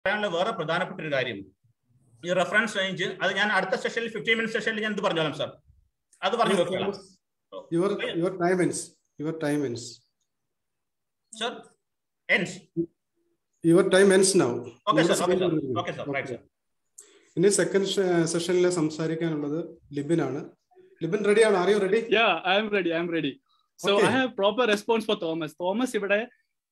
പറയാനുള്ള വേറെ പ്രധാനപ്പെട്ട ഒരു കാര്യം, ഈ റെഫറൻസ് റേഞ്ച് അത് ഞാൻ അടുത്ത സെഷനിൽ 15 മിനിറ്റ് സെഷനിൽ ഞാൻ ഇത് പറഞ്ഞോളാം സാർ. അത് പറഞ്ഞു വെക്കാം. Your time ends. Your time ends. Sir, ends. Your time ends now. Okay, sir. Okay, sir. Okay, sir. Right, sir. In the second session, സംസാരിക്കാനുള്ളത് Libin ആണ്. ലിബിൻ ready ആണോ? Are you ready? Yeah, I am ready. I am ready. So okay. I have proper response for Thomas. Thomas ഇവിടെ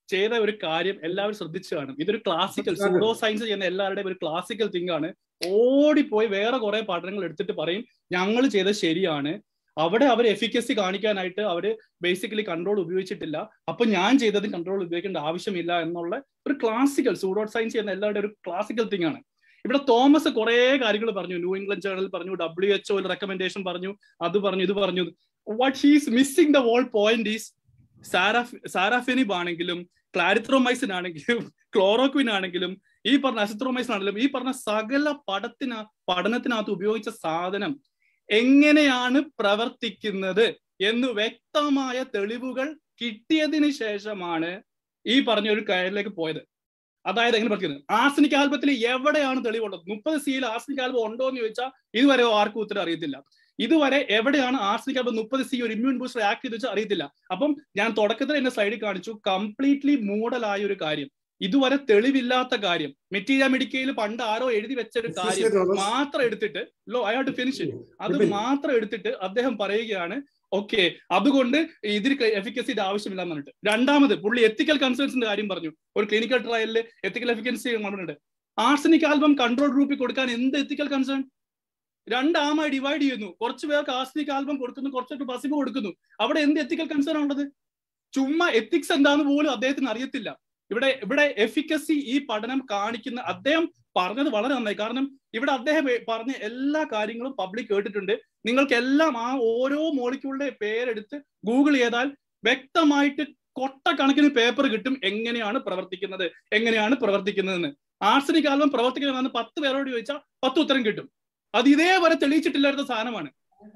ചെയ്ത ഒരു കാര്യം എല്ലാവരും ശ്രദ്ധിച്ചു കാണും. ഇതൊരു ക്ലാസിക്കൽ സൂഡോ സയൻസ് ചെയ്യുന്ന എല്ലാവരുടെയും ഒരു ക്ലാസിക്കൽ തിങ് ആണ്. ഓടിപ്പോയി വേറെ കുറെ പഠനങ്ങൾ എടുത്തിട്ട് പറയും ഞങ്ങൾ ചെയ്തത് ശരിയാണ്, അവിടെ അവർ എഫിക്കസി കാണിക്കാനായിട്ട് അവര് ബേസിക്കലി കൺട്രോൾ ഉപയോഗിച്ചിട്ടില്ല, അപ്പൊ ഞാൻ ചെയ്തതിന് കൺട്രോൾ ഉപയോഗിക്കേണ്ട ആവശ്യമില്ല എന്നുള്ള ഒരു ക്ലാസിക്കൽ സൂഡോ സയൻസ് ചെയ്യുന്ന എല്ലാവരുടെ ഒരു ക്ലാസിക്കൽ തിങ് ആണ്. ഇവിടെ തോമസ് കുറെ കാര്യങ്ങൾ പറഞ്ഞു, ന്യൂ ഇംഗ്ലണ്ട് ജേർണൽ പറഞ്ഞു, WHO റെക്കമെൻഡേഷൻ പറഞ്ഞു, അത് പറഞ്ഞു, ഇത് പറഞ്ഞു. What he's missing the whole point is sorafenib ആണെങ്കിലും ക്ലാരിത്രോമൈസിൻ ആണെങ്കിലും ക്ലോറോക്വിൻ ആണെങ്കിലും ഈ പറഞ്ഞ അസിത്രോമൈസിൻ ആണെങ്കിലും ഈ പറഞ്ഞ സകല പഠനത്തിനകത്ത് ഉപയോഗിച്ച സാധനം എങ്ങനെയാണ് പ്രവർത്തിക്കുന്നത് എന്ന് വ്യക്തമായ തെളിവുകൾ കിട്ടിയതിന് ശേഷമാണ് ഈ പറഞ്ഞ ഒരു കാര്യത്തിലേക്ക് പോയത്. അതായത് എങ്ങനെ പഠിക്കുന്നത്, ആർസനിക് ആൽബത്തിൽ എവിടെയാണ് തെളിവുള്ളത്? 30 സിയിൽ ആർസനിക് ആൽബം ഉണ്ടോ എന്ന് ചോദിച്ചാൽ ഇതുവരെ ആർക്കും ഉത്തരം അറിയത്തില്ല. ഇതുവരെ എവിടെയാണ് ആർസനിക് ആൽബം 30 സി ഒരു ഇമ്മ്യൂൺ ബൂസ്റ്റർ ആക്ട് ചെയ്ത് വെച്ചാൽ അറിയത്തില്ല. അപ്പം ഞാൻ തുടക്കത്തിൽ എന്റെ സ്ലൈഡിൽ കാണിച്ചു കംപ്ലീറ്റ്ലി മൂഡലായ ഒരു കാര്യം, ഇതുവരെ തെളിവില്ലാത്ത കാര്യം, മെറ്റീരിയ മെഡിക്കയിൽ പണ്ട് ആരോ എഴുതി വെച്ചൊരു കാര്യം മാത്രം എടുത്തിട്ട് ഐ ഹാവ് ടു ഫിനിഷ് അത് മാത്രം എടുത്തിട്ട് അദ്ദേഹം പറയുകയാണ് ഓക്കെ അതുകൊണ്ട് ഇതിന് എഫിക്കസിയുടെ ആവശ്യമില്ല എന്ന് പറഞ്ഞിട്ട്. രണ്ടാമത് പുള്ളി എത്തിക്കൽ കൺസേൺസിന്റെ കാര്യം പറഞ്ഞു. ഒരു ക്ലിനിക്കൽ ട്രയലിൽ എത്തിക്കൽ എഫിക്കൻസി പറഞ്ഞിട്ടുണ്ട്. ആർസനിക് ആൽബം കൺട്രോൾ ഗ്രൂപ്പിൽ കൊടുക്കാൻ എന്ത് എത്തിക്കൽ കൺസേൺ? രണ്ടാമായി ഡിവൈഡ് ചെയ്യുന്നു. കുറച്ച് പേർക്ക് ആർസനിക് ആൽബം കൊടുക്കുന്നു, കുറച്ചൊക്കെ പസിബ് കൊടുക്കുന്നു. അവിടെ എന്ത് എത്തിക്കൽ കൺസേൺ ഉള്ളത്? ചുമ്മാ എത്തിക്സ് എന്താന്ന് പോലും അദ്ദേഹത്തിന് അറിയത്തില്ല. ഇവിടെ എഫിക്കസി ഈ പഠനം കാണിക്കുന്ന അദ്ദേഹം പറഞ്ഞത് വളരെ നന്നായി. കാരണം ഇവിടെ അദ്ദേഹം പറഞ്ഞ എല്ലാ കാര്യങ്ങളും പബ്ലിക് കേട്ടിട്ടുണ്ട്. നിങ്ങൾക്കെല്ലാം ആ ഓരോ മോളിക്യൂളിന്റെ പേരെടുത്ത് ഗൂഗിൾ ചെയ്താൽ വ്യക്തമായിട്ട് കൊട്ടക്കണക്കിന് പേപ്പർ കിട്ടും എങ്ങനെയാണ് പ്രവർത്തിക്കുന്നതെന്ന്. ആർസനിക് ആൽബം പ്രവർത്തിക്കുന്നതെന്ന് 10 പേരോട് ചോദിച്ചാൽ 10 ഉത്തരം കിട്ടും. അത് ഇതേവരെ തെളിയിച്ചിട്ടില്ലാത്ത സാധനമാണ്.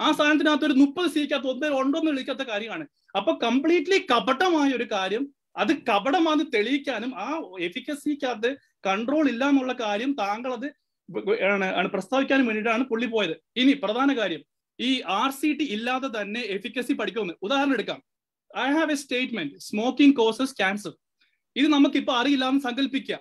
ആ സാധനത്തിനകത്ത് ഒരു 30 സിക്കകത്ത് ഉണ്ടോന്ന് തെളിയിക്കാത്ത കാര്യമാണ്. അപ്പൊ കംപ്ലീറ്റ്ലി കപടമായ ഒരു കാര്യം, അത് കപടമാണെന്ന് തെളിയിക്കാനും ആ എഫിക്കസിക്കകത്ത് കൺട്രോൾ ഇല്ല എന്നുള്ള കാര്യം താങ്കൾ അത് പ്രസ്താവിക്കാനും വേണ്ടിയിട്ടാണ് പുള്ളി പോയത്. ഇനി പ്രധാന കാര്യം, ഈ RCT ഇല്ലാതെ തന്നെ എഫിക്കസി പഠിക്കുമെന്ന് ഉദാഹരണം എടുക്കാം. I have A statement, smoking causes cancer. ഇത് നമുക്കിപ്പോൾ അറിയില്ല എന്ന് സങ്കല്പിക്കുക.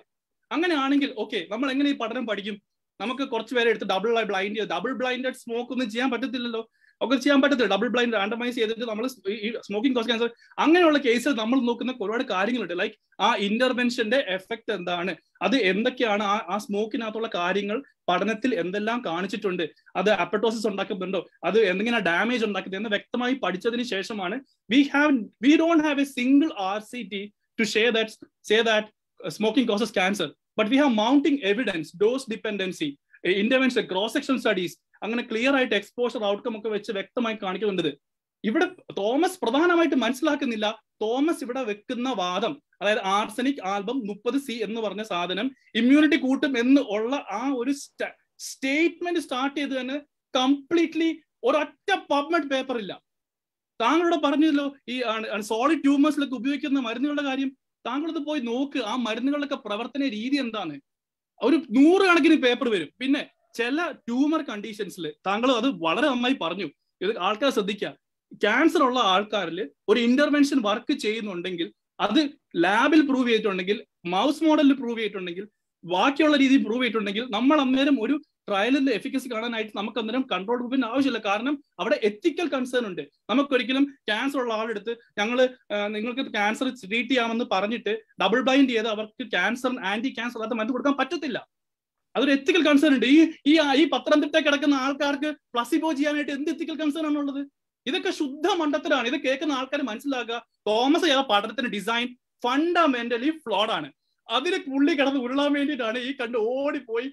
അങ്ങനെയാണെങ്കിൽ ഓക്കെ, നമ്മൾ എങ്ങനെ ഈ പഠനം പഠിക്കും? നമുക്ക് കുറച്ച് പേരെ എടുത്ത് ഡബിൾ ബ്ലൈൻഡഡ് സ്മോക്ക് ഒന്നും ചെയ്യാൻ പറ്റത്തില്ലല്ലോ. ഒക്കെ ചെയ്യാൻ പറ്റത്തില്ല. ഡബിൾ ബ്ലൈൻഡ് റാൻഡമൈസ് ചെയ്തിട്ട് നമ്മൾ ഈ സ്മോക്കിംഗ് കോസ് ക്യാൻസർ അങ്ങനെയുള്ള കേസിൽ നമ്മൾ നോക്കുന്ന ഒരുപാട് കാര്യങ്ങളുണ്ട്. ലൈക്ക് ആ ഇന്റർവെൻഷന്റെ എഫക്ട് എന്താണ്, അത് എന്തൊക്കെയാണ്, ആ സ്മോക്കിനകത്തുള്ള കാര്യങ്ങൾ പഠനത്തിൽ എന്തെല്ലാം കാണിച്ചിട്ടുണ്ട്, അത് അപ്പറ്റോസിസ് ഉണ്ടാക്കുന്നുണ്ടോ, അത് എന്തെങ്കിലും ഡാമേജ് ഉണ്ടാക്കുന്നത് എന്ന് വ്യക്തമായി പഠിച്ചതിന് ശേഷമാണ് we don't have a single RCT to say that smoking causes cancer, but we have mounting evidence, dose dependency, intervention, cross section studies, അങ്ങനെ ക്ലിയർ ആയിട്ട് എക്സ്പോഷർ ഔട്ട്കം ഒക്കെ വെച്ച് വ്യക്തമായി കാണിക്കുന്നുണ്ട്. ഇവിടെ തോമസ് പ്രധാനമായിട്ട് മനസ്സിലാക്കുന്നില്ല. തോമസ് ഇവിടെ വെക്കുന്ന വാദം, അതായത് ആർസനിക് ആൽബം 30 സി എന്ന് പറഞ്ഞ സാധനം ഇമ്മ്യൂണിറ്റി കൂട്ടും എന്ന് ഉള്ള ആ ഒരു സ്റ്റേറ്റ്മെന്റ് സ്റ്റാർട്ട് ചെയ്ത് തന്നെ കംപ്ലീറ്റ്ലി ഒരൊറ്റ പബ്മെഡ് പേപ്പർ ഇല്ല. താങ്കളോട് പറഞ്ഞല്ലോ ഈ സോളിഡ് ട്യൂമേഴ്സിലൊക്കെ ഉപയോഗിക്കുന്ന മരുന്നുകളുടെ കാര്യം, താങ്കളത് പോയി നോക്ക്. ആ മരുന്നുകളുടെ പ്രവർത്തന രീതി എന്താണ്? ഒരു 100 കണക്കിന് പേപ്പർ വരും. പിന്നെ ചില ട്യൂമർ കണ്ടീഷൻസിൽ താങ്കൾ അത് വളരെ നന്നായി പറഞ്ഞു, ഇത് ആൾക്കാർ ശ്രദ്ധിക്കുക. ക്യാൻസർ ഉള്ള ആൾക്കാരിൽ ഒരു ഇന്റർവെൻഷൻ വർക്ക് ചെയ്യുന്നുണ്ടെങ്കിൽ, അത് ലാബിൽ പ്രൂവ് ചെയ്തിട്ടുണ്ടെങ്കിൽ, മൗസ് മോഡലിൽ പ്രൂവ് ചെയ്തിട്ടുണ്ടെങ്കിൽ, ബാക്കിയുള്ള രീതിയിൽ പ്രൂവ് ചെയ്തിട്ടുണ്ടെങ്കിൽ, നമ്മൾ അന്നേരം ഒരു ട്രയലിന്റെ എഫിക്കസി കാണാനായിട്ട് നമുക്ക് അന്നേരം കൺട്രോൾ ഗ്രൂപ്പിന്റെ ആവശ്യമില്ല. കാരണം അവിടെ എത്തിക്കൽ കൺസേൺ ഉണ്ട്. നമുക്കൊരിക്കലും ക്യാൻസർ ഉള്ള ആളെടുത്ത് നിങ്ങൾക്ക് ക്യാൻസർ ട്രീറ്റ് ചെയ്യാമെന്ന് പറഞ്ഞിട്ട് ഡബിൾ ബ്ലൈൻഡ് ചെയ്ത് അവർക്ക് ക്യാൻസർ ആന്റി ക്യാൻസർ അല്ലാത്ത മരുന്ന് കൊടുക്കാൻ പറ്റത്തില്ല. അതൊരു എത്തിക്കൽ കൺസേൺ ഉണ്ട്. ഈ പത്തനംതിട്ട കിടക്കുന്ന ആൾക്കാർക്ക് പ്ലസിബോ ചെയ്യാനായിട്ട് എന്ത് എത്തിക്കൽ കൺസേൺ ആണുള്ളത്? ഇതൊക്കെ ശുദ്ധ മണ്ടത്തരാണ്. ഇത് കേൾക്കുന്ന ആൾക്കാർ മനസ്സിലാക്കുക, തോമസ് ചെയ്ത പഠനത്തിന്റെ ഡിസൈൻ ഫണ്ടമെന്റലി ഫ്ലോഡ് ആണ്. അതിന് പുള്ളി കിടന്ന് ഉരുളാൻ വേണ്ടിയിട്ടാണ് ഈ ഓടിപ്പോയി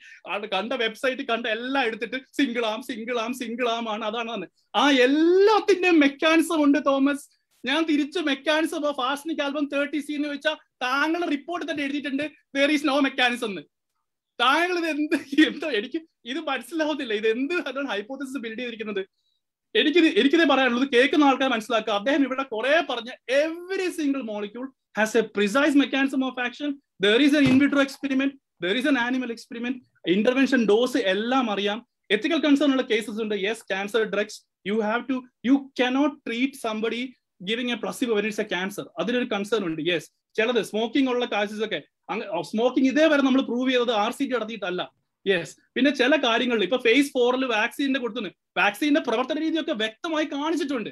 കണ്ട വെബ്സൈറ്റ് കണ്ട എല്ലാം എടുത്തിട്ട് സിംഗിൾ ആം ആണ് അതാണ്. ആ എല്ലാത്തിന്റെയും മെക്കാനിസം ഉണ്ട് തോമസ്. ഞാൻ തിരിച്ച് mechanism of arsenic album 30 C എന്ന് വെച്ചാൽ താങ്കളുടെ റിപ്പോർട്ട് തന്നെ എഴുതിയിട്ടുണ്ട് there is no mechanism എന്ന്. താങ്കൾ ഇത് എന്തോ എനിക്ക് ഇത് മനസ്സിലാവുന്നില്ല. ഇത് എന്ത് ഹൈപ്പോത്തസിസ് ബിൽഡ് ചെയ്തിരിക്കുന്നത്? എനിക്കിതേ പറയാനുള്ളത്. കേൾക്കുന്ന ആൾക്കാർ മനസ്സിലാക്കുക, അദ്ദേഹം ഇവിടെ കുറെ പറഞ്ഞ every single molecule has A precise mechanism of action. There is an in vitro experiment. there is an animal experiment, intervention dose എല്ലാം അറിയാം, ethical concern ഉള്ള cases ഉണ്ട്. Yes, cancer drugs, you cannot treat somebody giving a placebo when it's a cancer. അതിലൊരു concern ഉണ്ട്. Yes, ചിലത് smoking ഉള്ള causes ഒക്കെ, smoking ഇതേവരെ നമ്മൾ പ്രൂവ് ചെയ്തത് RCT നടത്തിയിട്ടല്ല. യെസ്, പിന്നെ ചില കാര്യങ്ങളിൽ ഇപ്പൊ ഫേസ് 4 വാക്സിന്റെ കൊടുത്തു, വാക്സിന്റെ പ്രവർത്തന രീതിയൊക്കെ വ്യക്തമായി കാണിച്ചിട്ടുണ്ട്.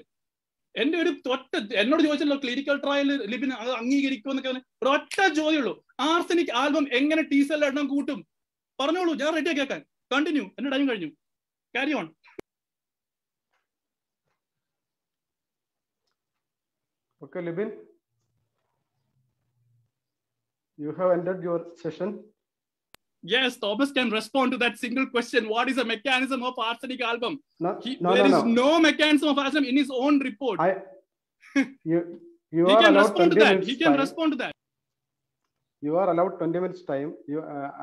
എന്റെ ഒരു എന്നോട് ചോദിച്ചല്ലോ ക്ലിനിക്കൽ ട്രയൽ ലിബിൻ അത് അംഗീകരിക്കുമെന്നൊക്കെ, ഒരൊറ്റ ചോദ്യമുള്ളൂ, ആർസനിക് ആൽബം എങ്ങനെ ടീസെൽ എണ്ണം കൂട്ടും? പറഞ്ഞോളൂ, ഞാൻ റെഡിയാ കേൾക്കാൻ. കണ്ടിന്യൂ, എന്റെ ടൈം കഴിഞ്ഞു. Carry on. Okay, Libin, you have ended your session. Yes, Thomas can respond to that single question. What is the mechanism of arsenic album? There is no mechanism of arsenic in his own report. You he are can allowed respond 20 to that. minutes He can time. respond to that. You are allowed 20 minutes time.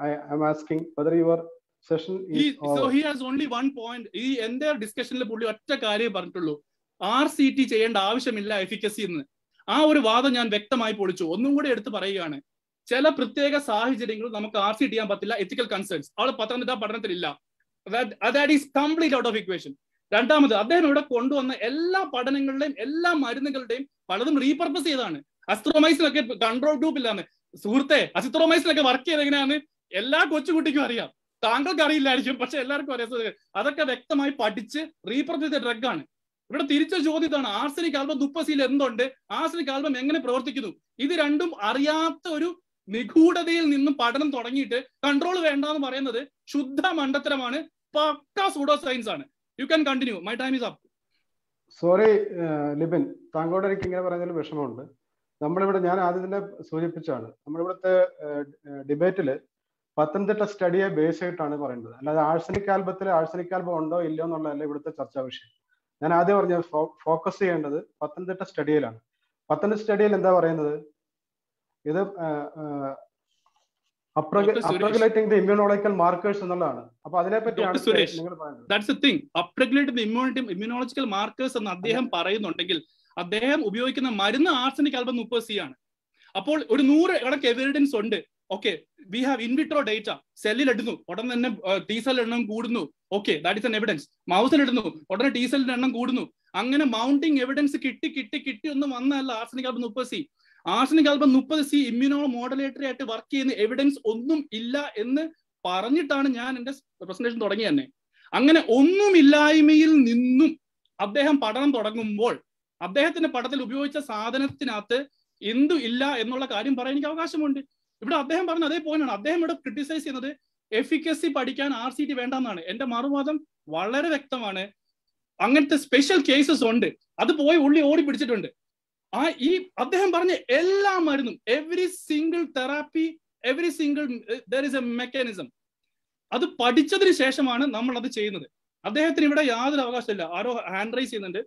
I am asking whether your session is over. So he has only one point. ഈ entire discussionൽ പുള്ളി ഒറ്റ കാര്യം പറഞ്ഞിട്ടുള്ളൂ, RCT ചെയ്യേണ്ട ആവശ്യമില്ല efficacy എന്ന്. ആ ഒരു വാദം ഞാൻ വ്യക്തമായി പൊളിച്ചു. ഒന്നും കൂടി എടുത്ത് പറയുകയാണ്, ചില പ്രത്യേക സാഹചര്യങ്ങളിൽ നമുക്ക് RCT ചെയ്യാൻ പറ്റില്ല, എത്തിക്കൽ കൺസേൺസ്. അവൾ Pathanamthitta പഠനത്തിലില്ല. That is complete out of equation. രണ്ടാമത്, അദ്ദേഹം ഇവിടെ കൊണ്ടുവന്ന എല്ലാ പഠനങ്ങളുടെയും എല്ലാ മരുന്നുകളുടെയും പലതും റീപർപ്പസ് ചെയ്താണ്. അസിത്രോമൈസിനൊക്കെ കൺട്രോൾ ഗ്രൂപ്പ് ഇല്ലാന്ന്. സുഹൃത്തെ, അസിത്രോമൈസിനൊക്കെ വർക്ക് ചെയ്ത് എങ്ങനെയാണ് എല്ലാ കൊച്ചുകുട്ടിക്കും അറിയാം. താങ്കൾക്ക് അറിയില്ലായിരിക്കും, പക്ഷെ എല്ലാവർക്കും അറിയാം. അതൊക്കെ വ്യക്തമായി പഠിച്ച് റീപർപ്പസ് ചെയ്ത ഡ്രഗ് ആണ്. ഇവിടെ തിരിച്ച ചോദ്യത്താണ്, ആർസനിക് ആൽബം 30 എന്തുണ്ട്, ആർസനിക് ആൽബം എങ്ങനെ പ്രവർത്തിക്കുന്നു? ഇത് രണ്ടും അറിയാത്ത ഒരു നിഗൂഢതയിൽ നിന്നും പഠനം തുടങ്ങിയിട്ട് കൺട്രോൾ വേണ്ടെന്ന് പറയുന്നത് ശുദ്ധ മണ്ടത്തരമാണ്, പക്ക സൂഡോ സയൻസ് ആണ്. You can continue, my time is up. Sorry Libin, താങ്കളോട് എനിക്ക് ഇങ്ങനെ പറയുന്നതിൽ വിഷമമുണ്ട്. നമ്മളിവിടെ, ഞാൻ ആദ്യം തന്നെ സൂചിപ്പിച്ചാണ്, നമ്മളിവിടുത്തെ ഡിബേറ്റില് പത്തനംതിട്ട സ്റ്റഡിയെ ബേസ് ആയിട്ടാണ് പറയുന്നത്, അല്ലാതെ ആഴ്സനിക് ആൽബം ഉണ്ടോ ഇല്ലയോ എന്നുള്ളതല്ല ഇവിടുത്തെ ചർച്ചാ വിഷയം. ഞാൻ ആദ്യം പറഞ്ഞ ഫോക്കസ് ചെയ്യേണ്ടത് പത്തനംതിട്ട സ്റ്റഡിയിലാണ്. പത്തനംതിട്ട സ്റ്റഡിയിൽ എന്താ പറയുന്നത്, ഇത് upregulating the immunological markers എന്നുള്ളതാണ്. അപ്പൊ അതിനെപ്പറ്റിയാണ് നിങ്ങൾ പറയുന്നത്. That's the thing. Upregulating the immunological markers എന്ന് അദ്ദേഹം പറയുന്നുണ്ടെങ്കിൽ അദ്ദേഹം ഉപയോഗിക്കുന്ന മരുന്ന് ആർസനിക് ആൽബം 30C ആണ്. അപ്പോൾ ഒരു 100 കണക്ക് എവിഡൻസ് ഉണ്ട്. Okay, we have in vitro data. സെല്ലിൽ ഇടുന്നു, ഉടൻ തന്നെ T സെൽ എണ്ണം കൂടുന്നു. Okay, that is an evidence. മൗസിൽ ഇടുന്നു, ഉടനെ T സെല്ലിന്റെ എണ്ണം കൂടുന്നു. അങ്ങനെ മൗണ്ടിങ് എവിഡൻസ് കിട്ടി ഒന്നും വന്നതല്ല arsenic album 30C. Arsenic album 30C immuno modulatory ആയിട്ട് വർക്ക് ചെയ്യുന്ന എവിഡൻസ് ഒന്നും ഇല്ല എന്ന് പറഞ്ഞിട്ടാണ് ഞാൻ എന്റെ പ്രസന്റേഷൻ തുടങ്ങി തന്നെ. അങ്ങനെ ഒന്നുമില്ലായ്മയിൽ നിന്നും അദ്ദേഹം പഠനം തുടങ്ങുമ്പോൾ അദ്ദേഹത്തിന്റെ പഠനത്തിൽ ഉപയോഗിച്ച സാധനത്തിനകത്ത് എന്തു ഇല്ല എന്നുള്ള കാര്യം പറയാൻ എനിക്ക് അവകാശമുണ്ട്. ഇവിടെ അദ്ദേഹം പറഞ്ഞ അതേ പോയിന്റാണ്. അദ്ദേഹം ഇവിടെ ക്രിട്ടിസൈസ് ചെയ്യുന്നത് എഫിക്കസി പഠിക്കാൻ RCT വേണ്ടെന്നാണ്. എന്റെ മറുവാദം വളരെ വ്യക്തമാണ്. അങ്ങനത്തെ സ്പെഷ്യൽ കേസസ് ഉണ്ട്, അത് പോയി ഉള്ളി ഓടി പിടിച്ചിട്ടുണ്ട്. ഈ അദ്ദേഹം പറഞ്ഞ എല്ലാ മരുന്നും, every single therapy, every single there is A mechanism, അത് പഠിച്ചതിന് ശേഷമാണ് നമ്മൾ അത് ചെയ്യുന്നത്. അദ്ദേഹത്തിന് ഇവിടെ യാതൊരു അവകാശമില്ല. ആരോ ഹാൻഡ് റൈസ് ചെയ്യുന്നുണ്ട്,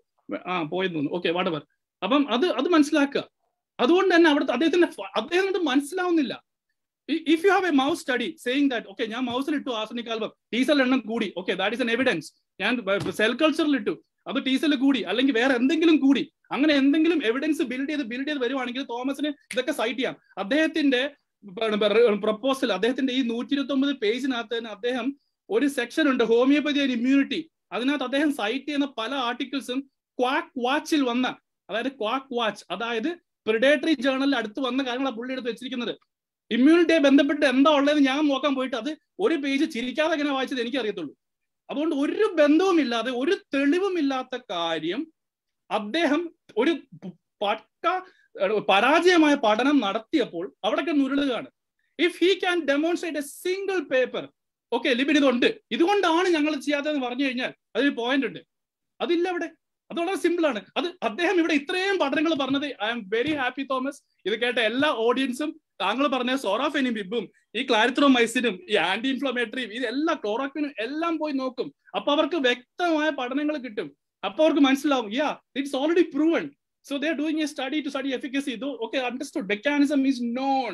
പോയെന്ന് തോന്നുന്നു. Okay, whatever. അപ്പം അത് മനസ്സിലാക്കുക. അതുകൊണ്ട് തന്നെ അവിടുത്തെ അദ്ദേഹത്തിന് മനസ്സിലാവുന്നില്ല. If you have A mouse study saying that, okay, ഞാൻ മൗസിൽ ഇട്ടു ആർസനിക് ആൽബം, T സെൽ എണ്ണം കൂടി, okay, that is an evidence. ഞാൻ സെൽ കൾച്ചറിൽ ഇട്ടു, അത് T സെൽ കൂടി, അല്ലെങ്കിൽ വേറെ എന്തെങ്കിലും കൂടി, അങ്ങനെ എന്തെങ്കിലും എവിഡൻസ് ബിൽഡ് ചെയ്ത് വരുവാണെങ്കിൽ തോമസിന് ഇതൊക്കെ സൈറ്റ് ചെയ്യാം. അദ്ദേഹത്തിന്റെ പ്രപ്പോസൽ, അദ്ദേഹത്തിന്റെ ഈ 129 പേജിനകത്ത് തന്നെ അദ്ദേഹം ഒരു സെക്ഷൻ ഉണ്ട്, ഹോമിയോപ്പതി ആൻഡ് ഇമ്മ്യൂണിറ്റി. അതിനകത്ത് അദ്ദേഹം സൈറ്റ് ചെയ്യുന്ന പല ആർട്ടിക്കിൾസും ക്വാക്ക് വാച്ചിൽ വന്ന, അതായത് ക്വാക്ക് വാച്ച്, അതായത് പ്രിഡേറ്ററി ജേർണലിൽ അടുത്ത് വന്ന കാര്യങ്ങളാണ് പുള്ളി എടുത്ത് വെച്ചിരിക്കുന്നത്. ഇമ്മ്യൂണിറ്റിയെ ബന്ധപ്പെട്ട് എന്താ ഉള്ളതെന്ന് ഞാൻ നോക്കാൻ പോയിട്ട് അത് ഒരു പേജ് ചിരിക്കാതെ എങ്ങനെ വായിച്ചത് എനിക്ക് അറിയത്തുള്ളൂ. അതുകൊണ്ട് ഒരു ബന്ധവുമില്ലാതെ, ഒരു തെളിവുമില്ലാത്ത കാര്യം അദ്ദേഹം ഒരു പക്ക പരാജയമായ പഠനം നടത്തിയപ്പോൾ അവിടെയൊക്കെ നുരുളുകയാണ്. If he can demonstrate a single paper, okay, Libin ഇതുണ്ട്, ഇതുകൊണ്ടാണ് ഞങ്ങൾ ചെയ്യാത്തതെന്ന് പറഞ്ഞു കഴിഞ്ഞാൽ അതിന് പോയിന്റ് ഉണ്ട്. അതില്ല അവിടെ. അത് വളരെ സിമ്പിൾ ആണ്. അത് അദ്ദേഹം ഇവിടെ ഇത്രയും പഠനങ്ങൾ പറഞ്ഞത്, I am very happy Thomas. ഇത് കേട്ട എല്ലാ ഓഡിയൻസും താങ്കൾ പറഞ്ഞ സോറാഫെനിബിബും ഈ ക്ലാരിത്രോമൈസിനും ഈ ആന്റി ഇൻഫ്ലമേറ്ററിയും ഇതെല്ലാം ക്ലോറോക്വിനും എല്ലാം പോയി നോക്കും. അപ്പൊ അവർക്ക് വ്യക്തമായ പഠനങ്ങൾ കിട്ടും. അപ്പൊ അവർക്ക് മനസ്സിലാവും, yeah, it's already proven. So they are doing a study to study efficacy. Okay, understood. Mechanism is known.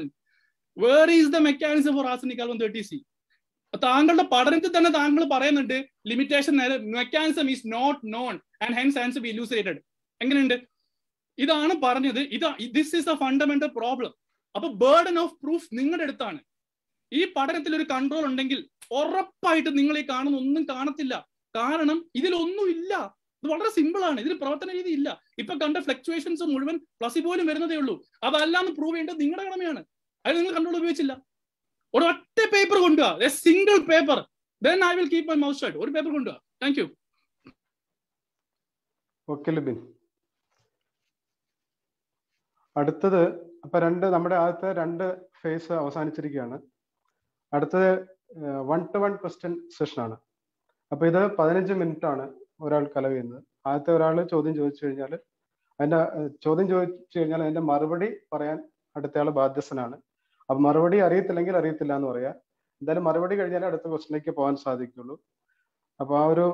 Where is the mechanism for arsenic album 30C? താങ്കളുടെ പഠനത്തിൽ തന്നെ താങ്കൾ പറയുന്നുണ്ട് limitation, mechanism is not known and hence has be elucidated. എങ്ങനെയുണ്ട്? ഇതാണ് പറഞ്ഞത്. This is a fundamental problem. അപ്പൊ burden of proof നിങ്ങളുടെ അടുത്താണ്. ഈ പഠനത്തിൽ ഒരു കൺട്രോൾ ഉണ്ടെങ്കിൽ ഉറപ്പായിട്ട് നിങ്ങൾ ഈ കാണുന്ന ഒന്നും കാണത്തില്ല. കാരണം ഇതിലൊന്നും ഇല്ല. ഇത് വളരെ സിമ്പിൾ ആണ്. ഇതിൽ പ്രവർത്തന രീതി ഇല്ല. ഇപ്പൊ കണ്ട ഫ്ലക്ച്വേഷൻസ് മുഴുവൻ പ്ലസിബോയിലും വരുന്നതേ ഉള്ളൂ. അതല്ലാന്ന് പ്രൂവ് ചെയ്യേണ്ടത് നിങ്ങളുടെ കടമയാണ്. അത് നിങ്ങൾ കൺട്രോൾ ഉപയോഗിച്ചില്ല. ഒരു ഒറ്റ പേപ്പർ കൊണ്ടുപോവാ, single paper, then I will keep my mouth shut. ഒരു പേപ്പർ കൊണ്ടുപോവാ. Thank you. ഓക്കെ ലിബിൻ. അടുത്തത് അപ്പൊ നമ്മുടെ ആദ്യത്തെ 2 ഫേസ് അവസാനിച്ചിരിക്കുകയാണ്. അടുത്തത് 1-to-1 ക്വസ്റ്റ്യൻ സെഷനാണ്. അപ്പൊ ഇത് 15 മിനിറ്റ് ആണ് ഒരാൾക്ക് അലവ് ചെയ്യുന്നത്. ആദ്യത്തെ ഒരാൾ ചോദ്യം ചോദിച്ചു കഴിഞ്ഞാൽ അതിന്റെ മറുപടി പറയാൻ അടുത്തയാൾ ബാധ്യസ്ഥനാണ്. അപ്പൊ മറുപടി അറിയത്തില്ലെങ്കിൽ അറിയത്തില്ല എന്ന് പറയാം. എന്തായാലും മറുപടി കഴിഞ്ഞാൽ അടുത്ത ക്വസ്റ്റിലേക്ക് പോകാൻ സാധിക്കുള്ളൂ. അപ്പൊ ആ ഒരു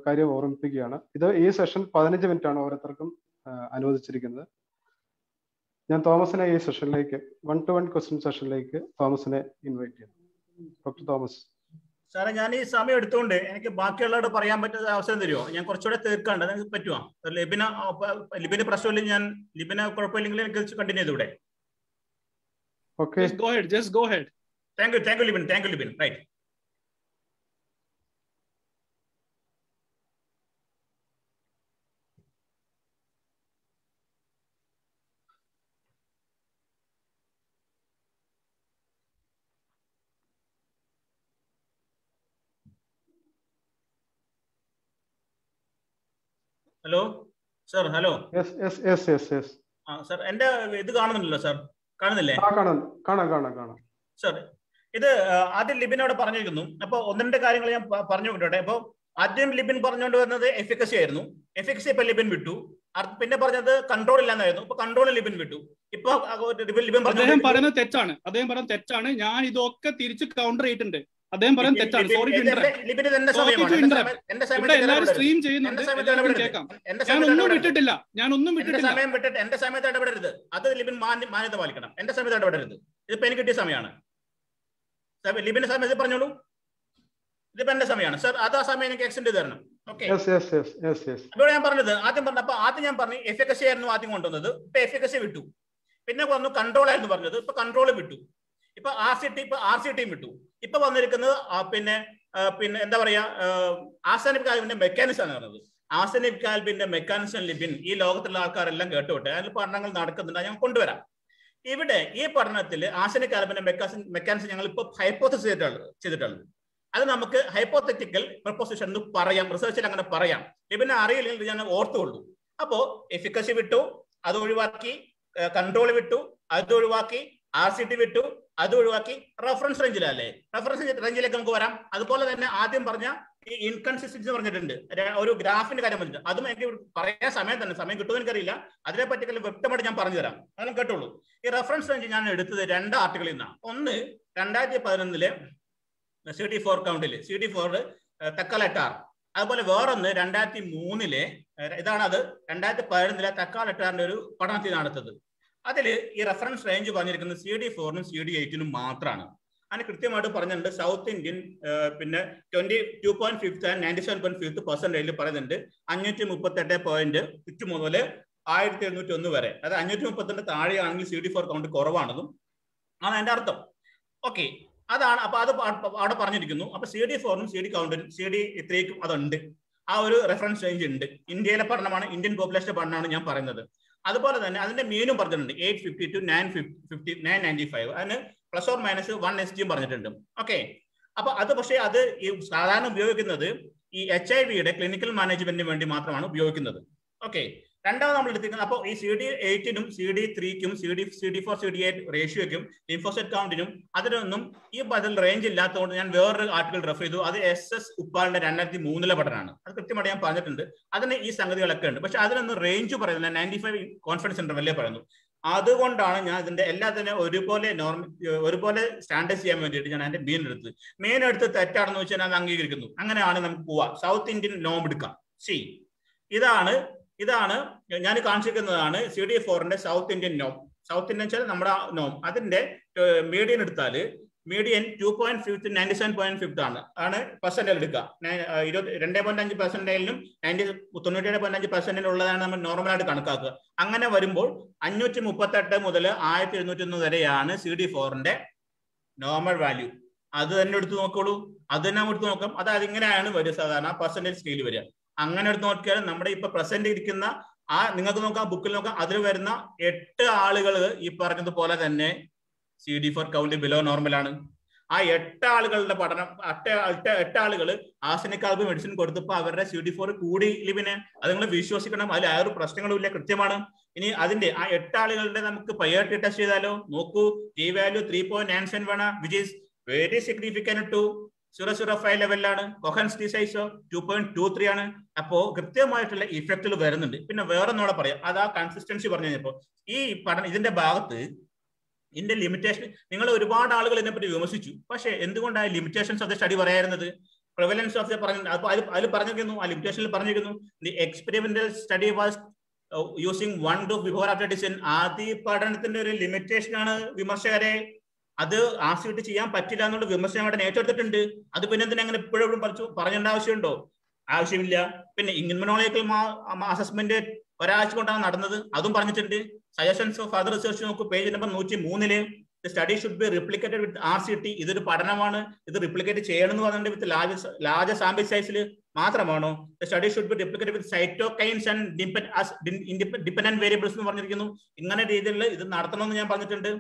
കാര്യം ഓർമ്മിപ്പിക്കുകയാണ്. ഈ സെഷൻ 15 മിനിറ്റ് ആണ് ഓരോരുത്തർക്കും അനുവദിച്ചിരിക്കുന്നത്. ഞാൻ തോമസിനെ ഈ സെഷനിലേക്ക് 1-to-1 ക്വസ്റ്റ്യൻ സെഷനിലേക്ക് തോമസിനെ ഇൻവൈറ്റ് ചെയ്യുന്നു. Doctor Thomas. സാറേ, ഞാൻ ഈ സമയം എടുത്തുകൊണ്ട് എനിക്ക് ബാക്കിയുള്ളവരോട് പറയാൻ പറ്റുന്ന അവസരം തരുമോ? ഞാൻ കുറച്ചുകൂടെ തീർക്കാണ്ട് നിങ്ങൾക്ക് പറ്റുമോ? ലിബിന് പ്രശ്നമില്ലെങ്കിൽ ഞാൻ ലിബിന് കുഴപ്പമില്ലെങ്കിൽ എനിക്ക് കണ്ടിന്യൂ ചെയ്തൂടെ? Okay. Just go ahead. Thank you, Libin. Right. Hello sir. Hello. Sir, എന്റെ ഇത് കാണുന്നുണ്ടല്ലോ സാർ? കാണുന്നില്ലേ? കാണാം. സർ, ഇത് ആദ്യം ലിബിനോട് പറഞ്ഞിരിക്കുന്നു. അപ്പൊ 1-2 കാര്യങ്ങൾ ഞാൻ പറഞ്ഞു വിട്ടോട്ടെ. അപ്പൊ ആദ്യം ലിബിൻ പറഞ്ഞുകൊണ്ട് വരുന്നത് എഫിക്കസി ആയിരുന്നു. എഫിക്കസി ഇപ്പൊ ലിബിൻ വിട്ടു. പിന്നെ പറഞ്ഞത് കൺട്രോൾ ഇല്ലാന്നായിരുന്നു. ഇപ്പൊ കൺട്രോൾ ലിബിൻ വിട്ടു. ഇപ്പൊ ലിബിൻ പറയുന്നത് തെറ്റാണ്. ഞാൻ ഇതൊക്കെ തിരിച്ച് കൗണ്ടർ ചെയ്തിട്ടുണ്ട്. അദ്ദേഹം പറയുന്നത് തെറ്റാണ്. Sorry to interrupt. എല്ലാവരും സ്ട്രീം ചെയ്യുന്നുണ്ട്. ഞാൻ ഒന്നും വിട്ടിട്ടില്ല. എന്റെ സമയത്ത് ഇടപെടരുത്. അത് ലിബിൻ മാന്യത പാലിക്കണം. എന്റെ സമയത്ത് ഇടപെടരുത്. ഇതിപ്പോ എനിക്ക് കിട്ടിയ സമയമാണ്. ലിബിന്റെ സമയത്ത് പറഞ്ഞോളൂ. ഇതിപ്പോ എന്റെ സമയമാണ് സാർ. അത് ആ സമയം എനിക്ക് എക്സ്റ്റെൻഡ് ചെയ്ത് തരണം. ഓക്കെ. അപ്പോൾ ഞാൻ പറഞ്ഞത് ആദ്യം ഞാൻ പറഞ്ഞു എഫിക്കസി ആയിരുന്നു ആദ്യം കൊണ്ടുവന്നത്. ഇപ്പൊ എഫിക്കസി വിട്ടു. പിന്നെ പറഞ്ഞു കൺട്രോൾ ആയിരുന്നു പറഞ്ഞത്. ഇപ്പൊ കൺട്രോൾ വിട്ടു. ഇപ്പൊ ആർ സി ടി വിട്ടു. ഇപ്പൊ വന്നിരിക്കുന്നത് പിന്നെ എന്താ പറയാ, ആർസെനിക് കാൽവിന്റെ മെക്കാനിസം ആണ് പറഞ്ഞത്. ആർസെനിക് കാൽവിന്റെ മെക്കാനിസം ലിബിൻ ഈ ലോകത്തുള്ള ആൾക്കാരെല്ലാം കേട്ടോട്ടെ. അതിൽ പഠനങ്ങൾ നടക്കുന്നുണ്ട്. ഞാൻ കൊണ്ടുവരാം. ഇവിടെ ഈ പഠനത്തിൽ ആർസെനിക് കാൽവിന്റെ മെക്കാനിസം ഞങ്ങൾ ഇപ്പൊ ഹൈപ്പോത്തസിസ് ചെയ്തിട്ടുള്ളത്. അത് നമുക്ക് ഹൈപ്പോത്തറ്റിക്കൽ പ്രൊപ്പോസിഷൻ എന്ന് പറയാം. റിസർച്ചിൽ അങ്ങനെ പറയാം. ലിബിനെ അറിയില്ലെങ്കിൽ ഞാൻ ഓർത്തുകൊള്ളൂ. അപ്പോ എഫിക്കസി വിട്ടു, അത് ഒഴിവാക്കി. കൺട്രോൾ വിട്ടു, അത് ഒഴിവാക്കി. ആർ സി ടി വിട്ടു, അത് ഒഴിവാക്കി. റെഫറൻസ് റേഞ്ചിലല്ലേ? റെഫറൻസ് റേഞ്ചിലേക്ക് നമുക്ക് വരാം. അതുപോലെ തന്നെ ആദ്യം പറഞ്ഞ ഈ ഇൻകൺസിസ്റ്റൻസി പറഞ്ഞിട്ടുണ്ട്. ഒരു ഗ്രാഫിന്റെ കാര്യം പറഞ്ഞിട്ടുണ്ട്. അതും എനിക്ക് പറയാൻ സമയം കിട്ടുമെന്ന് എനിക്കറിയില്ല. അതിനെ പറ്റി വ്യക്തമായിട്ട് ഞാൻ പറഞ്ഞു തരാം. അതൊന്നും കേട്ടോളൂ. ഈ റെഫറൻസ് റേഞ്ച് ഞാൻ എടുത്തത് 2 ആർട്ടിക്കിളിൽ നിന്നാണ്. ഒന്ന് 2011 CD4 കൗണ്ടില് CD4 തക്കാലട്ടാർ. അതുപോലെ വേറൊന്ന് 2003 ഇതാണ്. അത് 2011 തക്കാലട്ടാറിന്റെ ഒരു പഠനത്തിൽ നടത്തത്. അതിൽ ഈ റെഫറൻസ് റേഞ്ച് പറഞ്ഞിരിക്കുന്നത് CD4-നും CD8-നും മാത്രമാണ്. അതിന് കൃത്യമായിട്ട് പറഞ്ഞിട്ടുണ്ട്. സൗത്ത് ഇന്ത്യൻ പിന്നെ 22.5 and 97.5% പറയുന്നുണ്ട്. 538.2 മുതൽ 1701 വരെ. അത് 532 താഴെയാണെങ്കിൽ CD4 കൗണ്ട് കുറവാണെന്നും ആണ് അതിന്റെ അർത്ഥം. ഓക്കെ, അതാണ്. അപ്പൊ അത് അവിടെ പറഞ്ഞിരിക്കുന്നു. അപ്പൊ CD4-നും CD3-ക്കും അതുണ്ട്. ആ ഒരു റെഫറൻസ് റേഞ്ച് ഉണ്ട്. ഇന്ത്യയിലെ പഠനമാണ്, ഇന്ത്യൻ പോപ്പുലേഷന്റെ പഠനമാണ് ഞാൻ പറയുന്നത്. അതുപോലെ തന്നെ അതിന്റെ മീനും പറഞ്ഞിട്ടുണ്ട് 850 to 995. അതിന് ±1 SG പറഞ്ഞിട്ടുണ്ട്. ഓക്കെ, അപ്പൊ അത് പക്ഷേ അത് ഈ സാധാരണ ഉപയോഗിക്കുന്നത് ഈ HIV-യുടെ ക്ലിനിക്കൽ മാനേജ്മെന്റിന് വേണ്ടി മാത്രമാണ് ഉപയോഗിക്കുന്നത്. ഓക്കെ, രണ്ടാമത് നമ്മൾ എടുത്തിരിക്കുന്നത് അപ്പോൾ ഈ CD8-നും CD3-ക്കും CD4 CD8 റേഷ്യോയ്ക്കും ലിംഫോസൈറ്റ് കൗണ്ടിനും അതിനൊന്നും ഈ ബദൽ റേഞ്ച് ഇല്ലാത്തതുകൊണ്ട് ഞാൻ വേറൊരു ആർട്ടിക്കിൾ റെഫർ ചെയ്തു. അത് SS ഉപ്പാലിന്റെ 2003 പഠനമാണ്. അത് കൃത്യമായിട്ട് ഞാൻ പറഞ്ഞിട്ടുണ്ട്. അതിന് ഈ സംഗതികളൊക്കെ ഉണ്ട്. പക്ഷെ അതിനൊന്നും റേഞ്ച് പറയുന്നില്ല. 95 കോൺഫിഡൻസ് ഇന്റർവെല്ലേ പറയുന്നു. അതുകൊണ്ടാണ് ഞാൻ ഇതിന്റെ എല്ലാത്തിനും ഒരുപോലെ സ്റ്റാൻഡേർഡ് ചെയ്യാൻ വേണ്ടിയിട്ട് ഞാൻ അതിന്റെ മെയിൻ എടുത്ത് തെറ്റാണെന്ന് വെച്ചാൽ ഞാൻ അംഗീകരിക്കുന്നു. അങ്ങനെയാണ് നമുക്ക് പോവാം. സൗത്ത് ഇന്ത്യൻ നോം എടുക്കാം. ഇതാണ് ഞാൻ കാണിച്ചിരിക്കുന്നതാണ് CD4-ന്റെ സൗത്ത് ഇന്ത്യൻ നോം. സൗത്ത് ഇന്ത്യൻ വെച്ചാൽ നമ്മുടെ നോം. അതിന്റെ മീഡിയൻ എടുത്താൽ മീഡിയൻ 2.5 to 97.5 ആണ് പെർസെന്റേജ് എടുക്കുക. 22.5%-നും 97.5% ഉള്ളതാണ് നമ്മൾ നോർമലായിട്ട് കണക്കാക്കുക. അങ്ങനെ വരുമ്പോൾ 538 മുതൽ 1701 വരെയാണ് CD4-ന്റെ നോർമൽ വാല്യൂ അത് തന്നെ എടുത്ത് നോക്കോളൂ. അത് തന്നെ എടുത്ത് നോക്കാം. അത് അതിങ്ങനെയാണ് വരിക, സാധാരണ പെർസെന്റേജ് സ്കെയിൽ വരിക. അങ്ങനെ എടുത്ത് നോക്കിയാൽ നമ്മുടെ ഇപ്പൊ പ്രസന്റ് ഇരിക്കുന്ന ആ നിങ്ങൾക്ക് നോക്കാം, ബുക്കിൽ നോക്കാം, അതിൽ വരുന്ന 8 ആളുകൾ ഈ പറഞ്ഞതുപോലെ തന്നെ CD4 കൗണ്ട് ബിലോ നോർമലാണ്. ആ 8 ആളുകളുടെ പഠനം 8 ആളുകൾ ആർസെനിക് ആൽബം മെഡിസിൻ കൊടുത്തപ്പോൾ അവരുടെ CD4 കൂടി ലിബിന്. അത് നിങ്ങൾ വിശ്വസിക്കണം, അതിൽ ആ ഒരു പ്രശ്നങ്ങളും ഇല്ല, കൃത്യമാണ്. ഇനി അതിന്റെ ആ 8 ആളുകളുടെ നമുക്ക് പയേർട്ടി ടെസ്റ്റ് ചെയ്താലോ? നോക്കൂ, ടി വാല്യൂ 3.97 വേണം, which is very significant to 0.05 ലെവലിലാണ്. കൊഹൻസ് ടി സൈസോ 2.23 ആണ്. അപ്പോ കൃത്യമായിട്ടുള്ള ഇഫക്റ്റുകൾ വരുന്നുണ്ട്. പിന്നെ വേറെ ഒന്നോടെ പറയാം, അത് ആ കൺസിസ്റ്റൻസി പറഞ്ഞു കഴിഞ്ഞപ്പോ ഈ പഠനം ഇതിന്റെ ഭാഗത്ത് ഇതിന്റെ ലിമിറ്റേഷൻ നിങ്ങൾ ഒരുപാട് ആളുകൾ ഇതിനെപ്പറ്റി വിമർശിച്ചു. പക്ഷെ എന്തുകൊണ്ടാണ് ലിമിറ്റേഷൻസ് ഓഫ് ദ സ്റ്റഡി പറയാറുന്നത്? പ്രിവലൻസ് ഓഫ് ദ പറഞ്ഞു, അപ്പൊ അതിൽ പറഞ്ഞിരിക്കുന്നു, ആ ലിമിറ്റേഷനിൽ പറഞ്ഞിരിക്കുന്നു, the experimental study was using 1 dose before after decision. ആദ്യ പഠനത്തിന്റെ ഒരു ലിമിറ്റേഷൻ ആണ് വിമർശകരെ. അത് ആസ്വദിച്ച് ചെയ്യാൻ പറ്റില്ല എന്നുള്ള വിമർശനം അവിടെ ഏറ്റെടുത്തിട്ടുണ്ട്. അത് പിന്നെ എന്തിനാ അങ്ങനെ ഇപ്പോഴും പറയേണ്ട ആവശ്യമുണ്ടോ? ആവശ്യമില്ല. പിന്നെ ഇമ്യൂണോളജിക്കൽ അസസ്മെന്റ് ഒരാഴ്ച കൊണ്ടാണ് നടന്നത്, അതും പറഞ്ഞിട്ടുണ്ട്. സജഷൻസ് ഓഫ് ഫർദർ റിസർച്ച് നോക്കൂ, page number 103. The study should be replicated with RCT. ഇതൊരു പഠനമാണ്, ഇത് റിപ്ലിക്കേറ്റ് ചെയ്യണം എന്ന് പറഞ്ഞിട്ട് വിത്ത് ലാർജ് സാമ്പിൾ സൈസിൽ മാത്രമാണോ? The study should be replicated with cytokines and dependent variables എന്ന് പറഞ്ഞിരിക്കുന്നു. ഇങ്ങനെ രീതിയിൽ ഇത് നടത്തണമെന്ന് ഞാൻ പറഞ്ഞിട്ടുണ്ട്.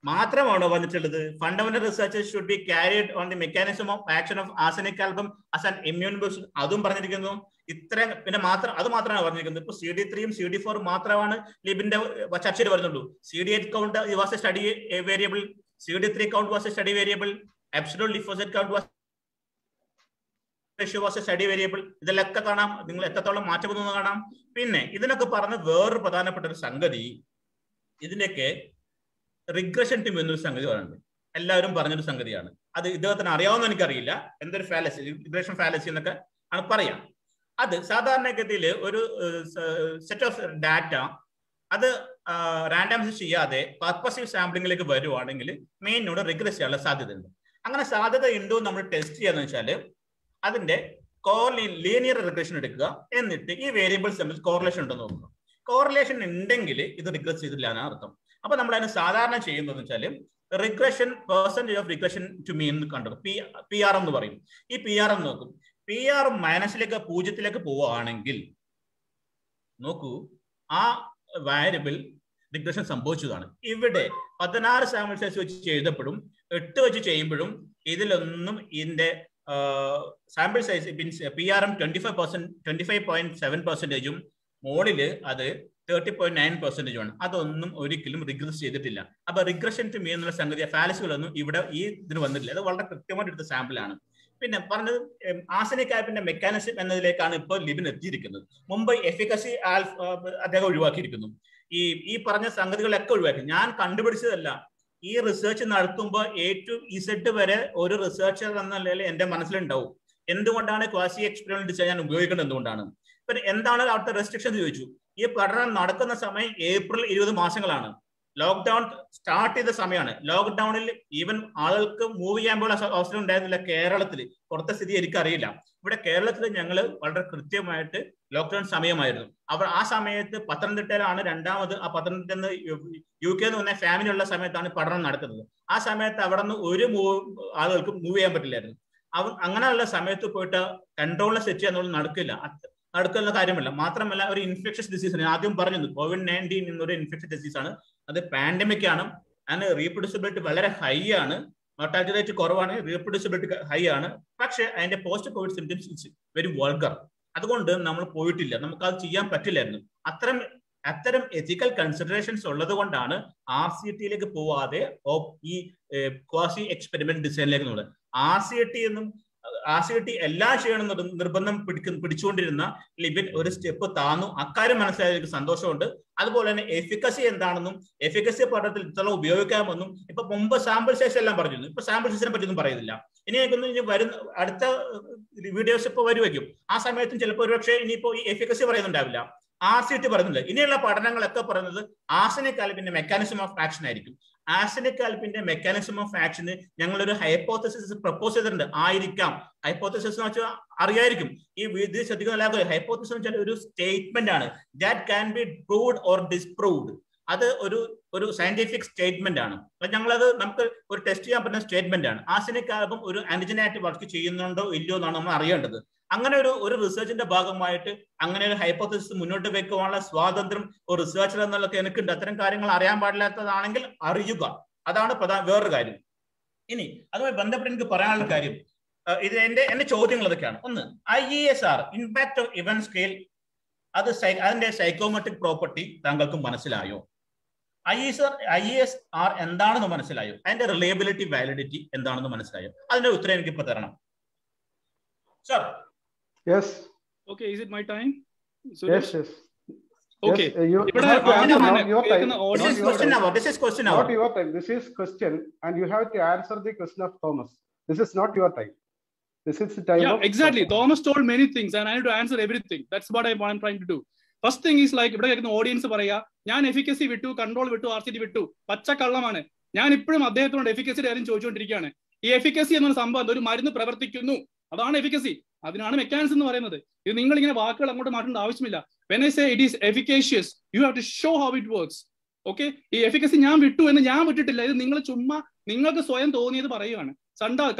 മാത്രമാണോ പറഞ്ഞിട്ടുള്ളത്? Fundamental research should be carried on the mechanism of action of arsenic album as an immune booster, അതും പറഞ്ഞിരിക്കുന്നു. ഇത്ര പിന്നെ അത് മാത്രമാണ് പറഞ്ഞിരിക്കുന്നത്. ഇപ്പൊ CD3 CD4 മാത്രമാണ് ലിബിന്റെ ചർച്ചയിൽ വരുന്നുള്ളൂ. CD8 count was a study variable, CD3 count was a study variable, absolute lymphocyte count was ratio was a study variable. ഇതിലൊക്കെ കാണാം നിങ്ങൾ എത്രത്തോളം മാറ്റം വന്നു കാണാം. പിന്നെ ഇതിനൊക്കെ പറഞ്ഞ വേറൊരു പ്രധാനപ്പെട്ട ഒരു സംഗതി, ഇതിന്റെയൊക്കെ റിഗ്രഷൻ ടീം എന്നൊരു സംഗതി പറയുന്നുണ്ട്. എല്ലാവരും പറഞ്ഞൊരു സംഗതിയാണ്. അത് ഇദ്ദേഹത്തിന് അറിയാവുന്ന എനിക്കറിയില്ല, എന്തൊരു ഫാലസി, റിഗ്രഷൻ ഫാലസി എന്നൊക്കെ ആണ് പറയാം. അത് സാധാരണഗതിയിൽ ഒരു സെറ്റ് ഓഫ് ഡാറ്റ അത് റാൻഡമൈസ് ചെയ്യാതെ പർപ്പസീവ് സാമ്പിളിംഗിലേക്ക് വരുവാണെങ്കിൽ മെയിനോട് റിഗ്രസ് ചെയ്യാനുള്ള സാധ്യതയുണ്ട്. അങ്ങനെ സാധ്യത ഉണ്ടോ നമ്മൾ ടെസ്റ്റ് ചെയ്യാന്ന് വെച്ചാൽ അതിന്റെ ലീനിയർ റിഗ്രഷൻ എടുക്കുക, എന്നിട്ട് ഈ വേരിയബിൾസ് തമ്മിൽ കോറിലേഷൻ ഉണ്ടോ നോക്കുക. കോറിലേഷൻ ഉണ്ടെങ്കിൽ ഇത് റിഗ്രസ് ചെയ്തില്ല എന്നാണ് അർത്ഥം. അപ്പൊ നമ്മൾ അതിന് സാധാരണ ചെയ്യുന്നത് വെച്ചാൽ regression percentage of regression to mean കണ്ടു PR എന്ന് പറയും. ഈ PR നോക്കും, PR മൈനസിലേക്ക് 0 പോവുകയാണെങ്കിൽ നോക്കൂ ആ വാരിയബിൾ റിഗ്രഷൻ സംഭവിച്ചതാണ്. ഇവിടെ 16 സാമ്പിൾ സൈസ് വെച്ച് ചെയ്തപ്പോഴും 8 വെച്ച് ചെയ്യുമ്പോഴും ഇതിലൊന്നും ഇതിന്റെ സാമ്പിൾ സൈസ് മീൻസ് PRM 25.7%, മോളില് അത് 30.9% അതൊന്നും ഒരിക്കലും റിഗ്രസ് ചെയ്തിട്ടില്ല. അപ്പൊ റിഗ്രഷൻ ടു മീൻ എന്നുള്ള സംഗതി ഫാലസികളൊന്നും ഇവിടെ ഈ ഇതിന് വന്നിട്ടില്ല. അത് വളരെ കൃത്യമായിട്ട് എടുത്ത സാമ്പിൾ ആണ്. പിന്നെ പറഞ്ഞത് ആർസെനിക് ആൽബിന്റെ മെക്കാനിസം എന്നതിലേക്കാണ് ഇപ്പോൾ ലിബിൻ എത്തിയിരിക്കുന്നത്. മുമ്പ് എഫിക്കസി അദ്ദേഹം ഒഴിവാക്കിയിരിക്കുന്നു. ഈ പറഞ്ഞ സംഗതികളൊക്കെ ഒഴിവാക്കി. ഞാൻ കണ്ടുപിടിച്ചതല്ല, ഈ റിസർച്ച് നടത്തുമ്പോൾ A to Z വരെ ഒരു റിസർച്ചർ എന്ന നിലയിൽ എന്റെ മനസ്സിലുണ്ടാവും. എന്തുകൊണ്ടാണ് ക്വാസി എക്സ്പെരിമെന്റ് ഡിസൈൻ ഞാൻ ഉപയോഗിക്കുന്നത്, എന്തുകൊണ്ടാണ്. പിന്നെ എന്താണ് അവിടുത്തെ റെസ്ട്രിക്ഷൻ ചോദിച്ചു. ഈ പഠനം നടക്കുന്ന സമയം ഏപ്രിൽ 20 മാസങ്ങളാണ്. ലോക്ക്ഡൌൺ സ്റ്റാർട്ട് ചെയ്ത സമയമാണ്. ലോക്ക്ഡൌണിൽ ഈവൻ ആളുകൾക്ക് മൂവ് ചെയ്യാൻ പോലും അവസരം ഉണ്ടായിരുന്നില്ല കേരളത്തിൽ. പുറത്തെ സ്ഥിതി എനിക്കറിയില്ല. ഇവിടെ കേരളത്തിൽ ഞങ്ങൾ വളരെ കൃത്യമായിട്ട് ലോക്ക്ഡൌൺ സമയമായിരുന്നു. അപ്പോൾ ആ സമയത്ത് പത്തനംതിട്ടയിലാണ് രണ്ടാമത്. ആ പത്തനംതിട്ട UK വന്ന ഫാമിലി ഉള്ള സമയത്താണ് പഠനം നടക്കുന്നത്. ആ സമയത്ത് അവിടെ നിന്ന് ഒരു ആളുകൾക്ക് മൂവ് ചെയ്യാൻ പറ്റില്ലായിരുന്നു. അങ്ങനെയുള്ള സമയത്ത് പോയിട്ട് കൺട്രോളിൽ സെറ്റ് ചെയ്യാൻ നടക്കുന്ന കാര്യമല്ല. മാത്രമല്ല ഒരു ഇൻഫെക്ഷ്യസ് ഡിസീസ് ആദ്യം പറഞ്ഞത് COVID-19 എന്നൊരു ഇൻഫെക്ഷ്യസ് ഡിസീസ് ആണ്. അത് പാൻഡമിക് ആണ്. അതിന് റീപ്രൊഡ്യൂസിബിലിറ്റി വളരെ ഹൈ ആണ്. മോർട്ടാലിറ്റി റേറ്റ് കുറവാണ്, റീപ്രൊഡ്യൂസിബിലിറ്റി ഹൈ ആണ്. പക്ഷെ അതിന്റെ post Covid symptoms it's very vulgar. അതുകൊണ്ട് നമ്മൾ പോയിട്ടില്ല, നമുക്ക് അത് ചെയ്യാൻ പറ്റില്ലായിരുന്നു. അത്തരം എത്തിക്കൽ കൺസിഡറേഷൻസ് ഉള്ളത് കൊണ്ടാണ് RCTയിലേക്ക് പോവാതെ ഈ ക്വാസി എക്സ്പെരിമെന്റ് ഡിസൈനിലേക്ക് നോക്കുന്നത്. RCT എല്ലാം ചെയ്യണം നിർബന്ധം പിടിച്ചുകൊണ്ടിരുന്ന ലിബിൻ ഒരു സ്റ്റെപ്പ് താന്നു. അക്കാര്യം മനസ്സിലായതിൽ സന്തോഷമുണ്ട്. അതുപോലെ തന്നെ എഫിക്കസി എന്താണെന്നും എഫിക്കസി പഠനത്തിൽ ഇത്ര ഉപയോഗിക്കാമെന്നും ഇപ്പൊ മുമ്പ് സാമ്പിൾ സൈസ് എല്ലാം പറഞ്ഞിരുന്നു. ഇപ്പൊ സാമ്പിൾ സൈസിനെ പറ്റിയൊന്നും പറയുന്നില്ല. ഇനി വരുന്ന അടുത്ത വീഡിയോസ് ഇപ്പൊ വരുവയ്ക്കും. ആ സമയത്തും ചിലപ്പോൾ ഒരുപക്ഷെ ഇനിയിപ്പോ ഈ എഫിക്കസി പറയുന്നുണ്ടാവില്ല, RCT പറയുന്നില്ല. ഇനിയുള്ള പഠനങ്ങളൊക്കെ പറയുന്നത് ആർസെനിക് ആൽബിന്റെ മെക്കാനിസം ഓഫ് ആക്ഷൻ ആയിരിക്കും. ആർസെനിക് ആൽബിന്റെ മെക്കാനിസം ഓഫ് ആക്ഷന് ഞങ്ങളൊരു ഹൈപ്പോത്തസിസ് പ്രപ്പോസ് ചെയ്തിട്ടുണ്ട്. ആയിരിക്കാം. ഹൈപ്പോത്തസിസ് എന്ന് വെച്ചാൽ അറിയായിരിക്കും. ഈ ഇത് ശ്രദ്ധിക്കുന്ന എല്ലാവർക്കും ഹൈപ്പോത്തസിസ് എന്ന് വെച്ചാൽ ഒരു സ്റ്റേറ്റ്മെന്റ് ആണ്. That can be proved or disproved. അത് ഒരു സയന്റിഫിക് സ്റ്റേറ്റ്മെന്റ് ആണ്. ഞങ്ങളത് നമുക്ക് ഒരു ടെസ്റ്റ് ചെയ്യാൻ പറ്റുന്ന സ്റ്റേറ്റ്മെന്റ് ആണ്. ആർസെനിക് ആൽബം ഒരു ആന്റിജനായിട്ട് വർക്ക് ചെയ്യുന്നുണ്ടോ ഇല്ലയോ എന്നാണ് നമ്മൾ അറിയേണ്ടത്. അങ്ങനെ ഒരു റിസർച്ചിന്റെ ഭാഗമായിട്ട് അങ്ങനെ ഒരു ഹൈപ്പോത്തസിസ് മുന്നോട്ട് വെക്കുവാനുള്ള സ്വാതന്ത്ര്യം ഒരു റിസർച്ചർ എന്നുള്ളതൊക്കെ എനിക്കുണ്ട്. അത്തരം കാര്യങ്ങൾ അറിയാൻ പാടില്ലാത്തതാണെങ്കിൽ അറിയുക, അതാണ് വേറൊരു കാര്യം. ഇനി അതുമായി ബന്ധപ്പെട്ട് എനിക്ക് പറയാനുള്ള കാര്യം, ഇത് എന്റെ ചോദ്യങ്ങൾ അതൊക്കെയാണ്. ഒന്ന്, IESR impact of event scale, അതിന്റെ സൈക്കോമെട്രിക് പ്രോപ്പർട്ടി താങ്കൾക്ക് മനസ്സിലായോ? IESR എന്താണെന്ന് മനസ്സിലായോ? അതിന്റെ റിലയബിലിറ്റി വാലിഡിറ്റി എന്താണെന്ന് മനസ്സിലായോ? അതിന്റെ ഉത്തരം എനിക്ക് ഇപ്പൊ തരണം sir. Yes. Okay, is it my time? Yes, yes. Okay. Yes, you This have to answer not your time. This is question hour. This is question hour. Not your time. This is question, and you have to answer the question of Thomas. This is not your time. This is the time of exactly. Thomas told many things, and I have to answer everything. That's what I'm trying to do. First thing is like ഇവിടെ കേൾക്കുന്ന audience പറയാ, ഞാൻ efficacy വിട്ടു, control വിട്ടു, RCT വിട്ടു, പച്ചക്കള്ളമാണ്. ഞാൻ ഇപ്പോഴും അദ്ദേഹത്തോട് എഫിക്കസിയുടെ കാര്യം ചോദിച്ചുകൊണ്ടിരിക്കുകയാണ്. ഈ എഫിക്കസി എന്നൊരു സംഭവം, ഒരു മരുന്ന് പ്രവർത്തിക്കുന്നു, അതാണ് എഫിക്കസി. അതിനാണ് മെക്കാനിസം എന്ന് പറയുന്നത്. ഇത് നിങ്ങൾ ഇങ്ങനെ വാക്കുകൾ അങ്ങോട്ട് മാറ്റേണ്ട ആവശ്യമില്ല. When I say it is efficacious, you have to show how it works. Okay? ഈ എഫിക്കസി ഞാൻ വിട്ടു എന്ന് ഞാൻ വിട്ടിട്ടില്ല. ഇത് നിങ്ങൾ ചുമ്മാ നിങ്ങൾക്ക് സ്വയം തോന്നിയത് പറയുകയാണ്.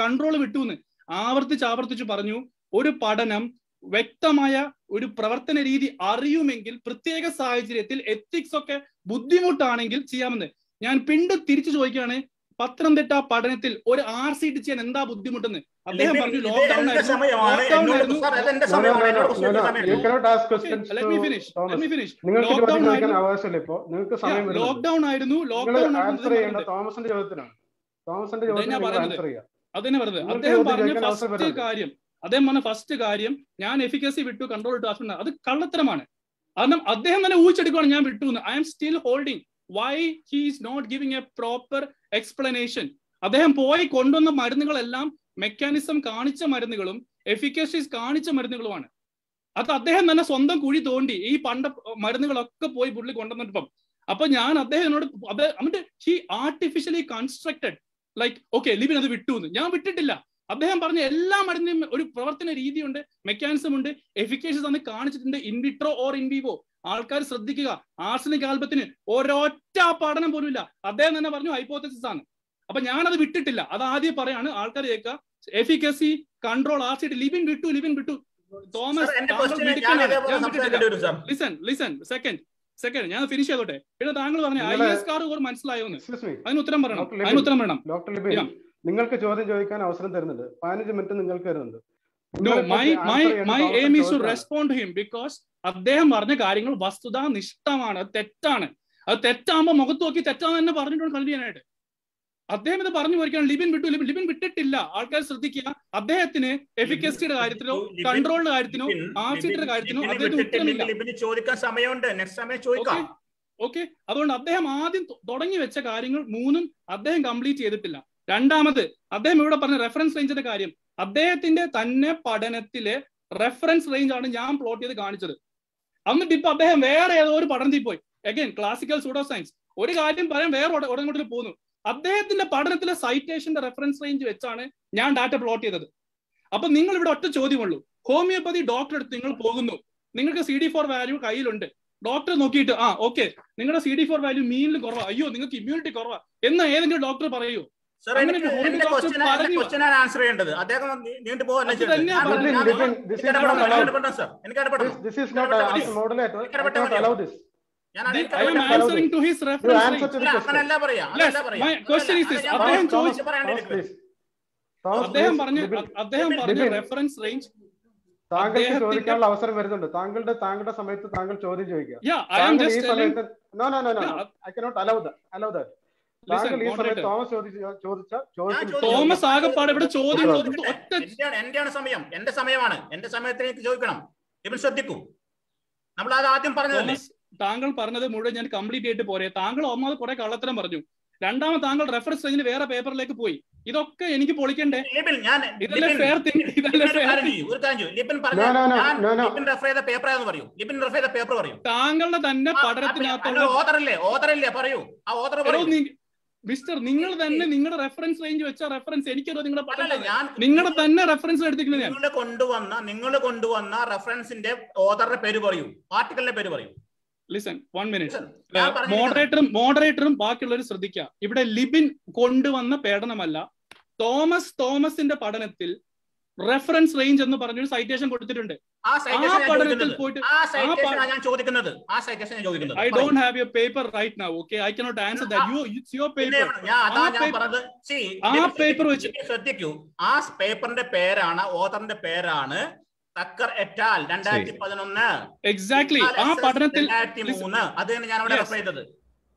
കൺട്രോൾ വിട്ടു എന്ന് ആവർത്തിച്ച് പറഞ്ഞു. ഒരു പഠനം വ്യക്തമായ ഒരു പ്രവർത്തന രീതി അറിയുമെങ്കിൽ പ്രത്യേക സാഹചര്യത്തിൽ എത്തിക്സ് ഒക്കെ ബുദ്ധിമുട്ടാണെങ്കിൽ ചെയ്യാമെന്ന്. ഞാൻ പിണ്ടും തിരിച്ചു ചോദിക്കുകയാണ്, പത്തനംതിട്ട പഠനത്തിൽ ഒരു RCT ചെയ്യാൻ എന്താ ബുദ്ധിമുട്ടെന്ന്? അദ്ദേഹം പറഞ്ഞു ലോക്ക്ഡൌൺ ആയിരുന്നു. അതന്നെ പറഞ്ഞത്. അദ്ദേഹം പറഞ്ഞ ഫസ്റ്റ് കാര്യം ഞാൻ എഫിക്കസി വിട്ടു, കൺട്രോൾ വിട്ടു, അത് കള്ളത്തരമാണ്. കാരണം അദ്ദേഹം തന്നെ ഊഹിച്ചെടുക്കുകയാണ് ഞാൻ വിട്ടു എന്ന്. I am still holding why he is not giving a proper explanation. അദ്ദേഹം പോയി കൊണ്ടുവന്ന മരുന്നുകളെല്ലാം മെക്കാനിസം കാണിച്ച മരുന്നുകളും എഫിക്കസീസ് കാണിച്ച മരുന്നുകളുമാണ്. അത് അദ്ദേഹം തന്നെ സ്വന്തം കുഴി തോണ്ടി ഈ മരുന്നുകളൊക്കെ പോയി പുള്ളി കൊണ്ടുവന്നിപ്പം. അപ്പൊ ഞാൻ അദ്ദേഹത്തിനോട് എന്നിട്ട് he artificially constructed like okay Libin അത് വിട്ടു എന്ന്. ഞാൻ വിട്ടിട്ടില്ല. അദ്ദേഹം പറഞ്ഞ എല്ലാ മരുന്നിനും ഒരു പ്രവർത്തന രീതിയുണ്ട്, മെക്കാനിസം ഉണ്ട്, എഫിക്കസീസ് ആണ് കാണിച്ചിട്ടുണ്ട്, ഇൻവിട്രോ ഓർ ഇൻവിവോ. ആൾക്കാർ ശ്രദ്ധിക്കുക, ആർസെനിക് ആൽബത്തിന് ഒരൊറ്റ പഠനം പോലും ഇല്ല. അദ്ദേഹം തന്നെ പറഞ്ഞു ഹൈപ്പോത്തസിസ് ആണ്. അപ്പൊ ഞാനത് വിട്ടിട്ടില്ല. അത് ആദ്യം പറയാണ്, ആൾക്കാർ കേൾക്കുക. എഫിക്കസി, കൺട്രോൾ, RCT, ലിബിൻ വിട്ടു. തോമസ് സെക്കൻഡ് ഞാൻ ഫിനിഷ് ചെയ്തോട്ടെ. പിന്നെ താങ്കൾ പറഞ്ഞ IESR മനസ്സിലായോന്ന് അതിന് ഉത്തരം പറയണം. ഡോക്ടർ ലിബിൻ, നിങ്ങൾക്ക് ചോദ്യം ചോദിക്കാൻ അവസരം തരുന്നുണ്ട്. 15 മിനിറ്റ് നിങ്ങൾക്ക് തരുന്നുണ്ട്. No, my aim is to respond to him because അദ്ദേഹം പറഞ്ഞ കാര്യങ്ങൾ വസ്തുതാനിഷ്ഠമാണ്, തെറ്റാണ്. അത് തെറ്റാകുമ്പോൾ മുഖത്ത് നോക്കി തെറ്റാന്ന് തന്നെ പറഞ്ഞിട്ടുണ്ട് കളിയാനായിട്ട്. അദ്ദേഹം ഇത് പറഞ്ഞു പോയിരിക്കുകയാണ് ലിബിൻ വിട്ടിട്ടില്ല. ആൾക്കാർ ശ്രദ്ധിക്കുക, അദ്ദേഹത്തിന് എഫിക്കസിയുടെ കാര്യത്തിലോ കൺട്രോളിന്റെ കാര്യത്തിനോ RCTയുടെ കാര്യത്തിനോ അദ്ദേഹത്തിന് ഉത്തരമില്ല. ഓക്കെ, അതുകൊണ്ട് അദ്ദേഹം ആദ്യം തുടങ്ങി വെച്ച കാര്യങ്ങൾ 3 അദ്ദേഹം കംപ്ലീറ്റ് ചെയ്തിട്ടില്ല. രണ്ടാമത് അദ്ദേഹം ഇവിടെ പറഞ്ഞ റെഫറൻസ് റേഞ്ചിന്റെ കാര്യം, അദ്ദേഹത്തിന്റെ തന്നെ പഠനത്തിലെ റെഫറൻസ് റേഞ്ച് ആണ് ഞാൻ പ്ലോട്ട് ചെയ്ത് കാണിച്ചത്. എന്നിട്ട് ഇപ്പൊ അദ്ദേഹം വേറെ ഏതോ ഒരു പഠനത്തിൽ പോയി അഗൈൻ ക്ലാസിക്കൽ സൂഡോ സയൻസ് ഒരു കാര്യം പറയാൻ വേറെ ഉടനോട്ടിൽ പോകുന്നു. അദ്ദേഹത്തിന്റെ പഠനത്തിലെ സൈറ്റേഷന്റെ റെഫറൻസ് റേഞ്ച് വെച്ചാണ് ഞാൻ ഡാറ്റ പ്ലോട്ട് ചെയ്തത്. അപ്പൊ നിങ്ങൾ ഇവിടെ ഒറ്റ ചോദ്യമുള്ളൂ, ഹോമിയോപ്പതി ഡോക്ടർ അടുത്ത് നിങ്ങൾ പോകുന്നു, നിങ്ങൾക്ക് CD4 വാല്യൂ കയ്യിലുണ്ട്, ഡോക്ടർ നോക്കിയിട്ട് ഓക്കെ നിങ്ങളുടെ CD4 വാല്യൂ മീനിൽ കുറവാ, അയ്യോ നിങ്ങൾക്ക് ഇമ്മ്യൂണിറ്റി കുറവാ എന്ന് ഏതെങ്കിലും ഡോക്ടർ പറയൂ? ആൻസർ ചെയ്യേണ്ടത് അദ്ദേഹം നീണ്ടു പോകാൻ അദ്ദേഹം പറഞ്ഞ റെഫറൻസ് റേഞ്ച് താങ്കൾക്ക് ചോദിക്കാനുള്ള അവസരം വരുന്നുണ്ട്. താങ്കളുടെ സമയത്ത് താങ്കൾ ചോദ്യം ചോദിക്കുക. തോമസ് ആകപ്പാട് ഇവിടെ ചോദ്യം എന്റെയാണ് സമയം, എന്റെ സമയമാണ്, എന്റെ സമയത്തിന് എനിക്ക് ചോദിക്കണം. ഇവൻ ശ്രദ്ധിക്കൂ, നമ്മൾ അത് ആദ്യം പറഞ്ഞതല്ലേ. താങ്കൾ പറഞ്ഞത് മുഴുവൻ ഞാൻ കംപ്ലീറ്റ് ചെയ്തിട്ട് പോരെ. താങ്കൾ ഒന്നാമത് കുറെ കള്ളത്തരം പറഞ്ഞു, രണ്ടാമത് താങ്കൾ റെഫറൻസ് റേഞ്ചിന് വേറെ പേപ്പറിലേക്ക് പോയി. ഇതൊക്കെ എനിക്ക് പൊളിക്കണ്ടേ? താങ്കളുടെ തന്നെ പഠനത്തിനകത്ത് മിസ്റ്റർ നിങ്ങൾ തന്നെ നിങ്ങളുടെ റെഫറൻസ് റേഞ്ച് വെച്ച റെഫറൻസ് എനിക്കറിയോ? നിങ്ങളുടെ തന്നെ റെഫറൻസ് എടുത്തിട്ടില്ല. നിങ്ങൾ കൊണ്ടുവന്ന റെഫറൻസിന്റെ ഓതറിന്റെ പേര് പറയൂ, ആർട്ടിക്കലിന്റെ പേര് പറയൂ. Listen 1 minute. മോഡറേറ്ററും ബാക്കിയുള്ളവരും ശ്രദ്ധിക്കുക. ഇവിടെ ലിബിൻ കൊണ്ടുവന്ന പേടനമല്ല, തോമസിന്റെ പഠനത്തിൽ റെഫറൻസ് റേഞ്ച് എന്ന് പറഞ്ഞൊരു സൈറ്റേഷൻ കൊടുത്തിട്ടുണ്ട്. പഠനത്തിൽ പോയിട്ട് I don't have your paper right now, okay? I cannot answer that. It's your paper. ആ പേപ്പർ വെച്ച് ശ്രദ്ധിക്കൂ. ആ പേപ്പറിന്റെ പേരാണ്, ഓതറിന്റെ പേരാണ് തക്കർ എറ്റ് ആൽ 2011. എക്സാക്ട്ലി. ആ പഠനത്തിൽ 2003 അത് തന്നെ ഞാൻ അവിടെ റെഫർ ചെയ്തത്.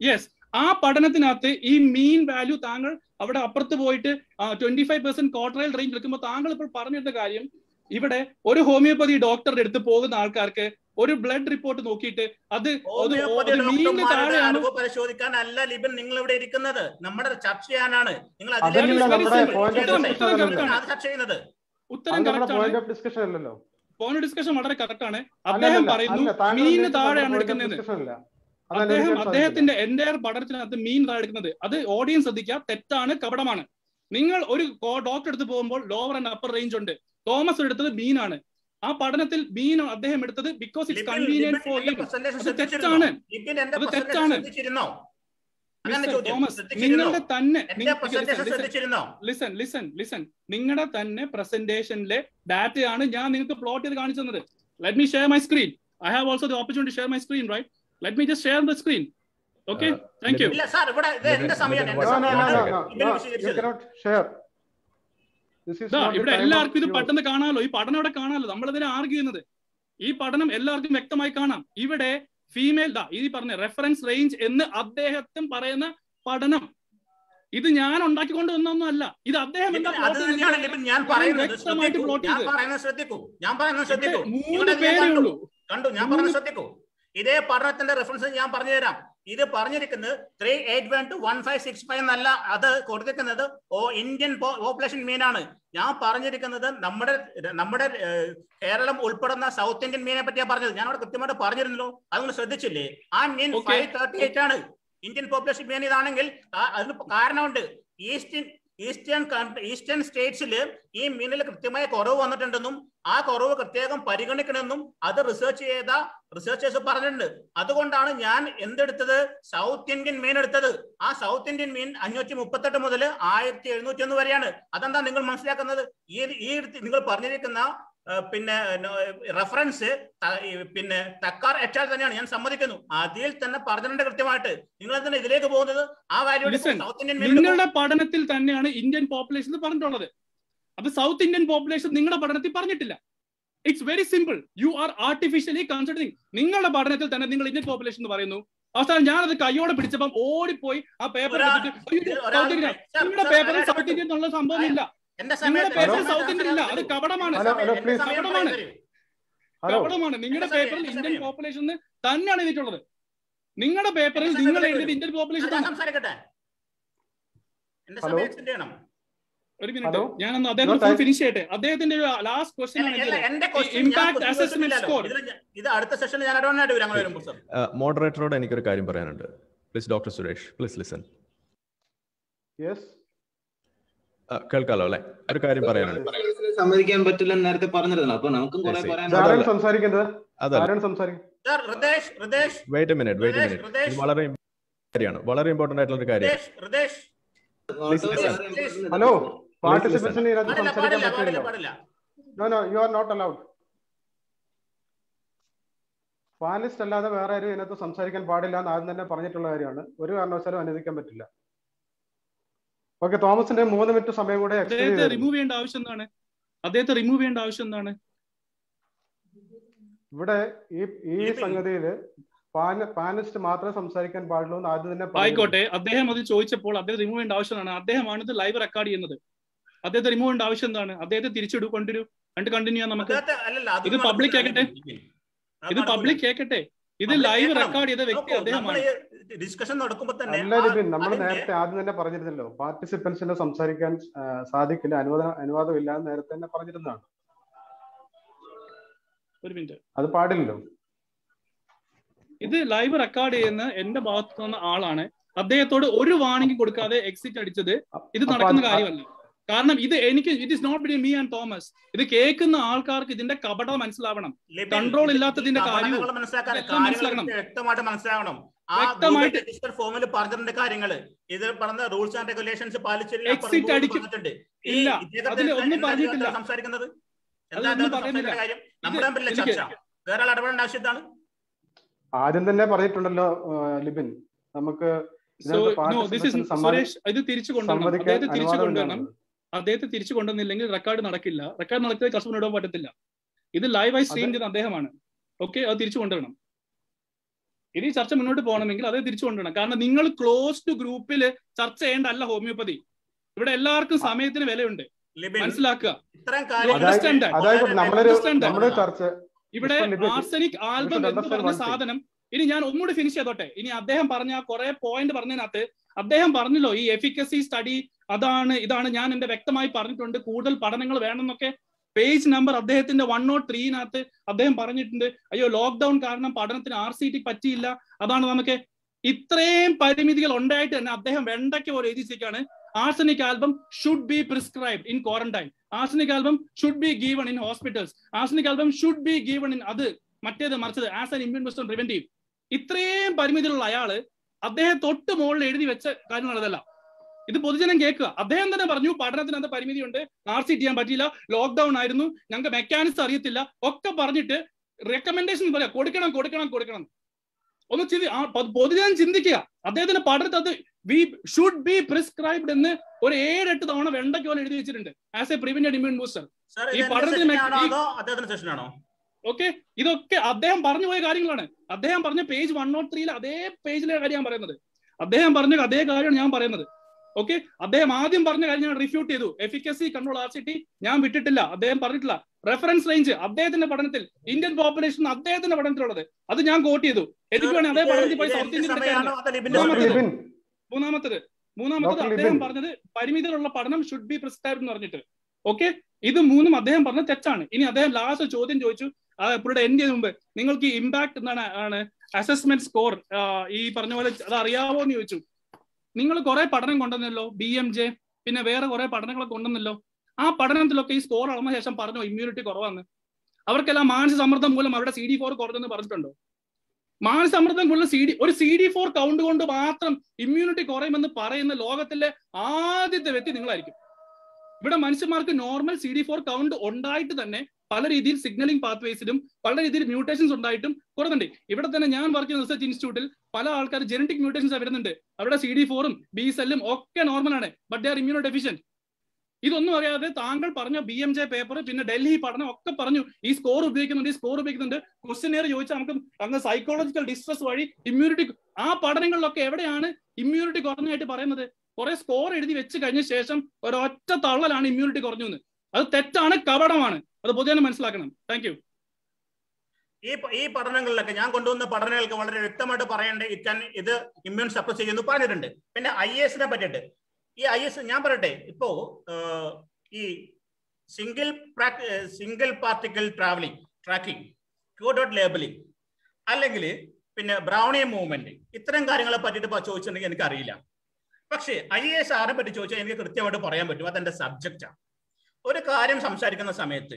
യെസ്, ആ പഠനത്തിനകത്ത് ഈ മീൻ വാല്യൂ താങ്കൾ അവിടെ അപ്പുറത്ത് പോയിട്ട് 25% ക്വാർട്ടറൈൽ റേഞ്ച് എടുക്കുമ്പോൾ താങ്കൾ ഇപ്പോൾ പറഞ്ഞിരുന്ന കാര്യം, ഇവിടെ ഒരു ഹോമിയോപ്പതി ഡോക്ടറുടെ അടുത്ത് പോകുന്ന ആൾക്കാർക്ക് ഒരു ബ്ലഡ് റിപ്പോർട്ട് നോക്കിയിട്ട് അത് മീനിന് താഴെയാണ് പരിശോധിക്കാനല്ല ലിബിൻ നിങ്ങൾ ഇവിടെ ഇരിക്കുന്നത്, നമ്മുടെ ചർച്ച ചെയ്യാനാണ്. നിങ്ങൾ ചർച്ച ചെയ്യുന്നത് ഉത്തരം കറക്റ്റ് ആണ്. പോയിന്റ് ഡിസ്കഷൻ വളരെ കറക്റ്റ് ആണ്. അദ്ദേഹം പറയുന്നു മീനിന് താഴെയാണ് എടുക്കുന്നതെന്ന്. അദ്ദേഹത്തിന്റെ എൻറ്റയർ പഠനത്തിനകത്ത് മീൻ താഴെ എടുക്കുന്നത്, അത് ഓഡിയൻസ് ശ്രദ്ധിക്കുക, തെറ്റാണ്, കപടമാണ്. നിങ്ങൾ ഒരു ഡോക്ടർ എടുത്ത് പോകുമ്പോൾ ലോവർ ആൻഡ് അപ്പർ റേഞ്ച് ഉണ്ട്. തോമസ് എടുത്തത് മീനാണ്. ആ പഠനത്തിൽ മീൻ അദ്ദേഹം എടുത്തത് because it's convenient for him. അത് തെറ്റാണ്, അത് തെറ്റാണ്. തോമസ്, നിങ്ങളുടെ തന്നെ ലിസൺ നിങ്ങളുടെ തന്നെ പ്രസന്റേഷനിലെ ഡാറ്റയാണ് ഞാൻ നിങ്ങൾക്ക് പ്ലോട്ട് ചെയ്ത് കാണിച്ചു തന്നത്. Let me share my screen. I have also the opportunity to share my screen, right? Let me just share the screen. Okay, thank you. illa sir ivada ende samayana you cannot share. This is not ഇവിടെ എല്ലാവർക്കും ഇത് പെട്ടെന്ന് കാണാമല്ലോ. ഈ പഠനം ഇവിടെ കാണാമല്ലോ. നമ്മളിതിനെ ആർഗ്യൂ ചെയ്യുന്നത്, ഈ പഠനം എല്ലാവർക്കും വ്യക്തമായി കാണാം. ഇവിടെ ഫീമെയിൽ ഈ പറഞ്ഞ റെഫറൻസ് റേഞ്ച് എന്ന് അദ്ദേഹം പറയുന്ന പഠനം, ഇത് ഞാൻ ഉണ്ടാക്കിക്കൊണ്ട് വന്നൊന്നും അല്ല. ഇത് അദ്ദേഹം വ്യക്തമായിട്ട് പ്ലോട്ട് ചെയ്ത് 3 പേരേ ഉള്ളൂ. കണ്ടു, ഞാൻ പറഞ്ഞു ശ്രദ്ധിക്കൂ. ഇതേ പഠനത്തിന്റെ റെഫറൻസ് ഞാൻ പറഞ്ഞു തരാം. ഇത് പറഞ്ഞിരിക്കുന്നത് 381 to 1565 എന്നല്ല, അത് കൊടുത്തിരിക്കുന്നത് ഇന്ത്യൻ പോപ്പുലേഷൻ മീനാണ്. ഞാൻ പറഞ്ഞിരിക്കുന്നത് നമ്മുടെ കേരളം ഉൾപ്പെടുന്ന സൗത്ത് ഇന്ത്യൻ മീനെ പറ്റിയാണ് പറഞ്ഞത്. ഞാൻ അവിടെ കൃത്യമായിട്ട് പറഞ്ഞിരുന്നല്ലോ, അത് ശ്രദ്ധിച്ചില്ലേ? ആ മീൻ 538 ആണ് ഇന്ത്യൻ പോപ്പുലേഷൻ മീൻ. ഇതാണെങ്കിൽ അതിന് കാരണമുണ്ട്. ഈസ്റ്റേൺ സ്റ്റേറ്റ്സിൽ ഈ മീനിൽ കൃത്യമായ കുറവ് വന്നിട്ടുണ്ടെന്നും ആ കുറവ് പ്രത്യേകം പരിഗണിക്കണമെന്നും അത് റിസർച്ചേഴ്സ് പറഞ്ഞിട്ടുണ്ട്. അതുകൊണ്ടാണ് ഞാൻ എന്തെടുത്തത്, സൗത്ത് ഇന്ത്യൻ മീൻ എടുത്തത്. ആ സൗത്ത് ഇന്ത്യൻ മീൻ 538 മുതൽ 1701 വരെയാണ്. അതെന്താ നിങ്ങൾ മനസ്സിലാക്കുന്നത്? ഈ നിങ്ങൾ പറഞ്ഞിരിക്കുന്ന പിന്നെ റെഫറൻസ് പിന്നെ തക്കാർ എറ്റാൽ തന്നെയാണ്, ഞാൻ സമ്മതിക്കുന്നു. അതിൽ തന്നെ പറഞ്ഞിട്ടുണ്ട് കൃത്യമായിട്ട്. നിങ്ങൾ എന്താണ് ഇതിലേക്ക് പോകുന്നത്? ആ വാല്യൂ സൗത്ത് ഇന്ത്യൻ നിങ്ങളുടെ പഠനത്തിൽ തന്നെയാണ് ഇന്ത്യൻ പോപ്പുലേഷൻ പറഞ്ഞിട്ടുള്ളത്. അത് സൗത്ത് ഇന്ത്യൻ പോപ്പുലേഷൻ നിങ്ങളുടെ പഠനത്തിൽ പറഞ്ഞിട്ടില്ല. It's very simple. You are artificially considering. നിങ്ങളുടെ പഠനത്തിൽ തന്നെ നിങ്ങൾ ഇന്ത്യൻ പോപ്പുലേഷൻ എന്ന് പറയുന്നു. അവസാനം ഞാനത് കയ്യോടെ പിടിച്ചപ്പം ഓടിപ്പോയി ആ പേപ്പർ നിങ്ങളുടെ പേപ്പറിൽ സൗത്ത് ഇന്ത്യൻ എന്നുള്ള സംഭവം ഇല്ല. നിങ്ങളുടെ പേപ്പറിൽ സൗത്ത് ഇന്ത്യൻ ഇല്ല. അത് കപടമാണ്, കപടമാണ്. നിങ്ങളുടെ പേപ്പറിൽ ഇന്ത്യൻ പോപ്പുലേഷൻ തന്നെയാണ് എഴുതിയിട്ടുള്ളത്. നിങ്ങളുടെ പേപ്പറിൽ നിങ്ങൾ എഴുതിയത് ഇന്ത്യൻ പോപ്പുലേഷൻ. ഒരു മിനിറ്റ്, ഞാനൊന്ന് അദ്ദേഹം ഫിനിഷ് ചെയ്യട്ടെ. അദ്ദേഹത്തിന്റെ last question impact assessment score. മോഡറേറ്ററോട് എനിക്കൊരു കാര്യം പറയാനുണ്ട്. Please doctor Suresh, please listen. കേൾക്കാലോ അല്ലെ? ഒരു കാര്യം പറയാനുണ്ട്. സമ്മതിക്കാൻ പറ്റില്ലെന്ന് നേരത്തെ പറഞ്ഞിരുന്നു. അപ്പൊ നമുക്കും കുറെ പറയാൻ. Wait a minute. വളരെ ഇമ്പോർട്ടന്റ് ആയിട്ടുള്ള ഒരു കാര്യം. ഹലോ, പാർട്ടിസിപ്പൻസിന് ഇതിനകത്ത് സംസാരിക്കാൻ പറ്റില്ല. No you are not allowed. Panelist അല്ലാതെ വേറെ ആരും ഇതിനകത്ത് സംസാരിക്കാൻ പാടില്ല എന്ന് ആദ്യം തന്നെ പറഞ്ഞിട്ടുള്ള കാര്യമാണ്. ഒരു കാരണവശാലും അനുവദിക്കാൻ പറ്റില്ല. ഓക്കെ, തോമസിന്റെ 3 മിനിറ്റ് സമയം കൂടെ റിമൂവ് ചെയ്യേണ്ട ആവശ്യം എന്താണ്? അദ്ദേഹത്തെ റിമൂവ് ചെയ്യേണ്ട ആവശ്യം എന്താണ്? ഇവിടെ ഈ സംഗതിയില് പാനലിസ്റ്റ് മാത്രമേ സംസാരിക്കാൻ പാടുള്ളൂ എന്ന് ആദ്യം തന്നെ. ആയിക്കോട്ടെ, അദ്ദേഹം അത് ചോദിച്ചപ്പോൾ അദ്ദേഹം റിമൂവ് ചെയ്യേണ്ട ആവശ്യമാണ്. അദ്ദേഹമാണ് ഇത് ലൈവ് റെക്കോർഡ് ചെയ്യുന്നത്. അദ്ദേഹത്തെ റിമൂവ് ചെയ്യേണ്ട ആവശ്യം എന്താണ്? അദ്ദേഹത്തെ തിരിച്ചിടൂ, കണ്ടിന്യൂ ചെയ്യാൻ നമുക്ക്. ഇത് പബ്ലിക് ആക്കട്ടെ, ഇത് പബ്ലിക് ആക്കട്ടെ. ഇത് ലൈവ് റെക്കോർഡ് ചെയ്ത വ്യക്തി അദ്ദേഹമാണ്. ഡിസ്കഷൻ നടക്കുമ്പോൾ തന്നെ നമ്മൾ നേരത്തെ ആദ്യം തന്നെ പറഞ്ഞിരുന്നല്ലോ, പാർട്ടിസിപ്പൻസിന് സംസാരിക്കാൻ സാധിക്കില്ല, അനുവാദം ഇല്ല എന്ന് നേരത്തെ തന്നെ പറഞ്ഞിരുന്നതാണ്. ഒരു മിനിറ്റ്, അത് പാടില്ലല്ലോ. ഇത് ലൈവ് റെക്കോർഡ് ചെയ്യുന്ന എന്റെ ഭാഗത്ത് നിന്ന് ആളാണ്. അദ്ദേഹത്തോട് ഒരു വാണിംഗ് കൊടുക്കാതെ എക്സിറ്റ് അടിച്ചത് ഇത് നടക്കുന്ന കാര്യമല്ല. കാരണം ഇത് എനിക്ക് it is not between me and Thomas. ഇത് കേൾക്കുന്ന ആൾക്കാർക്ക് ഇതിന്റെ കപടത മനസ്സിലാവണം, കൺട്രോൾ ഇല്ലാത്തതിന്റെ കാര്യം മനസ്സിലാക്കണം, വ്യക്തമായിട്ട് മനസ്സിലാവണം. ഫോമിൽ പറഞ്ഞിട്ടുണ്ട് കാര്യങ്ങൾ, ഇത് പറഞ്ഞ റൂൾസ് ആൻഡ് റെഗുലേഷൻസ് പാലിച്ചില്ല. എക്സിറ്റ് അടിക്കും ഇല്ല, അതിൽ ഒന്നും പറഞ്ഞിട്ടില്ല, സംസാരിക്കുന്നത് കാര്യം നമ്മുടെ ചർച്ച വേറെ ഇടപെടേണ്ട ആവശ്യത്താണ്. ആദ്യം തന്നെ പറഞ്ഞിട്ടുണ്ടല്ലോ ലിബിൻ, നമുക്ക് സുരേഷ് ഇത് തിരിച്ചു കൊണ്ടുവരണം. അദ്ദേഹത്തെ തിരിച്ചു കൊണ്ടുവന്നില്ലെങ്കിൽ റെക്കോർഡ് നടക്കില്ല. റെക്കോർഡ് നടക്കുന്നത് കസ്റ്റമർ ഇടാൻ പറ്റത്തില്ല. ഇത് ലൈവായി സ്ട്രീം ചെയ്ത അദ്ദേഹമാണ്. ഓക്കെ, അത് തിരിച്ചു കൊണ്ടുവരണം. ഇനി ചർച്ച മുന്നോട്ട് പോകണമെങ്കിൽ അതേ തിരിച്ചു കൊണ്ടുവരണം. കാരണം നിങ്ങൾ ക്ലോസ്ഡ് ഗ്രൂപ്പിൽ ചർച്ച ചെയ്യേണ്ടല്ല ഹോമിയോപ്പതി. ഇവിടെ എല്ലാവർക്കും സമയത്തിന് വിലയുണ്ട്, മനസ്സിലാക്കുക. ഇവിടെ ആർസനിക് ആൽബം എന്ന് പറഞ്ഞ സാധനം, ഇനി ഞാൻ ഒന്നുകൂടി ഫിനിഷ് ചെയ്തോട്ടെ. ഇനി അദ്ദേഹം പറഞ്ഞ കുറെ പോയിന്റ് പറഞ്ഞതിനകത്ത് അദ്ദേഹം പറഞ്ഞല്ലോ ഈ എഫിക്കസി സ്റ്റഡി അതാണ് ഇതാണ്, ഞാൻ എന്റെ വ്യക്തമായി പറഞ്ഞിട്ടുണ്ട്, കൂടുതൽ പഠനങ്ങൾ വേണമെന്നൊക്കെ. പേജ് നമ്പർ അദ്ദേഹത്തിന്റെ 103 അദ്ദേഹം പറഞ്ഞിട്ടുണ്ട്. അയ്യോ ലോക്ക്ഡൌൺ കാരണം പഠനത്തിന് RCT പറ്റിയില്ല, അതാണ് നമുക്ക്. ഇത്രയും പരിമിതികൾ ഉണ്ടായിട്ട് തന്നെ അദ്ദേഹം വെണ്ടയ്ക്ക് പോലെ എഴുതിച്ചേക്കാണ് arsenic album should be prescribed in quarantine, arsenic album should be given in hospitals, arsenic album should be given in അത് മറ്റേത് മറിച്ചത് as an immune system preventive. ഇത്രയും പരിമിതികളുള്ള അയാള് അദ്ദേഹം തൊട്ട് മുകളിൽ എഴുതി വെച്ച കാര്യങ്ങളതല്ല. ഇത് പൊതുജനം കേൾക്കുക. അദ്ദേഹം തന്നെ പറഞ്ഞു പഠനത്തിനകത്ത് പരിമിതിയുണ്ട്, RCT ചെയ്യാൻ പറ്റിയില്ല, ലോക്ക്ഡൌൺ ആയിരുന്നു, ഞങ്ങൾക്ക് മെക്കാനിക്സ് അറിയത്തില്ല, ഒക്കെ പറഞ്ഞിട്ട് റെക്കമെൻഡേഷൻ പറയാം കൊടുക്കണം കൊടുക്കണം കൊടുക്കണം. ഒന്ന് പൊതുജനം ചിന്തിക്കുക. അദ്ദേഹത്തിന്റെ പഠനത്തിൽ വി ഷുഡ് ബി പ്രിസ്ക്രൈബ്ഡ് എന്ന് ഒരു 7-8 തവണ വെണ്ടയ്ക്ക് പോലെ എഴുതി വെച്ചിട്ടുണ്ട് as A prevented immune booster. ഈ പഠനത്തിന് ഓക്കെ, ഇതൊക്കെ അദ്ദേഹം പറഞ്ഞു പോയ കാര്യങ്ങളാണ്. അദ്ദേഹം പറഞ്ഞ പേജ് 103 അതേ പേജിലെ കാര്യം ഞാൻ പറയുന്നത്. അദ്ദേഹം പറഞ്ഞ അതേ കാര്യമാണ് ഞാൻ പറയുന്നത്. ഓക്കെ, അദ്ദേഹം ആദ്യം പറഞ്ഞ കാര്യം ഞാൻ റിഫ്യൂട്ട് ചെയ്തു. എഫിക്കസി കൺട്രോൾ RCT ഞാൻ വിട്ടിട്ടില്ല, അദ്ദേഹം പറഞ്ഞിട്ടില്ല. റെഫറൻസ് റേഞ്ച് അദ്ദേഹത്തിന്റെ പഠനത്തിൽ, ഇന്ത്യൻ പോപ്പുലേഷൻ അദ്ദേഹത്തിന്റെ പഠനത്തിലുള്ളത്, അത് ഞാൻ കോട്ട് ചെയ്തു. എനിക്ക് വേണേ അതേ പഠനത്തിൽ പോയി സൗത്ത് ഇന്ത്യൻ. മൂന്നാമത്തത് അദ്ദേഹം പറഞ്ഞത് പരിമിതികളുള്ള പഠനം ഷുഡ് ബി പ്രിസ്ക്രൈബ്ഡ് എന്ന് പറഞ്ഞിട്ട്. ഓക്കെ, ഇത് മൂന്നും അദ്ദേഹം പറഞ്ഞ തെറ്റാണ്. ഇനി അദ്ദേഹം ലാസ്റ്റ് ചോദ്യം ചോദിച്ചു പുള്ളിയുടെ എൻഡ് ചെയ്ത് മുമ്പ്, നിങ്ങൾക്ക് ഈ ഇമ്പാക്ട് എന്താണ് അസസ്മെന്റ് സ്കോർ ഈ പറഞ്ഞ പോലെ അത് അറിയാവോ എന്ന് ചോദിച്ചു. നിങ്ങൾ കുറെ പഠനം കൊണ്ടുവന്നല്ലോ, BMJ, പിന്നെ വേറെ കുറെ പഠനങ്ങളൊക്കെ കൊണ്ടുവന്നല്ലോ. ആ പഠനത്തിലൊക്കെ ഈ സ്കോർ അളന്ന ശേഷം പറഞ്ഞോ ഇമ്മ്യൂണിറ്റി കുറവാന്ന്? അവർക്കെല്ലാം മാനസിക സമ്മർദ്ദം മൂലം അവരുടെ CD4 കുറഞ്ഞെന്ന് പറഞ്ഞിട്ടുണ്ടോ? മാനസിക സമ്മർദ്ദം കൂടുതൽ ഒരു CD4 കൗണ്ട് കൊണ്ട് മാത്രം ഇമ്മ്യൂണിറ്റി കുറയുമെന്ന് പറയുന്ന ലോകത്തിലെ ആദ്യത്തെ വ്യക്തി നിങ്ങളായിരിക്കും. ഇവിടെ മനുഷ്യന്മാർക്ക് നോർമൽ CD4 കൗണ്ട് ഉണ്ടായിട്ട് തന്നെ പല രീതിയിൽ സിഗ്നലിംഗ് പാത്വേസിലും പല രീതിയിൽ മ്യൂട്ടേഷൻസ് ഉണ്ടായിട്ടും കുറവുണ്ട്. ഇവിടെ തന്നെ ഞാൻ വർക്ക് ചെയ്യുന്ന റിസർച്ച് ഇൻസ്റ്റിറ്റ്യൂട്ടിൽ പല ആൾക്കാർ ജനറ്റിക് മ്യൂട്ടേഷൻസ് വരുന്നുണ്ട്. അവരുടെ CD4ഉം B-സെല്ലും ഒക്കെ നോർമലാണ്, but they are immuno deficient. ഇതൊന്നും അറിയാതെ താങ്കൾ പറഞ്ഞ BMJ പേപ്പർ, പിന്നെ ഡൽഹി പഠനം ഒക്കെ പറഞ്ഞു ഈ സ്കോർ ഉപയോഗിക്കുന്നുണ്ട്. ക്വസ്റ്റ്യനെയർ ചോദിച്ചാൽ നമുക്ക് അങ്ങ് സൈക്കോളജിക്കൽ ഡിസ്ട്രസ് വഴി ഇമ്മ്യൂണിറ്റി, ആ പഠനങ്ങളിലൊക്കെ എവിടെയാണ് ഇമ്മ്യൂണിറ്റി കുറഞ്ഞായിട്ട് പറയുന്നത്? കുറെ സ്കോർ എഴുതി വെച്ച് കഴിഞ്ഞ ശേഷം ഒരൊറ്റ തള്ളലാണ് ഇമ്മ്യൂണിറ്റി കുറഞ്ഞു എന്ന്. അത് തെറ്റാണ്, കപടമാണ്. അത് പൊതുജനം മനസ്സിലാക്കണം. Thank you. ഈ പഠനങ്ങളിലൊക്കെ ഞാൻ കൊണ്ടുവന്ന പഠനങ്ങൾക്ക് വളരെ വ്യക്തമായിട്ട് പറയേണ്ടത് ഇത് ഇമ്മ്യൂൺ സപ്രസ് ചെയ്യുന്നു പറഞ്ഞിട്ടുണ്ട്. പിന്നെ IASനെ പറ്റിയിട്ട്, ഈ IAS ഞാൻ പറയട്ടെ, ഇപ്പോ ഈ single particle tracking, Q-dot labelling, അല്ലെങ്കിൽ പിന്നെ ബ്രൗണി മൂവ്മെന്റ്, ഇത്തരം കാര്യങ്ങളെ പറ്റിയിട്ട് ചോദിച്ചിട്ടുണ്ടെങ്കിൽ എനിക്കറിയില്ല. പക്ഷേ IAS ആരെ പറ്റി ചോദിച്ചാൽ എനിക്ക് കൃത്യമായിട്ട് പറയാൻ പറ്റും. അതെന്റെ സബ്ജക്റ്റാണ്. ഒരു കാര്യം സംസാരിക്കുന്ന സമയത്ത്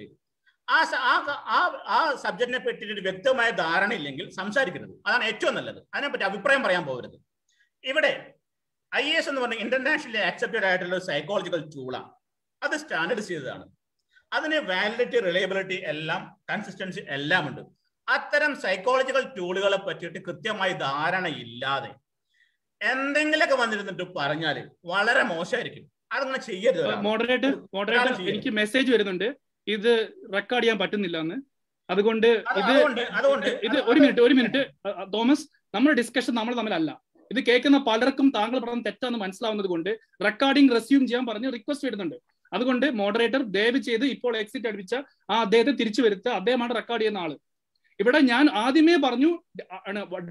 ആ സബ്ജക്റ്റിനെ പറ്റിയിട്ട് വ്യക്തമായ ധാരണ ഇല്ലെങ്കിൽ സംസാരിക്കരുത്. അതാണ് ഏറ്റവും നല്ലത്. അതിനെപ്പറ്റി അഭിപ്രായം പറയാൻ പോകരുത്. ഇവിടെ IAS എന്ന് പറഞ്ഞാൽ ഇന്റർനാഷണലി ആക്സെപ്റ്റഡ് ആയിട്ടുള്ള സൈക്കോളജിക്കൽ ടൂളാണ്. അത് സ്റ്റാൻഡേർഡ് ചെയ്തതാണ്. അതിന് വാലിഡിറ്റി, റിലയബിലിറ്റി എല്ലാം, കൺസിസ്റ്റൻസി എല്ലാം ഉണ്ട്. അത്തരം സൈക്കോളജിക്കൽ ടൂളുകളെ പറ്റിയിട്ട് കൃത്യമായി ധാരണ ഇല്ലാതെ എന്തെങ്കിലുമൊക്കെ വന്നിരുന്നിട്ട് പറഞ്ഞാൽ വളരെ മോശമായിരിക്കും. അതങ്ങനെ ചെയ്യരുത്. മോഡറേറ്റർ എനിക്ക് മെസ്സേജ് വരുന്നുണ്ട്, ഇത് റെക്കോർഡ് ചെയ്യാൻ പറ്റുന്നില്ല എന്ന്. അതുകൊണ്ട് ഇത് ഒരു മിനിറ്റ് തോമസ്, നമ്മുടെ ഡിസ്കഷൻ നമ്മൾ തമ്മിലല്ല. ഇത് കേൾക്കുന്ന പലർക്കും താങ്കൾ പറഞ്ഞ തെറ്റാന്ന് മനസ്സിലാവുന്നത് കൊണ്ട് റെക്കോർഡിംഗ് റെസ്യൂം ചെയ്യാൻ പറഞ്ഞ് റിക്വസ്റ്റ് വരുന്നുണ്ട്. അതുകൊണ്ട് മോഡറേറ്റർ ദയവ് ചെയ്ത് ഇപ്പോൾ എക്സിറ്റ് അടിപ്പിച്ച അദ്ദേഹത്തെ തിരിച്ചു വരുത്തുക. അദ്ദേഹമാണ് റെക്കോർഡ് ചെയ്യുന്ന ആള്. ഇവിടെ ഞാൻ ആദ്യമേ പറഞ്ഞു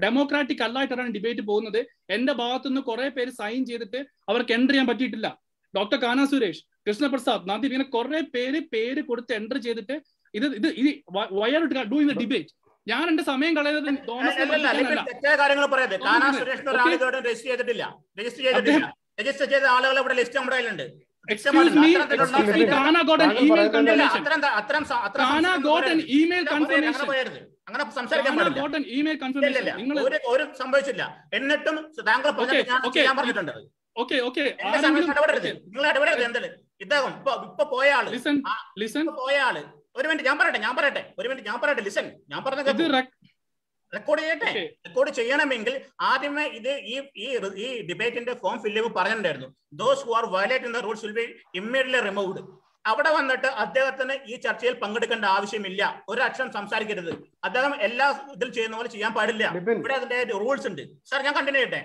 ഡെമോക്രാറ്റിക് അല്ലായിട്ടാണ് ഡിബേറ്റ് പോകുന്നത്. എന്റെ ഭാഗത്തുനിന്ന് കുറെ പേര് സൈൻ ചെയ്തിട്ട് അവർക്ക് എൻട്രി ചെയ്യാൻ പറ്റിയിട്ടില്ല. ഡോക്ടർ കാന സുരേഷ്, കൃഷ്ണപ്രസാദ്, നദീപ്, ഇങ്ങനെ കുറെ പേര് കൊടുത്ത് എൻട്രി ചെയ്തിട്ട് ഡൂയിങ് ദ ഡിബേറ്റ്. ഞാൻ എന്റെ സമയം കളയുന്നത് രജിസ്റ്റർ ചെയ്ത ആളുകൾ ഇവിടെ ലിസ്റ്റ് നമ്മുടെ കയ്യിലുണ്ട്. Excuse me, Kana got an email confirmation. Kana got an email confirmation. അങ്ങനെ സംസാരിക്കാൻ പാടില്ല. ഒരു സംഭവിച്ചില്ല. എന്നിട്ടും താങ്കൾ ഞാൻ പറഞ്ഞിട്ടുണ്ട്. നിങ്ങൾ ഇടപെടരുത്. എന്താണ് ഇദ്ദേഹം ഇപ്പൊ പോയ ആള് ഒരു മിനിറ്റ് ഞാൻ പറയട്ടെ. ലിസൺ, ഞാൻ പറഞ്ഞ റെക്കോർഡ് ചെയ്യണമെങ്കിൽ ആദ്യമേ ഇത് ഈ ഡിബേറ്റിന്റെ ഫോം ഫില്ല് പറഞ്ഞിട്ടുണ്ടായിരുന്നു. Those who are violating the rules will be immediately removed. അവിടെ വന്നിട്ട് അദ്ദേഹത്തിന് ഈ ചർച്ചയിൽ പങ്കെടുക്കേണ്ട ആവശ്യമില്ല, ഒരു അക്ഷരം സംസാരിക്കരുത്. അദ്ദേഹം എല്ലാ ഇതിൽ ചെയ്യുന്ന പോലെ ചെയ്യാൻ പാടില്ല. ഇവിടെ അതിന്റെ റൂൾസ് ഉണ്ട്. സാർ ഞാൻ കണ്ടിന്യൂ ചെയ്യട്ടെ?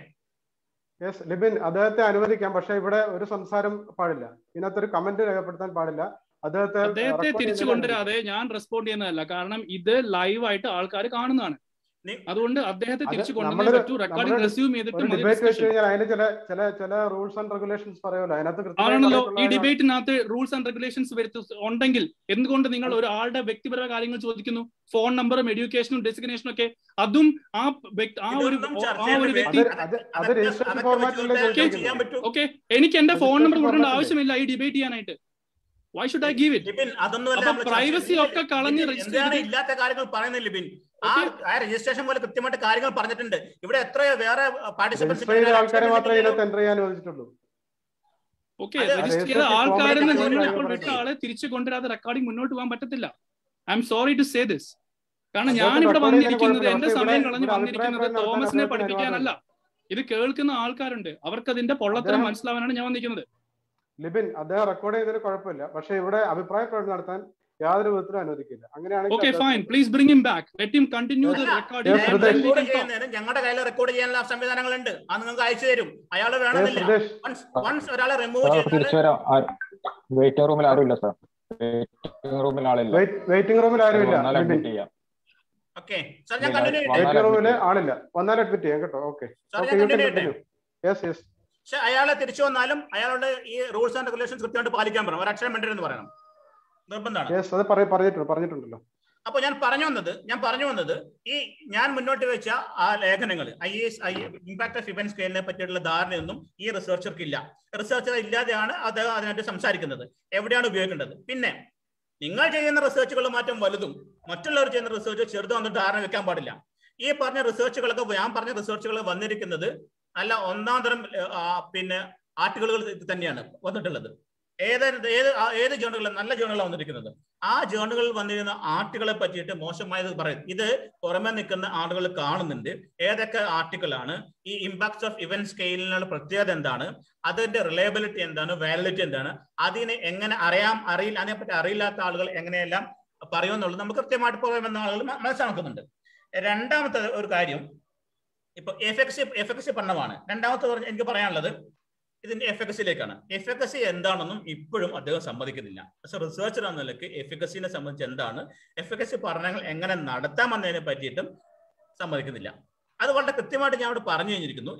യെസ് ലിബിൻ, അദ്ദേഹത്തെ അനുവദിക്കാം, പക്ഷെ ഇവിടെ ഒരു സംസാരം പാടില്ല, ഇതിനകത്തൊരു കമന്റ് രേഖപ്പെടുത്താൻ പാടില്ല. അദ്ദേഹത്തെ തിരിച്ചു കൊണ്ടുവരാതെ ഞാൻ റെസ്പോണ്ട് ചെയ്യുന്നതല്ല, കാരണം ഇത് ലൈവായിട്ട് ആൾക്കാർ കാണുന്നതാണ്. അതുകൊണ്ട് അദ്ദേഹത്തെ തിരിച്ചു കൊണ്ടുവന്നേ പറ്റൂ. റെക്കോർഡിംഗ് റെസ്യൂം ചെയ്തിട്ട് ആണല്ലോ ഈ ഡിബേറ്റിനകത്ത് റൂൾസ് ആൻഡ് റെഗുലേഷൻസ് ഉണ്ടെങ്കിൽ എന്തുകൊണ്ട് നിങ്ങൾ ഒരാളുടെ വ്യക്തിപരമായ കാര്യങ്ങൾ ചോദിക്കുന്നു? ഫോൺ നമ്പറും എഡ്യൂക്കേഷനും ഡെസിഗ്നേഷനും ഒക്കെ, അതും ആ ഒരു വ്യക്തി. ഓക്കെ, എനിക്ക് എന്റെ ഫോൺ നമ്പർ കൊടുക്കേണ്ട ആവശ്യമില്ല ഈ ഡിബേറ്റ് ചെയ്യാനായിട്ട്. Why should I give it? Privacy ഒക്കെ കളഞ്ഞ് ഇല്ലാത്ത കാര്യങ്ങൾ പറയുന്നില്ല ലിബിൻ. ആ രജിസ്ട്രേഷൻ പോലെ കൃത്യമായിട്ട് കാര്യങ്ങൾ പറഞ്ഞിട്ടുണ്ട്. ഇവിടെ എത്രയോ വേറെ ആൾക്കാരെ മാത്രമേ എൻട്രി ചെയ്യാൻ അനുവദിച്ചിട്ടുള്ളൂ. ഓക്കെ, രജിസ്റ്റർ ചെയ്ത ആൾക്കാരെന്ന് നിങ്ങൾ ഇപ്പോൾ വിട്ട ആളെ തിരിച്ചു കൊണ്ടുവരാതെ റെക്കോർഡിംഗ് മുന്നോട്ട് പോകാൻ പറ്റത്തില്ല. I'm sorry to say this. കാരണം ഞാൻ ഇവിടെ വന്നിരിക്കുന്നത്, എന്റെ സമയം കളഞ്ഞ് വന്നിരിക്കുന്നത് തോമസിനെ പഠിപ്പിക്കാനല്ല. ഇത് കേൾക്കുന്ന ആൾക്കാരുണ്ട്, അവർക്ക് അതിന്റെ പൊള്ളത്തരം മനസ്സിലാവാനാണ് ഞാൻ വന്നിരിക്കുന്നത്. ലിബിൻ, അദ്ദേഹം റെക്കോർഡ് ചെയ്തതിന് കുഴപ്പമില്ല, പക്ഷെ ഇവിടെ അഭിപ്രായ പ്രകടനം നടത്താൻ യാതൊരു വിധത്തിലും അനുവദിക്കില്ല. അങ്ങനെയാണെങ്കിൽ okay fine, please bring him back, let him continue the recording. ഞങ്ങളുടെ കയ്യിൽ റെക്കോർഡ് ചെയ്യാനുള്ള സംവിധാനങ്ങളുണ്ട്, അത് നിങ്ങൾക്ക് അയച്ചു തരും. അയാൾ വേണമെന്നില്ല. വൺസ് ഒരാളെ റിമൂവ് ചെയ്താൽ വെയിറ്റിംഗ് റൂമിൽ ആരുമില്ല സർ. വെയിറ്റിംഗ് റൂമിൽ ആരുമില്ല. ഓക്കേ സർ, ഞാൻ കണ്ടിന്യൂ ചെയ്യട്ടെ? വെയിറ്റിംഗ് റൂമിൽ ആളില്ല, വന്നാൽ അഡ്മിറ്റ് ചെയ്യാം കേട്ടോ. Okay, yes yes. പക്ഷെ അയാളെ തിരിച്ചു വന്നാലും അയാളുടെ ഈ റൂൾസ് ആൻഡ് റെഗുലേഷൻസ് കൃത്യമായിട്ട് പാലിക്കാൻ പറയണം. ഒരു അക്ഷരം വേണ്ടെന്ന് പറയണം, നിർബന്ധമാണ്. പറഞ്ഞിട്ടുണ്ടല്ലോ. അപ്പൊ ഞാൻ പറഞ്ഞു വന്നത് ഈ ഞാൻ മുന്നോട്ട് വെച്ച ആ ലേഖനങ്ങൾ ഇമ്പാക്ട് ഓഫ് ഇവന്റ് സ്കെയിലിനെ പറ്റിയിട്ടുള്ള ധാരണയൊന്നും ഈ റിസർച്ചർക്ക് ഇല്ല. റിസർച്ചർ ഇല്ലാതെയാണ് അദ്ദേഹം അതിനായിട്ട് സംസാരിക്കുന്നത്, എവിടെയാണ് ഉപയോഗിക്കേണ്ടത്. പിന്നെ നിങ്ങൾ ചെയ്യുന്ന റിസർച്ചുകൾ മാറ്റം വലുതും മറ്റുള്ളവർ ചെയ്യുന്ന റിസർച്ച് ചെറുതും എന്നിട്ട് ധാരണ വെക്കാൻ പാടില്ല. ഈ പറഞ്ഞ റിസർച്ചുകളൊക്കെ, ഞാൻ പറഞ്ഞ റിസർച്ചുകൾ വന്നിരിക്കുന്നത് അല്ല ഒന്നാം തരം പിന്നെ ആർട്ടിക്കിളുകൾ തന്നെയാണ് വന്നിട്ടുള്ളത്. ഏത് ജേണലുകളും നല്ല ജേണലാണ് വന്നിരിക്കുന്നത്. ആ ജേണലുകളിൽ വന്നിരുന്ന ആർട്ടിക്കിളെ പറ്റിയിട്ട് മോശമായത് പറയും. ഇത് പുറമെ നിൽക്കുന്ന ആളുകൾ കാണുന്നുണ്ട് ഏതൊക്കെ ആർട്ടിക്കിളാണ്, ഈ ഇമ്പാക്ട്സ് ഓഫ് ഇവന്റ് സ്കെയിലിനുള്ള പ്രത്യേകത എന്താണ്, അതിന്റെ റിലയബിലിറ്റി എന്താണ്, വാലിഡിറ്റി എന്താണ്, അതിനെ എങ്ങനെ അറിയില്ല, അതിനെപ്പറ്റി അറിയില്ലാത്ത ആളുകൾ എങ്ങനെയെല്ലാം പറയുമെന്നുള്ളത് നമുക്ക് കൃത്യമായിട്ട് പുറമെന്ന ആളുകൾ മനസ്സിലാക്കുന്നുണ്ട്. രണ്ടാമത്തെ ഒരു കാര്യം, ഇപ്പൊ എഫിക്കസി പഠനമാണ്. രണ്ടാമത്തെ എനിക്ക് പറയാനുള്ളത് ഇതിന്റെ എഫിക്കസിയിലേക്കാണ്. എഫിക്കസി എന്താണെന്നും ഇപ്പോഴും അദ്ദേഹം സമ്മതിക്കുന്നില്ല. പക്ഷെ റിസർച്ചർ എന്ന നിലയ്ക്ക് എഫിക്കസിനെ സംബന്ധിച്ച് എന്താണ്, എഫിക്കസി പഠനങ്ങൾ എങ്ങനെ നടത്താമെന്നതിനെ പറ്റിയിട്ടും സമ്മതിക്കുന്നില്ല. അത് വളരെ കൃത്യമായിട്ട് ഞാൻ അവിടെ പറഞ്ഞു കഴിഞ്ഞിരിക്കുന്നു.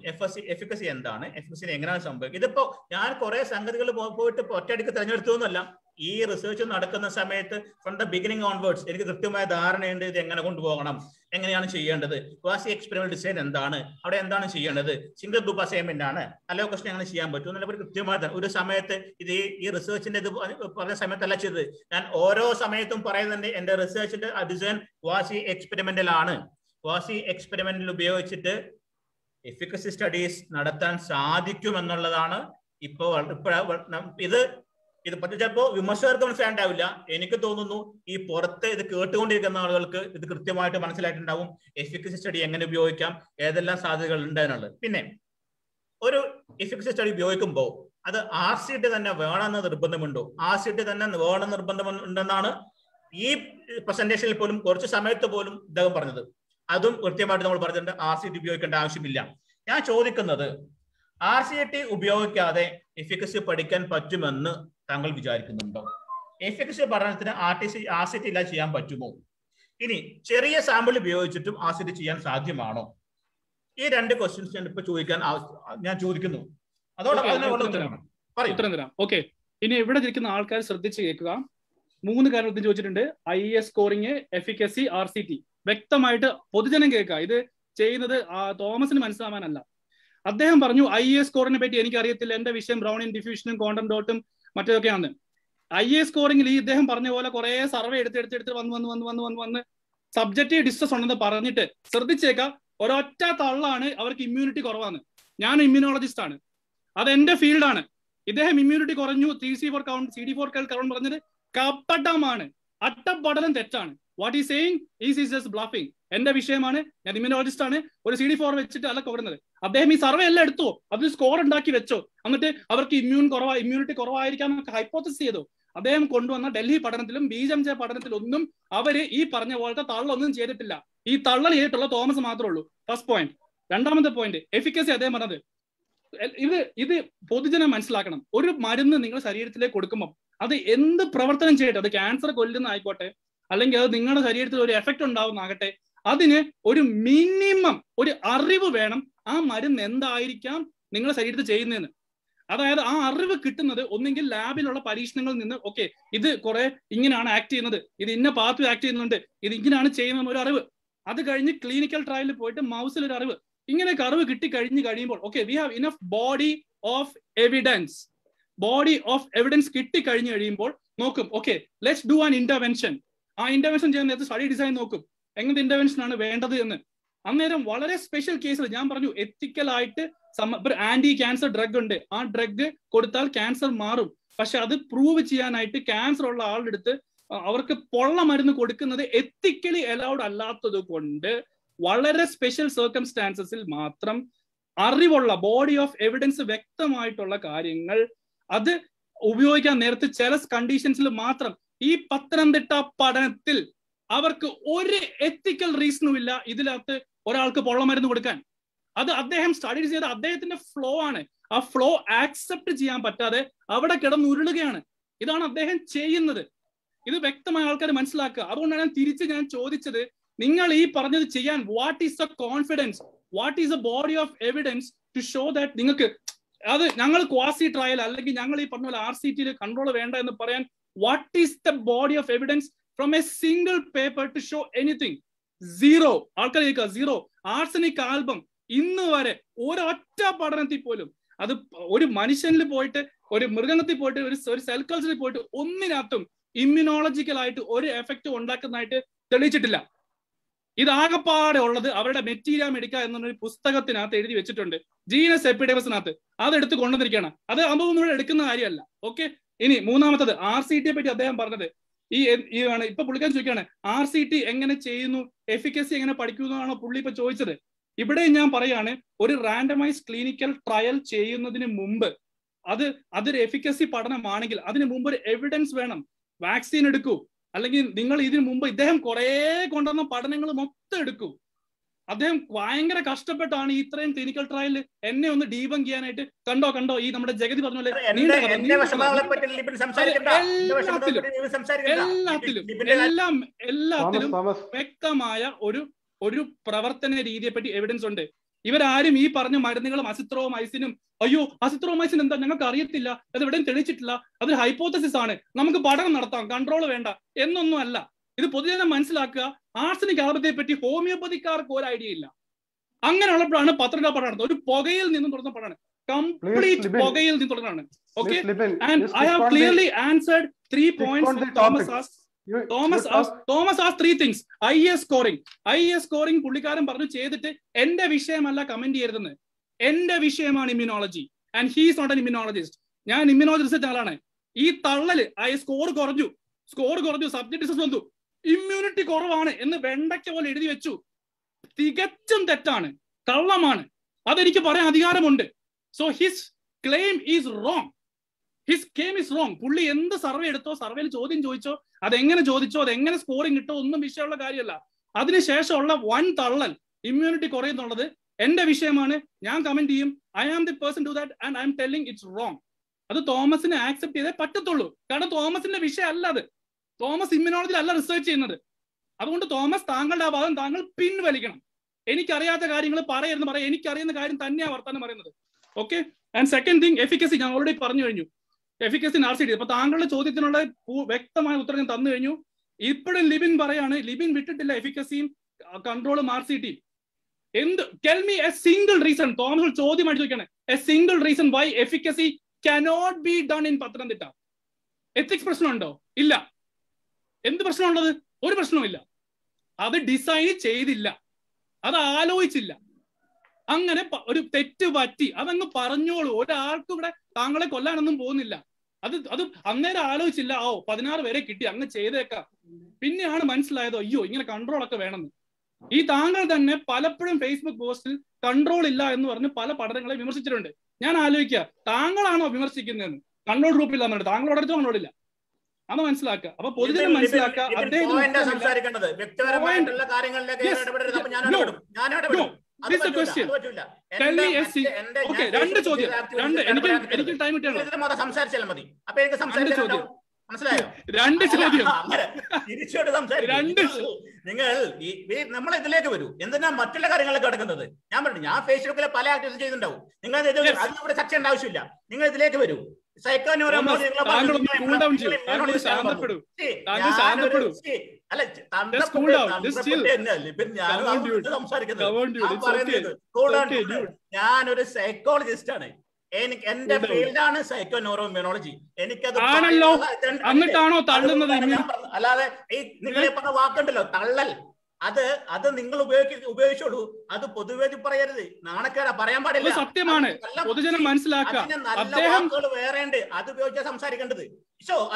എഫിക്കസി എന്താണ്, എഫിക്കസിനെ എങ്ങനെയാണ് സംഭവിക്കുക. ഇതിപ്പോ ഞാൻ കുറെ സംഗതികൾ പോയിട്ട് ഒറ്റയടിക്ക് തിരഞ്ഞെടുത്തതൊന്നുമല്ല. ഈ റിസർച്ച് നടക്കുന്ന സമയത്ത് ഫ്രം ദ ബിഗിനിങ് ഓൺവേർഡ്സ് എനിക്ക് കൃത്യമായ ധാരണയുണ്ട് ഇത് എങ്ങനെ കൊണ്ടുപോകണം, എങ്ങനെയാണ് ചെയ്യേണ്ടത്, ക്വാസി എക്സ്പെരിമെന്റൽ ഡിസൈൻ എന്താണ്, അവിടെ എന്താണ് ചെയ്യേണ്ടത്, സിംഗിൾ ഗ്രൂപ്പ് അസൈൻമെന്റ് ആണ്, അലോ ക്വസ്റ്റൻ എങ്ങനെ ചെയ്യാൻ പറ്റും എന്നുള്ള കൃത്യമായ ഒരു സമയത്ത് ഇത് ഈ റിസർച്ചിന്റെ ഇത് പറഞ്ഞ സമയത്തല്ല ചെയ്തത്. ഞാൻ ഓരോ സമയത്തും പറയുന്നുണ്ട് എന്റെ റിസർച്ചിന്റെ ഡിസൈൻ ക്വാസി എക്സ്പെരിമെന്റൽ ആണ്. ക്വാസി എക്സ്പെരിമെന്റിൽ ഉപയോഗിച്ചിട്ട് എഫിക്കസി സ്റ്റഡീസ് നടത്താൻ സാധിക്കുമെന്നുള്ളതാണ് ഇത് പറ്റി ചിലപ്പോ വിമർശകർക്ക് മനസ്സിലായിണ്ടാവില്ല. എനിക്ക് തോന്നുന്നു ഈ പുറത്ത് ഇത് കേട്ടുകൊണ്ടിരിക്കുന്ന ആളുകൾക്ക് ഇത് കൃത്യമായിട്ട് മനസ്സിലായിട്ടുണ്ടാവും എഫിക്കസി സ്റ്റഡി എങ്ങനെ ഉപയോഗിക്കാം, ഏതെല്ലാം സാധ്യതകൾ ഉണ്ട് എന്നുള്ളത്. പിന്നെ ഒരു എഫിക്കസി സ്റ്റഡി ഉപയോഗിക്കുമ്പോൾ അത് RCT തന്നെ വേണമെന്ന് നിർബന്ധമുണ്ടോ? RCT തന്നെ വേണമെന്ന് നിർബന്ധമുണ്ടെന്നാണ് ഈ പ്രസന്റേഷനിൽ പോലും കുറച്ച് സമയത്ത് പോലും ഇദ്ദേഹം പറഞ്ഞത്. അതും കൃത്യമായിട്ട് നമ്മൾ പറഞ്ഞിട്ടുണ്ട്, RCT ഉപയോഗിക്കേണ്ട ആവശ്യമില്ല. ഞാൻ ചോദിക്കുന്നത്, RCT ഉപയോഗിക്കാതെ എഫിക്കസി പഠിക്കാൻ പറ്റുമെന്ന് താങ്കൾ വിചാരിക്കുന്നുണ്ടോ? എഫിക്കസി പഠനത്തിന് RCT ഇല്ലാതെ ചെയ്യാൻ പറ്റുമോ? ഇനി ചെറിയ സാമ്പിൾ ഉപയോഗിച്ചിട്ടും RCT ചെയ്യാൻ സാധ്യമാണോ? ഈ രണ്ട് ക്വസ്റ്റ്യൻസ് ഞാൻ ഇപ്പൊ ഞാൻ ചോദിക്കുന്നു. ഉത്തരം തരാം. ഓക്കെ, ഇനി ഇവിടെ ഇരിക്കുന്ന ആൾക്കാർ ശ്രദ്ധിച്ച് കേൾക്കുക. 3 കാര്യം ചോദിച്ചിട്ടുണ്ട്: IAS സ്കോറിംഗ്, എഫിക്കസി, RCT. വ്യക്തമായിട്ട് പൊതുജനം കേൾക്കുക. ഇത് ചെയ്യുന്നത് തോമസിന് മനസ്സിലാവാനല്ല. അദ്ദേഹം പറഞ്ഞു IAS സ്കോറിനെ പറ്റി എനിക്ക് അറിയത്തില്ല, എന്റെ വിഷയം ബ്രൗണിയൻ ഡിഫ്യൂഷനും ക്വാണ്ടം ഡോട്ടും മറ്റേതൊക്കെയാണ്. IA സ്കോറിംഗിൽ ഈ ഇദ്ദേഹം പറഞ്ഞ പോലെ കുറെ സർവേ എടുത്ത് വന്ന് സബ്ജക്റ്റീവ് ഡിസ്ട്രസ് ഉണ്ടെന്ന് പറഞ്ഞിട്ട് ശ്രദ്ധിച്ചേക്കാം, ഒരൊറ്റ തള്ളാണ് അവർക്ക് ഇമ്മ്യൂണിറ്റി കുറവാണ്. ഞാൻ ഇമ്മ്യൂണോളജിസ്റ്റ് ആണ്, അത് എന്റെ ഫീൽഡാണ്. ഇദ്ദേഹം ഇമ്മ്യൂണിറ്റി കുറഞ്ഞു, CD4 കൗണ്ട് കൗണ്ട് പറഞ്ഞത് കപടമാണ്, അട്ടപ്പടലം തെറ്റാണ്. What is saying is just bluffing. എന്റെ വിഷയമാണ്, ഞാൻ ഇമ്മ്യൂണോളജിസ്റ്റ് ആണ്, ഒരു CD4 വെച്ചിട്ട് അല്ല കൊടുക്കുന്നത്. അദ്ദേഹം ഈ സർവേ എല്ലാം എടുത്തോ, അതിൽ സ്കോർ ഉണ്ടാക്കി വെച്ചോ, എന്നിട്ട് അവർക്ക് ഇമ്മ്യൂണിറ്റി കുറവായിരിക്കാം എന്നൊക്കെ ഹൈപ്പോത്തസിസ് ചെയ്തോ. അദ്ദേഹം കൊണ്ടുവന്ന ഡൽഹി പഠനത്തിലും BJMJ പഠനത്തിലൊന്നും അവര് ഈ പറഞ്ഞ പോലത്തെ തള്ളൊന്നും ചെയ്തിട്ടില്ല. ഈ തള്ളൽ ചെയ്തിട്ടുള്ള തോമസ് മാത്രമേ ഉള്ളൂ. First point. രണ്ടാമത്തെ പോയിന്റ്, എഫിക്കസി അദ്ദേഹം പറഞ്ഞത്. ഇത് പൊതുജനം മനസ്സിലാക്കണം. ഒരു മരുന്ന് നിങ്ങൾ ശരീരത്തിലേക്ക് കൊടുക്കുമ്പോൾ അത് എന്ത് പ്രവർത്തനം ചെയ്യട്ടെ, അത് ക്യാൻസർ കൊല്ലുന്ന ആയിക്കോട്ടെ, അല്ലെങ്കിൽ അത് നിങ്ങളുടെ ശരീരത്തിൽ ഒരു എഫക്ട് ഉണ്ടാവുന്നാകട്ടെ, അതിന് ഒരു മിനിമം ഒരു അറിവ് വേണം ആ മരുന്ന് എന്തായിരിക്കാം നിങ്ങളുടെ ശരീരത്തിൽ ചെയ്യുന്നതെന്ന്. അതായത് ആ അറിവ് കിട്ടുന്നത് ഒന്നെങ്കിൽ ലാബിലുള്ള പരീക്ഷണങ്ങളിൽ നിന്ന്, ഓക്കെ ഇത് കുറെ ഇങ്ങനെയാണ് ആക്ട് ചെയ്യുന്നത്, ഇത് ഇന്ന പാത്ത് ആക്ട് ചെയ്യുന്നുണ്ട്, ഇത് ഇങ്ങനെയാണ് ചെയ്യുന്ന ഒരു അറിവ്. അത് കഴിഞ്ഞ് ക്ലിനിക്കൽ ട്രയലിൽ പോയിട്ട് മൗസിൽ ഒരു അറിവ്, ഇങ്ങനെയൊക്കെ അറിവ് കിട്ടി കഴിയുമ്പോൾ okay we have enough body of evidence കിട്ടി കഴിയുമ്പോൾ നോക്കും, okay let's do an intervention. ആ ഇന്റർവെൻഷൻ ചെയ്യുന്ന നേരത്തെ സ്റ്റഡി ഡിസൈൻ നോക്കും എങ്ങനത്തെ ഇന്റർവെൻഷൻ ആണ് വേണ്ടത് എന്ന്. അന്നേരം വളരെ സ്പെഷ്യൽ കേസിൽ ഞാൻ പറഞ്ഞു എത്തിക്കലായിട്ട് ആന്റി ക്യാൻസർ ഡ്രഗ് ഉണ്ട്, ആ ഡ്രഗ് കൊടുത്താൽ ക്യാൻസർ മാറും. പക്ഷെ അത് പ്രൂവ് ചെയ്യാനായിട്ട് ക്യാൻസർ ഉള്ള ആളുടെ അടുത്ത് അവർക്ക് പൊള്ള മരുന്ന് കൊടുക്കുന്നത് എത്തിക്കലി അലൗഡ് അല്ലാത്തത് കൊണ്ട് വളരെ സ്പെഷ്യൽ സർക്കംസ്റ്റാൻസസിൽ മാത്രം അറിവുള്ള ബോഡി ഓഫ് എവിഡൻസ് വ്യക്തമായിട്ടുള്ള കാര്യങ്ങൾ അത് ഉപയോഗിക്കാൻ നേരത്തെ ചില കണ്ടീഷൻസിൽ മാത്രം. ഈ പത്തനംതിട്ട പഠനത്തിൽ അവർക്ക് ഒരു എത്തിക്കൽ റീസണും ഇല്ല ഇതിനകത്ത് ഒരാൾക്ക് പൊള്ളമരുന്ന് കൊടുക്കാൻ. അത് അദ്ദേഹം സ്റ്റഡി ചെയ്ത അദ്ദേഹത്തിന്റെ ഫ്ലോ ആണ്. ആ ഫ്ലോ ആക്സെപ്റ്റ് ചെയ്യാൻ പറ്റാതെ അവിടെ കിടന്നുരുളുകയാണ്. ഇതാണ് അദ്ദേഹം ചെയ്യുന്നത്. ഇത് വ്യക്തമായ ആൾക്കാർ മനസ്സിലാക്കുക. അതുകൊണ്ടാണ് ഞാൻ ചോദിച്ചത്, നിങ്ങൾ ഈ പറഞ്ഞത് ചെയ്യാൻ what is the confidence, what is the body of evidence to show that നിങ്ങൾക്ക് അത് ഞങ്ങൾ ക്വാസി ട്രയൽ അല്ലെങ്കിൽ ഞങ്ങൾ ഈ പറഞ്ഞ പോലെ RCTയിൽ കൺട്രോൾ വേണ്ട എന്ന് പറയാൻ what is the body of evidence from A single paper two show anything? Zero. ആൾക്കാർ കേൾക്കുക, സീറോ. ആർസനിക് ആൽബം ഇന്ന് വരെ ഒരൊറ്റ പഠനത്തിൽ പോലും അത് ഒരു മനുഷ്യനിൽ പോയിട്ട് ഒരു മൃഗത്തിൽ പോയിട്ട് ഒരു സെൽ കൾച്ചറിൽ പോയിട്ട് ഒന്നിനകത്തും ഇമ്മ്യൂണോളജിക്കലായിട്ട് ഒരു എഫക്റ്റ് ഉണ്ടാക്കുന്നതായിട്ട് തെളിയിച്ചിട്ടില്ല. ഇതാകപ്പാടെ ഉള്ളത് അവരുടെ മെറ്റീരിയ മെഡിക്ക എന്നൊരു പുസ്തകത്തിനകത്ത് എഴുതി വെച്ചിട്ടുണ്ട്, ജീനസ് എപ്പിഡെമിസിനകത്ത്. അതെടുത്ത് കൊണ്ടുവന്നിരിക്കുകയാണ്. അത് അതൊന്നും എടുക്കുന്ന കാര്യമല്ല. ഓക്കെ, ഇനി മൂന്നാമത്തത് RCTയെ പറ്റി അദ്ദേഹം പറഞ്ഞത് ഇപ്പൊ പുള്ളിക്കാൻ ചോദിക്കുകയാണ് RCT എങ്ങനെ ചെയ്യുന്നു, എഫിക്കസി എങ്ങനെ പഠിക്കുന്നതാണോ പുള്ളി ഇപ്പൊ ചോദിച്ചത്. ഇവിടെ ഞാൻ പറയാണ്, ഒരു റാൻഡമൈസ് ക്ലിനിക്കൽ ട്രയൽ ചെയ്യുന്നതിന് മുമ്പ് അതൊരു എഫിക്കസി പഠനമാണെങ്കിൽ അതിന് മുമ്പ് ഒരു എവിഡൻസ് വേണം. വാക്സിൻ എടുക്കൂ, അല്ലെങ്കിൽ നിങ്ങൾ ഇതിനു മുമ്പ് ഇദ്ദേഹം കുറെ കൊണ്ടുവന്ന പഠനങ്ങൾ മൊത്തം എടുക്കൂ. അദ്ദേഹം ഭയങ്കര കഷ്ടപ്പെട്ടാണ് ഇത്രയും ക്ലിനിക്കൽ ട്രയൽ എന്നെ ഒന്ന് ഡീബങ്ക് ചെയ്യാനായിട്ട്. കണ്ടോ ഈ നമ്മുടെ ജഗതി പറഞ്ഞ പോലെ എല്ലാത്തിലും വ്യക്തമായ ഒരു പ്രവർത്തന രീതിയെ പറ്റി എവിഡൻസ് ഉണ്ട്. ഇവരാരും ഈ പറഞ്ഞ മരുന്നുകളും അസിത്രോമൈസിനും അസിത്രോമൈസിൻ എന്താ ഞങ്ങൾക്ക് അറിയത്തില്ല, അത് എവിടെയും തെളിയിച്ചിട്ടില്ല, അതൊരു ഹൈപ്പോത്തസിസ് ആണ്, നമുക്ക് പഠനം നടത്താം, കൺട്രോൾ വേണ്ട എന്നൊന്നും അല്ല. ഇത് പൊതുജനം മനസ്സിലാക്കുക. ആർസനിക് ആൽബത്തെ പറ്റി ഹോമിയോപ്പതിക്കാർക്ക് ഒരു ഐഡിയ ഇല്ല. അങ്ങനെയുള്ളപ്പോഴാണ് പത്രിക പഠനം ഒരു പുകയിൽ നിന്നും തുടർന്ന പഠനമാണ്, കംപ്ലീറ്റ് പുകയിൽ നിന്ന് തുടർന്നാണ്. Okay, and I have clearly answered 3 points. Thomas as 3 things. IA scoring പുള്ളിക്കാരൻ പറഞ്ഞു ചെയ്തിട്ട് എന്റെ വിഷയമല്ല കമന്റ് ചെയ്യരുതെന്ന്. എന്റെ വിഷയമാണ് immunology and he is not an immunologist. ഞാൻ ഇമ്മ്യൂണോളജി റിസർച്ച് ആളാണ്. ഈ തള്ളല് സ്കോർ കുറഞ്ഞു, സബ്ജക്ട് ഡിസ്കസ് വന്നു, ഇമ്മ്യൂണിറ്റി കുറവാണ് എന്ന് വെണ്ടയ്ക്ക പോലെ എഴുതി വെച്ചു. തികച്ചും തെറ്റാണ്, കള്ളമാണ്. അതെനിക്ക് പറയാൻ അധികാരമുണ്ട്. So his claim is wrong. പുള്ളി എന്ത് സർവേ എടുത്തോ, സർവേയിൽ ചോദ്യം ചോദിച്ചോ, അതെങ്ങനെ ചോദിച്ചോ, അതെങ്ങനെ സ്കോറിംഗ് കിട്ടോ ഒന്നും വിഷയമുള്ള കാര്യമല്ല. അതിനുശേഷമുള്ള വൺ തള്ളൽ ഇമ്മ്യൂണിറ്റി കുറയുന്നുള്ളത് എന്റെ വിഷയമാണ്, ഞാൻ കമന്റ് ചെയ്യും. I am the person to that and I'm telling it's wrong. അത് തോമസിനെ ആക്സെപ്റ്റ് ചെയ്തേ പറ്റത്തുള്ളൂ. കാരണം തോമസിന്റെ വിഷയം അല്ല അത്. തോമസ് ഇമ്മ്യൂണോളജിയിൽ അല്ല റിസർച്ച് ചെയ്യുന്നത്. അതുകൊണ്ട് തോമസ് താങ്കളുടെ ആ ഭാഗം താങ്കൾ പിൻവലിക്കണം. എനിക്കറിയാത്ത കാര്യങ്ങൾ പറയരുന്ന് പറയാം. എനിക്കറിയുന്ന കാര്യം തന്നെയാണ് വർത്താനം പറയുന്നത്. Okay, and second thing, efficacy ഞാൻ ഓൾറെഡി പറഞ്ഞു കഴിഞ്ഞു. Efficacy RCT. അപ്പൊ താങ്കളുടെ ചോദ്യത്തിനുള്ള വ്യക്തമായ ഉത്തരം ഞാൻ തന്നു കഴിഞ്ഞു. ഇപ്പോഴും ലിബിൻ പറയാണ്, ലിബിൻ വിട്ടിട്ടില്ല എഫിക്കസിയും കൺട്രോളും RCT. Tell me a single reason. Thomas ചോദ്യമായിട്ട് ചോദിക്കാണ്, a single reason why efficacy cannot be done in Pathanamthitta. Ethics പ്രശ്നമുണ്ടോ? ഇല്ല. എന്ത് പ്രശ്നമുള്ളത്? ഒരു പ്രശ്നവുമില്ല. അത് ഡിസൈൻ ചെയ്തില്ല, അത് ആലോചിച്ചില്ല. അങ്ങനെ ഒരു തെറ്റ് പറ്റി അതങ്ങ് പറഞ്ഞോളൂ. ഒരാൾക്കും ഇവിടെ താങ്കളെ കൊല്ലാനൊന്നും പോകുന്നില്ല. അത് അന്നേരം ആലോചിച്ചില്ല. 16 പേരെ കിട്ടി, അങ്ങ് ചെയ്തേക്കാം. പിന്നെയാണ് മനസ്സിലായത് അയ്യോ ഇങ്ങനെ കൺട്രോൾ ഒക്കെ വേണമെന്ന്. ഈ താങ്കൾ തന്നെ പലപ്പോഴും ഫേസ്ബുക്ക് പോസ്റ്റിൽ കൺട്രോൾ ഇല്ല എന്ന് പറഞ്ഞ് പല പഠനങ്ങളെ വിമർശിച്ചിട്ടുണ്ട്. ഞാൻ ആലോചിക്കുക, താങ്കളാണോ വിമർശിക്കുന്നതെന്ന്? കൺട്രോൾ ഗ്രൂപ്പില്ല എന്നുണ്ട്, താങ്കളോട് അടുത്ത് കൺട്രോൾ ഇല്ല. അത് മനസ്സിലാക്കുക. അപ്പൊ പൊതുജനം മനസ്സിലാക്കുക. രണ്ട് ചോദ്യം, എനിക്ക് ടൈം സംസാരിച്ചാൽ മതി. അപ്പൊ എനിക്ക് സംസാരിച്ചാൽ മനസ്സിലായോ? രണ്ട് ചോദ്യം തിരിച്ചോട്ട് സംസാരിക്കും. നിങ്ങൾ നമ്മൾ ഇതിലേക്ക് വരൂ. എന്തിനാ മറ്റുള്ള കാര്യങ്ങളൊക്കെ കിടക്കുന്നത്? ഞാൻ പറഞ്ഞു, ഞാൻ ഫേസ്ബുക്കിലെ പല ആക്ടിവിറ്റീസ് ചെയ്തിട്ടുണ്ടാവും. നിങ്ങൾ അതിലൂടെ ചർച്ച ചെയ്യേണ്ട ആവശ്യമില്ല. നിങ്ങൾ ഇതിലേക്ക് വരൂ. ഞാനൊരു സൈക്കോളജിസ്റ്റ് ആണ്. എന്റെ ഫീൽഡാണ് സൈക്കോ ന്യൂറോഇമ്മ്യൂണോളജി. എനിക്കത് എന്നിട്ടാണോ തള്ളുന്നത്? അല്ലാതെ ഈ നിങ്ങൾ പറഞ്ഞ വാക്കുണ്ടല്ലോ തള്ളൽ, അത് നിങ്ങൾ ഉപയോഗിച്ചോളൂ. അത് പൊതുവേദി പറയരുത്, നാണക്കേടാ, പറയാൻ പാടില്ല. സത്യമാണ്, പൊതുജനം മനസ്സിലാക്കുക. നല്ല വാക്കുകൾ വേറെ ഉണ്ട്, അത് ഉപയോഗിച്ചാൽ സംസാരിക്കേണ്ടത്.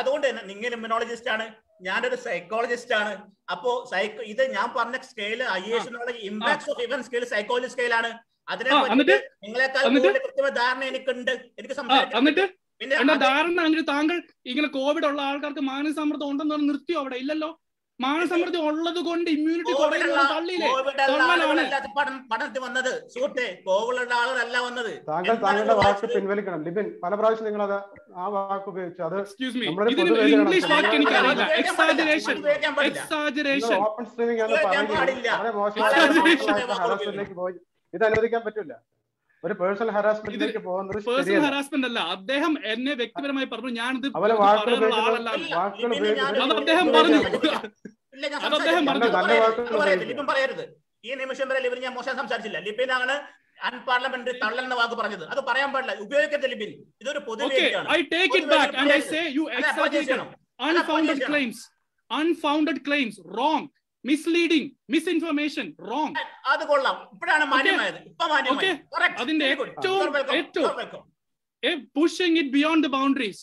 അതുകൊണ്ട് തന്നെ നിങ്ങൾ ഇമ്മ്യൂണോളജിസ്റ്റ് ആണ്, ഞാനൊരു സൈക്കോളജിസ്റ്റ് ആണ്. അപ്പോ ഇത് ഞാൻ പറഞ്ഞ scale IAS impact of event scale psychology സ്കെയിലാണ്. അതിനെ നിങ്ങളെക്കാൾ കൃത്യമായ ധാരണ എനിക്കുണ്ട്. എനിക്ക് സംസാരിക്കാം. പിന്നെ ധാരണ താങ്കൾ ഇങ്ങനെ കോവിഡ് ഉള്ള ആൾക്കാർക്ക് മാനസിക സമ്മർദ്ദം ഉണ്ടെന്ന് നിർത്തിയോ? അവിടെ ഇല്ലല്ലോ. മാനസമൃദ്ധി ഉള്ളത് കൊണ്ട് ഇമ്മ്യൂണിറ്റി പഠനത്തിൽ വന്നത്. സുഹൃത്തെ, കോവിഡ് ആളുകളല്ല വന്നത്. താങ്കളുടെ വാക്ക് പിൻവലിക്കണം ലിബിൻ. പല പ്രാവശ്യം നിങ്ങൾ അത് ആ വാക്ക് ഉപയോഗിച്ചു. അത് ഇംഗ്ലീഷ് വാക്ക് എനിക്കറിയില്ല. എക്സാജറേഷൻ. ഓപ്പൺ സ്ട്രീമിംഗ് ആണ് പറയുന്നത്. പോയി ഇത് അനുവദിക്കാൻ പറ്റില്ല. ഒരു പേഴ്സണൽ ഹറാസ്മെന്റിലേക്ക് പോകുന്നത് പേഴ്സണൽ ഹറാസ്മെന്റ് അല്ല. അദ്ദേഹം എന്നെ വ്യക്തിപരമായി പറഞ്ഞു. ഞാനിത് അദ്ദേഹം പറഞ്ഞു. പറയരുത്. ഈ നിമിഷം വരെ ലിബിൻ ഞാൻ മോശം സംസാരിച്ചില്ല. ലിബിനാണ് അൺപാർലമെന്ററി തള്ളൽ എന്ന വാക്ക് പറഞ്ഞത്. അത് പറയാൻ പാടില്ല, ഉപയോഗിക്കരുത് ലിബിൻ. ഇതൊരു പൊതുവേദിയാണ്. Unfounded claims, wrong. Misleading, misinformation, wrong. അത് കൊള്ളാം. ഇപ്പോഴാണ് മാന്യമായത്. അതിന്റെ ഏറ്റവും pushing it beyond the boundaries,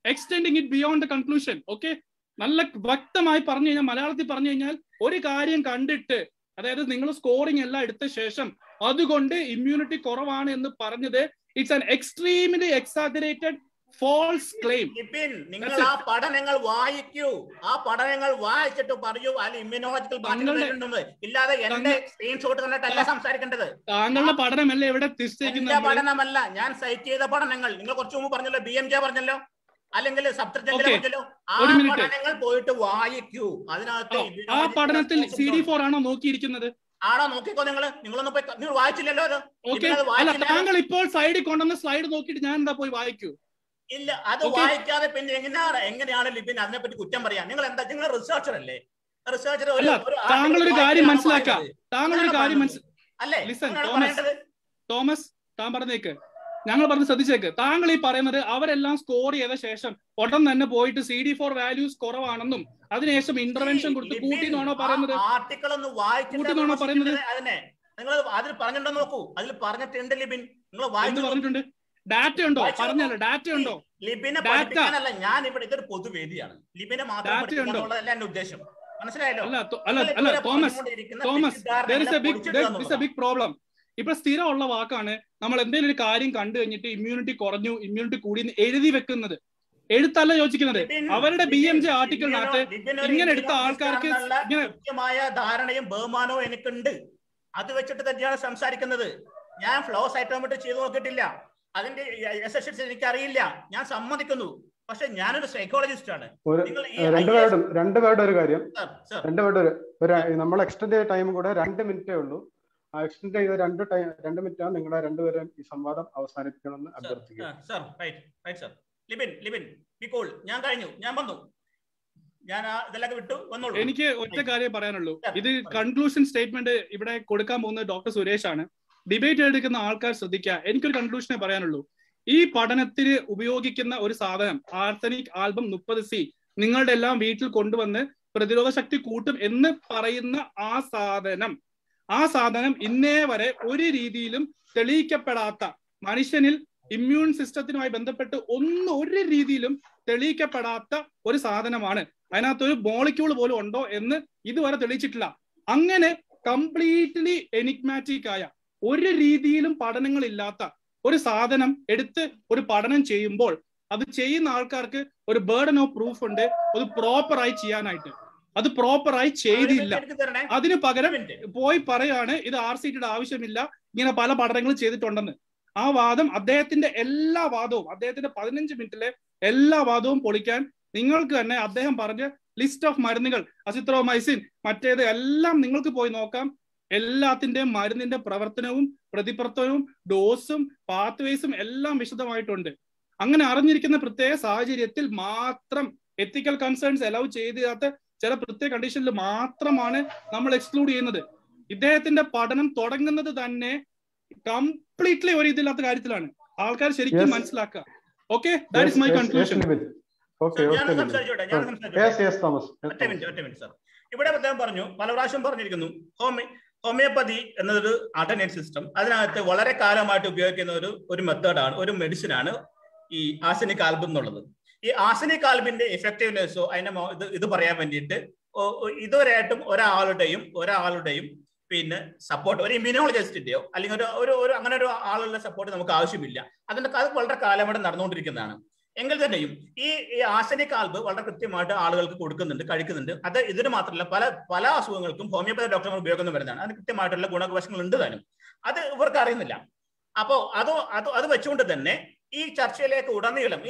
extending it beyond the conclusion. Okay, നല്ല വ്യക്തമായി പറഞ്ഞു കഴിഞ്ഞാൽ, മലയാളത്തിൽ പറഞ്ഞു കഴിഞ്ഞാൽ, ഒരു കാര്യം കണ്ടിട്ട്, അതായത് നിങ്ങൾ സ്കോറിംഗ് എല്ലാം എടുത്ത ശേഷം അതുകൊണ്ട് ഇമ്മ്യൂണിറ്റി കുറവാണ് എന്ന് പറഞ്ഞത് it's an extremely exaggerated false claim. നിങ്ങൾ ആ പഠനങ്ങൾ വായിക്കൂ. ആ പഠനങ്ങൾ വായിച്ചിട്ട് പറയൂ അതിൽ ഇമ്മ്യൂണോളജിക്കൽ മാറ്റങ്ങളുണ്ടെന്ന്. ഇല്ലാതെ എന്റെ സ്ക്രീൻഷോട്ട് കണ്ടിട്ടല്ല സംസാരിക്കേണ്ടത്. താങ്കളുടെ പഠനമല്ല എവിടെ പഠനമല്ല, ഞാൻ സൈറ്റ് ചെയ്ത പഠനങ്ങൾ. നിങ്ങൾ കുറച്ചു മുമ്പ് പറഞ്ഞല്ലോ, BMJ പറഞ്ഞല്ലോ, അല്ലെങ്കിൽ സബ്ജക്ട് പറഞ്ഞല്ലോ. ആ പഠനങ്ങൾ പോയിട്ട് വായിക്കൂ. അതിനകത്ത് ആ പഠനത്തിൽ CD4 ആണോ നോക്കിയിരിക്കുന്നത്? ആണോ? നോക്കിക്കോ. നിങ്ങളൊന്നും പോയി നിങ്ങൾ വായിച്ചില്ലല്ലോ അത്. താങ്കൾ ഇപ്പോൾ സൈഡിൽ കൊണ്ടുവന്ന സ്ലൈഡ് നോക്കിയിട്ട് ഞാൻ എന്താ പോയി വായിക്കൂ? ഇല്ല, അത് വായിക്കാതെ പിന്നെ എങ്ങനെയാണ് ലിബിൻ അതിനെപ്പറ്റി കുറ്റം പറയാൻ? നിങ്ങൾ എന്താ, നിങ്ങൾ റിസർച്ചർ അല്ലേ? റിസർച്ചർ താങ്കളൊരു കാര്യം മനസ്സിലാക്കാം. താങ്കളൊരു കാര്യം അല്ലേ? തോമസ്, താൻ പറഞ്ഞേക്ക്, ഞങ്ങൾ പറഞ്ഞ് ശ്രദ്ധിച്ചേക്ക്. താങ്കൾ ഈ പറയുന്നത് അവരെല്ലാം സ്കോർ ചെയ്ത ശേഷം ഉടൻ തന്നെ പോയിട്ട് CD4 വാല്യൂസ് കുറവാണെന്നും അതിനുശേഷം ഇന്റർവെൻഷൻ കൊടുത്ത് കൂട്ടിന്നാണോ പറയുന്നത്? ആർട്ടിക്കിൾ ഒന്ന് വായിച്ചിട്ടാണോ പറയുന്നത്? അതിനെ നിങ്ങൾ അതിൽ പറഞ്ഞിട്ടുണ്ടോ നോക്കൂ. അതിൽ പറഞ്ഞിട്ടുണ്ട് ലിബിൻ. നിങ്ങൾ വായിച്ചു പറഞ്ഞിട്ടുണ്ട്. ഡാറ്റ ഉണ്ടോ? പറഞ്ഞല്ലോ, ഡാറ്റ ഉണ്ടോ? ലിബിനെ പഠിപ്പിക്കാനല്ല ഞാൻ ഇവിടെ. ഇതൊരു പൊതുവേദിയാണ്. ലിബിനെ മാത്രം പഠിപ്പിക്കാനുള്ളതല്ല എന്റെ ഉദ്ദേശം. മനസ്സിലായല്ലോ? അല്ല Thomas, there is a big problem. ഇപ്പൊ സ്ഥിരമുള്ള വാക്കാണ് നമ്മൾ എന്തെങ്കിലും ഒരു കാര്യം കണ്ടു കഴിഞ്ഞിട്ട് ഇമ്മ്യൂണിറ്റി കുറഞ്ഞു, ഇമ്മ്യൂണിറ്റി കൂടി എഴുതി വെക്കുന്നത്. എഴുത്തല്ല യോജിക്കുന്നത്. അവരുടെ BMJ ആർട്ടിക്കിളിനകത്ത് ഇങ്ങനെ എടുത്ത ആൾക്കാർക്ക് കൃത്യമായ ധാരണയും ബഹുമാനവും എനിക്കുണ്ട്. അത് വെച്ചിട്ട് തന്നെയാണ് സംസാരിക്കുന്നത്. ഞാൻ ഫ്ലോ സൈറ്റോമെട്രി ചെയ്തു നോക്കിയിട്ടില്ല. അതിന്റെ എനിക്കറിയില്ല, ഞാൻ സമ്മതിക്കുന്നു. പക്ഷെ ഞാനൊരു സൈക്കോളജിസ്റ്റ് ആണ്. രണ്ടുപേരുടെ ഒരു കാര്യം, നമ്മൾ എക്സ്റ്റെൻഡ് ചെയ്ത ടൈം കൂടെ 2 മിനിറ്റേ ഉള്ളൂ. ആ എക്സ്റ്റെൻഡ് ചെയ്ത 2 മിനിറ്റാണ് നിങ്ങളെ രണ്ടുപേരും ഈ സംവാദം അവസാനിപ്പിക്കണമെന്ന് അഭ്യർത്ഥിക്കുന്നു. ഞാൻ കഴിഞ്ഞു, ഞാൻ വന്നു, ഞാൻ ഇതെല്ലാം വിട്ടു വന്നോളൂ. എനിക്ക് ഒറ്റ കാര്യം പറയാനുള്ളൂ. ഇത് കൺക്ലൂഷൻ സ്റ്റേറ്റ്മെന്റ് ഇവിടെ കൊടുക്കാൻ പോകുന്നത് ഡോക്ടർ സുരേഷ് ആണ്. ഡിബേറ്റ് എടുക്കുന്ന ആൾക്കാർ ശ്രദ്ധിക്കുക. എനിക്കൊരു കൺക്ലൂഷനെ പറയാനുള്ളൂ. ഈ പഠനത്തിന് ഉപയോഗിക്കുന്ന ഒരു സാധനം ആർസനിക് ആൽബം 30C നിങ്ങളുടെ എല്ലാം വീട്ടിൽ കൊണ്ടുവന്ന് പ്രതിരോധ ശക്തി കൂട്ടും എന്ന് പറയുന്ന ആ സാധനം ഇന്നേ വരെ ഒരു രീതിയിലും തെളിയിക്കപ്പെടാത്ത, മനുഷ്യനിൽ ഇമ്മ്യൂൺ സിസ്റ്റത്തിനുമായി ബന്ധപ്പെട്ട് ഒരു രീതിയിലും തെളിയിക്കപ്പെടാത്ത ഒരു സാധനമാണ്. അതിനകത്തൊരു മോളിക്യൂൾ പോലും ഉണ്ടോ എന്ന് ഇതുവരെ തെളിയിച്ചിട്ടില്ല. അങ്ങനെ കംപ്ലീറ്റ്ലി എനിഗ്മാറ്റിക് ആയ, ഒരു രീതിയിലും പഠനങ്ങളില്ലാത്ത ഒരു സാധനം എടുത്ത് ഒരു പഠനം ചെയ്യുമ്പോൾ അത് ചെയ്യുന്ന ആൾക്കാർക്ക് ഒരു ബേർഡൻ ഓഫ് പ്രൂഫ് ഉണ്ട്, അത് പ്രോപ്പറായി ചെയ്യാനായിട്ട്. അത് പ്രോപ്പറായി ചെയ്തില്ല. അതിന് പകരം പോയി പറയാണ് ഇത് RCTയുടെ ആവശ്യമില്ല, ഇങ്ങനെ പല പഠനങ്ങളും ചെയ്തിട്ടുണ്ടെന്ന്. ആ വാദം, അദ്ദേഹത്തിന്റെ എല്ലാ വാദവും, അദ്ദേഹത്തിന്റെ 15 മിനിറ്റിലെ എല്ലാ വാദവും പൊളിക്കാൻ നിങ്ങൾക്ക് തന്നെ അദ്ദേഹം പറഞ്ഞ ലിസ്റ്റ് ഓഫ് മരുന്നുകൾ, അസിത്രോമൈസിൻ, മറ്റേത് എല്ലാം നിങ്ങൾക്ക് പോയി നോക്കാം. എല്ലാത്തിന്റെയും മരുന്നിന്റെ പ്രവർത്തനവും പ്രതിപ്രവർത്തനവും ഡോസും പാത്വേസും എല്ലാം വിശദമായിട്ടുണ്ട്. അങ്ങനെ അറിഞ്ഞിരിക്കുന്ന പ്രത്യേക സാഹചര്യത്തിൽ മാത്രം, എത്തിക്കൽ കൺസേൺസ് അലൗ ചെയ്തില്ലാത്ത ചില പ്രത്യേക കണ്ടീഷനിൽ മാത്രമാണ് നമ്മൾ എക്സ്ക്ലൂഡ് ചെയ്യുന്നത്. ഇദ്ദേഹത്തിന്റെ പഠനം തുടങ്ങുന്നത് തന്നെ കംപ്ലീറ്റ്ലി ഒരു ഇതില്ലാത്ത കാര്യത്തിലാണ്. ആൾക്കാർ ശരിക്കും മനസ്സിലാക്കുക. Okay, that is my conclusion. ഇവിടെ അദ്ദേഹം പറഞ്ഞു, പല പ്രാവശ്യം പറഞ്ഞിരിക്കുന്നു, ഹോമിയോപ്പതി എന്നതൊരു ആൾട്ടർനേറ്റ് സിസ്റ്റം. അതിനകത്ത് വളരെ കാലമായിട്ട് ഉപയോഗിക്കുന്ന ഒരു മെത്തേഡാണ്, ഒരു മെഡിസിനാണ് ഈ ആർസനിക് ആൽബം എന്നുള്ളത്. ഈ ആർസനിക് ആൽബിന്റെ എഫക്റ്റീവ്നെസ്സോ അതിന്റെ ഇത് പറയാൻ വേണ്ടിയിട്ട് ഇതുവരെയായിട്ടും ഒരാളുടെയും പിന്നെ സപ്പോർട്ട്, ഒരു ഇമ്മ്യൂണോളജിസ്റ്റിന്റെയോ അല്ലെങ്കിൽ ഒരു അങ്ങനെ ഒരു ആളുടെ സപ്പോർട്ട് നമുക്ക് ആവശ്യമില്ല. അത് വളരെ കാലമായിട്ട് നടന്നുകൊണ്ടിരിക്കുന്നതാണ്. എങ്കിൽ തന്നെയും ഈ ആർസനിക് ആൽബ് വളരെ കൃത്യമായിട്ട് ആളുകൾക്ക് കൊടുക്കുന്നുണ്ട്, കഴിക്കുന്നുണ്ട്. അത് ഇതിന് മാത്രമല്ല, പല അസുഖങ്ങൾക്കും ഹോമിയോപ്പതി ഡോക്ടർമാർ ഉപയോഗിക്കുന്ന വരുന്നതാണ്. അതിന് കൃത്യമായിട്ടുള്ള ഗുണവശങ്ങൾ ഉണ്ട് താനും. അത് ഇവർക്ക് അറിയുന്നില്ല. അപ്പോ അത് വെച്ചുകൊണ്ട് തന്നെ ഈ ചർച്ചയിലേക്ക് ഉടനീളം,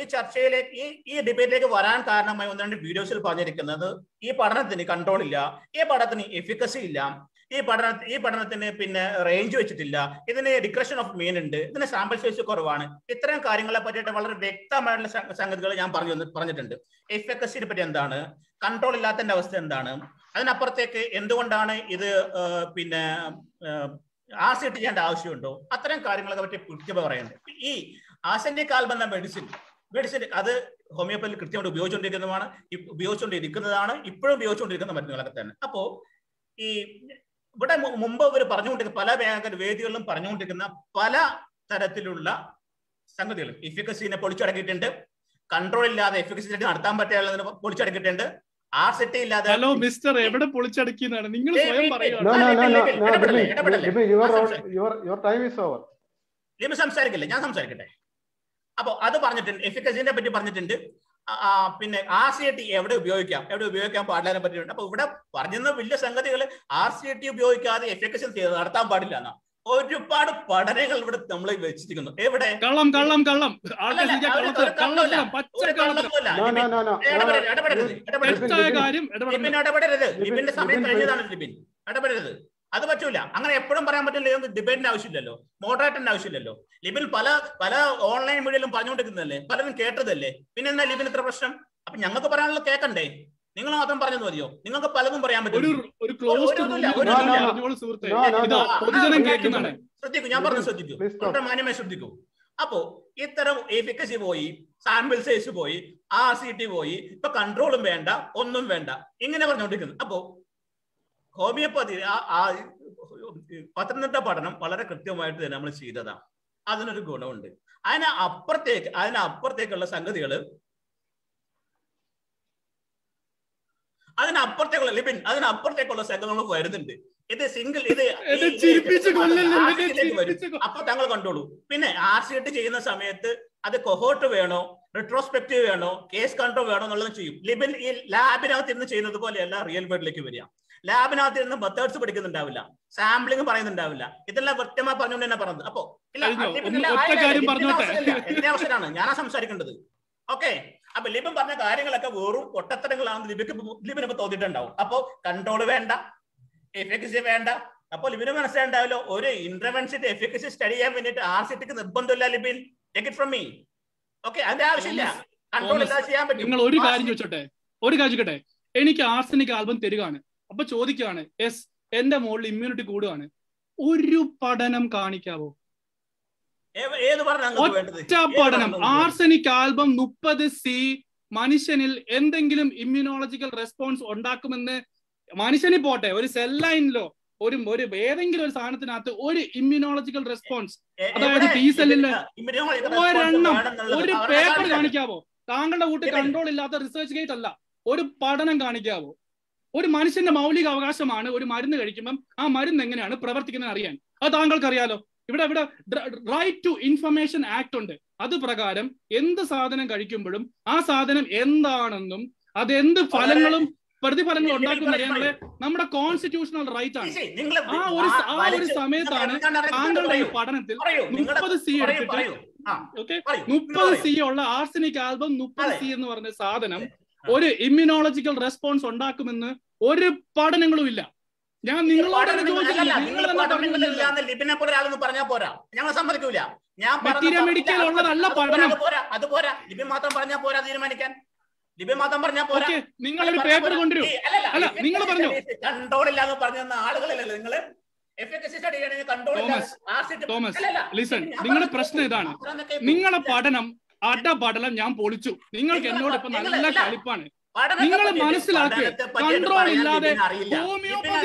ഈ ഡിബേറ്റിലേക്ക് വരാൻ കാരണമായി 1-2 വീഡിയോസിൽ പറഞ്ഞിരിക്കുന്നത്, ഈ പഠനത്തിന് കൺട്രോൾ ഇല്ല, ഈ പഠനത്തിന് എഫിക്കസി ഇല്ല, ഈ പഠനത്തിന് പിന്നെ റേഞ്ച് വെച്ചിട്ടില്ല, ഇതിന് ഡിക്രഷൻ ഓഫ് മീൻ ഉണ്ട്, ഇതിന് സാമ്പിൾ സൈസ് കുറവാണ്. ഇത്തരം കാര്യങ്ങളെ പറ്റിയിട്ട് വളരെ വ്യക്തമായിട്ടുള്ള സംഗതികൾ ഞാൻ പറഞ്ഞിട്ടുണ്ട്. എഫിക്കസിനെ പറ്റി എന്താണ്, കൺട്രോൾ ഇല്ലാത്തതിന്റെ അവസ്ഥ എന്താണ്, അതിനപ്പുറത്തേക്ക് എന്തുകൊണ്ടാണ് ഇത് പിന്നെ RCT ചെയ്യേണ്ട ആവശ്യമുണ്ടോ, അത്തരം കാര്യങ്ങളൊക്കെ പറ്റി കൃത്യമായി പറയുന്നുണ്ട്. ഈ ആർസനിക് ആൽബം എന്ന മെഡിസിൻ അത് ഹോമിയോപ്പതിയിൽ കൃത്യമായിട്ട് ഉപയോഗിച്ചുകൊണ്ടിരിക്കുന്നതാണ്, ഇപ്പോഴും ഉപയോഗിച്ചുകൊണ്ടിരിക്കുന്ന മരുന്നുകളൊക്കെ തന്നെ. അപ്പോ ഈ ഇവിടെ മുമ്പ് ഇവർ പറഞ്ഞുകൊണ്ടിരിക്കുന്ന പല വേദികളിലും പറഞ്ഞുകൊണ്ടിരിക്കുന്ന പല തരത്തിലുള്ള സംഗതികൾ എഫിക്കസിനെ പൊളിച്ചടക്കിയിട്ടുണ്ട്, കൺട്രോൾ ഇല്ലാതെ എഫിക്കസി നടത്താൻ പറ്റാതെ പൊളിച്ചടക്കിയിട്ടുണ്ട്, RCT ഇല്ലാതെ. ഹലോ മിസ്റ്റർ, എവിടെ പൊളിച്ചടക്കിയെന്നാണ് നിങ്ങൾ സ്വയം പറയുന്നത്? സംസാരിക്കില്ല, ഞാൻ സംസാരിക്കട്ടെ. അപ്പൊ അത് പറഞ്ഞിട്ടുണ്ട്, എഫിക്കസിനെ പറ്റി പറഞ്ഞിട്ടുണ്ട്. പിന്നെ RCT എവിടെ ഉപയോഗിക്കാൻ പാടില്ല പറ്റിയിട്ടുണ്ട്. അപ്പൊ ഇവിടെ പറഞ്ഞ വലിയ സംഗതികൾ RCT ഉപയോഗിക്കാതെ എഫിക്കസി നടത്താൻ പാടില്ല എന്നാ ഒരുപാട് പഠനങ്ങൾ ഇവിടെ നമ്മൾ വെച്ചിരിക്കുന്നു. എവിടെ ഇടപെടരുത്, ലിബിന്റെ സമയം കഴിഞ്ഞതാണ്. ഇടപെടരുത്, അത് പറ്റൂല. അങ്ങനെ എപ്പോഴും പറയാൻ പറ്റില്ല. ഡിബേറ്റിന്റെ ആവശ്യമില്ലല്ലോ, മോഡറേറ്ററിന്റെ ആവശ്യമില്ലല്ലോ. ലിബിൻ പല ഓൺലൈൻ മീഡിയയിലും പറഞ്ഞുകൊണ്ടിരിക്കുന്നതല്ലേ, പലരും കേട്ടതല്ലേ. പിന്നെ എന്താ ലിബിൻ ഇത്ര പ്രശ്നം? അപ്പൊ ഞങ്ങൾക്ക് പറയാനുള്ള കേൾക്കണ്ടേ? നിങ്ങൾ മാത്രം പറഞ്ഞത് മതിയോ? നിങ്ങൾക്ക് പലതും പറയാൻ പറ്റും. ശ്രദ്ധിക്കൂ, ഞാൻ പറഞ്ഞു ശ്രദ്ധിക്കൂ, വളരെ മാന്യമായി ശ്രദ്ധിക്കൂ. അപ്പോ ഇത്തരം എഫിക്കസി പോയി, സാമ്പിൾ സൈസ് പോയി, RCT പോയി, ഇപ്പൊ കൺട്രോളും വേണ്ട, ഒന്നും വേണ്ട, ഇങ്ങനെ പറഞ്ഞുകൊണ്ടിരിക്കുന്നു. അപ്പോ ഹോമിയോപ്പതി പത്തനംതിട്ട പഠനം വളരെ കൃത്യമായിട്ട് തന്നെ നമ്മൾ ചെയ്തതാണ്. അതിനൊരു ഗുണമുണ്ട്. അതിനപ്പുറത്തേക്കുള്ള സംഗതികള്, അതിനപ്പുറത്തേക്കുള്ള സംഗതികൾ വരുന്നുണ്ട്. ഇത് സിംഗിൾ അപ്പൊ താങ്കൾ കണ്ടോളൂ. പിന്നെ RCT ചെയ്യുന്ന സമയത്ത് അത് കൊഹോർട്ട് വേണോ, റിട്രോസ്പെക്റ്റീവ് വേണോ, കേസ് കൺട്രോൾ വേണോ എന്നുള്ളത് ചെയ്യും. ലിബിൻ ഈ ലാബിനകത്ത് ഇരുന്ന് ചെയ്യുന്നത് പോലെയല്ല റിയൽ വേൾഡിലേക്ക് വരിക. ലാബിനകത്ത് ഇരുന്ന് മെത്തേഡ്സ് പഠിക്കുന്നുണ്ടാവില്ല, സാമ്പിളിംഗ് പറയുന്നുണ്ടാവില്ല. ഇതെല്ലാം വ്യക്തമായി പറഞ്ഞുകൊണ്ട് തന്നെ പറഞ്ഞത്. അപ്പൊ എന്റെ അവസരമാണ് ഞാനാ സംസാരിക്കേണ്ടത്. ഓക്കെ, അപ്പൊ ലിബിൻ പറഞ്ഞ കാര്യങ്ങളൊക്കെ വെറും പൊട്ടത്തരങ്ങളാണെന്ന് ലിബിന് ഇപ്പൊ തോന്നിയിട്ടുണ്ടാവും. അപ്പൊ കൺട്രോൾ വേണ്ട, എഫിക്കസി വേണ്ട. അപ്പൊ ലിബിന് മനസ്സിലുണ്ടാവല്ലോ, ഒരു ഇന്റർവെൻഷന്റെ എഫിക്കസി സ്റ്റഡി ചെയ്യാൻ വേണ്ടിയിട്ട് RCTക്ക് നിർബന്ധമില്ല. Libin, take it from me. Okay, അതിന്റെ ആവശ്യമില്ല. കൺട്രോൾ ഇല്ലാതെ ചെയ്യാൻ പറ്റും. നിങ്ങൾ ഒരു കാര്യം ചോദിച്ചോട്ടെ, എനിക്ക് ആർസനിക് ആൽബം തരികയാണ്. അപ്പൊ ചോദിക്കുകയാണ്, എന്റെ മോളിൽ ഇമ്മ്യൂണിറ്റി കൂടുകയാണ്, ഒരു പഠനം കാണിക്കാവോ? ഏത് പഠനം ഒറ്റ പഠനം ആർസെനിക് ആൽബം 30C മനുഷ്യനിൽ എന്തെങ്കിലും ഇമ്മ്യൂണോളജിക്കൽ റെസ്പോൺസ് ഉണ്ടാക്കുമെന്ന് മനുഷ്യന് പോട്ടെ, ഒരു സെൽ ലൈനിലോ ഒരു ഏതെങ്കിലും ഒരു സാധനത്തിനകത്ത് ഒരു ഇമ്മ്യൂണോളജിക്കൽ റെസ്പോൺസ്, അതായത് ടി സെല്ലില് ഒരെണ്ണം ഒരു പേപ്പർ കാണിക്കാവോ? താങ്കളുടെ കൂട്ട് കൺട്രോൾ ഇല്ലാത്ത റിസർച്ച് ഗേറ്റ് അല്ല, ഒരു പഠനം കാണിക്കാവോ? ഒരു മനുഷ്യന്റെ മൗലിക അവകാശമാണ് ഒരു മരുന്ന് കഴിക്കുമ്പം ആ മരുന്ന് എങ്ങനെയാണ് പ്രവർത്തിക്കുന്നത് അറിയാൻ. അത് താങ്കൾക്ക് അറിയാലോ. ഇവിടെ റൈറ്റ് ടു ഇൻഫർമേഷൻ ആക്ട് ഉണ്ട്. അത് പ്രകാരം എന്ത് സാധനം കഴിക്കുമ്പോഴും ആ സാധനം എന്താണെന്നും അത് എന്ത് ഫലങ്ങളും പ്രതിഫലങ്ങളും ഉണ്ടാക്കുന്ന അറിയാനുള്ള നമ്മുടെ കോൺസ്റ്റിറ്റ്യൂഷണൽ റൈറ്റ് ആണ്. ആ ഒരു സമയത്താണ് താങ്കളുടെ ഈ പഠനത്തിൽ 30C എടുത്തിട്ട് 30C ഉള്ള ആർസെനിക് ആൽബം 30C എന്ന് പറഞ്ഞ സാധനം ഒരു ഇമ്മ്യൂണോളജിക്കൽ റെസ്പോൺസ് ഉണ്ടാക്കുമെന്ന് ഒരു പഠനങ്ങളും ഇല്ല. ഞാൻ നിങ്ങളോട് ലിബിനെ പോലെ ആളൊന്നും പറഞ്ഞാൽ പോരാ, ഞങ്ങൾ സമ്മതിക്കൂല. മെഡിക്കൽ ഉള്ളതല്ല പഠനം. അത് പോരാ, ലിബിൻ മാത്രം പറഞ്ഞാൽ പോരാ തീരുമാനിക്കാൻ. ലിബിൻ മാത്രം പറഞ്ഞാൽ പോരാ. നിങ്ങളൊരു പേപ്പർ കൊണ്ടുവരൂ. അല്ല, നിങ്ങൾ പറഞ്ഞു കൺട്രോൾ ഇല്ലാന്ന് പറഞ്ഞ ആളുകളല്ലേ നിങ്ങള്. തോമസ് ലിസൺ, നിങ്ങളുടെ പ്രശ്നം ഇതാണ്. നിങ്ങളുടെ പഠനം പഠനം ഞാൻ പൊളിച്ചു. നിങ്ങൾക്ക് എന്നോട് ഇപ്പൊ നല്ല കളിപ്പാണ്. നിങ്ങൾ മനസ്സിലാക്കി കൺട്രോൾ ഇല്ലാതെ ഹോമിയോപ്പതി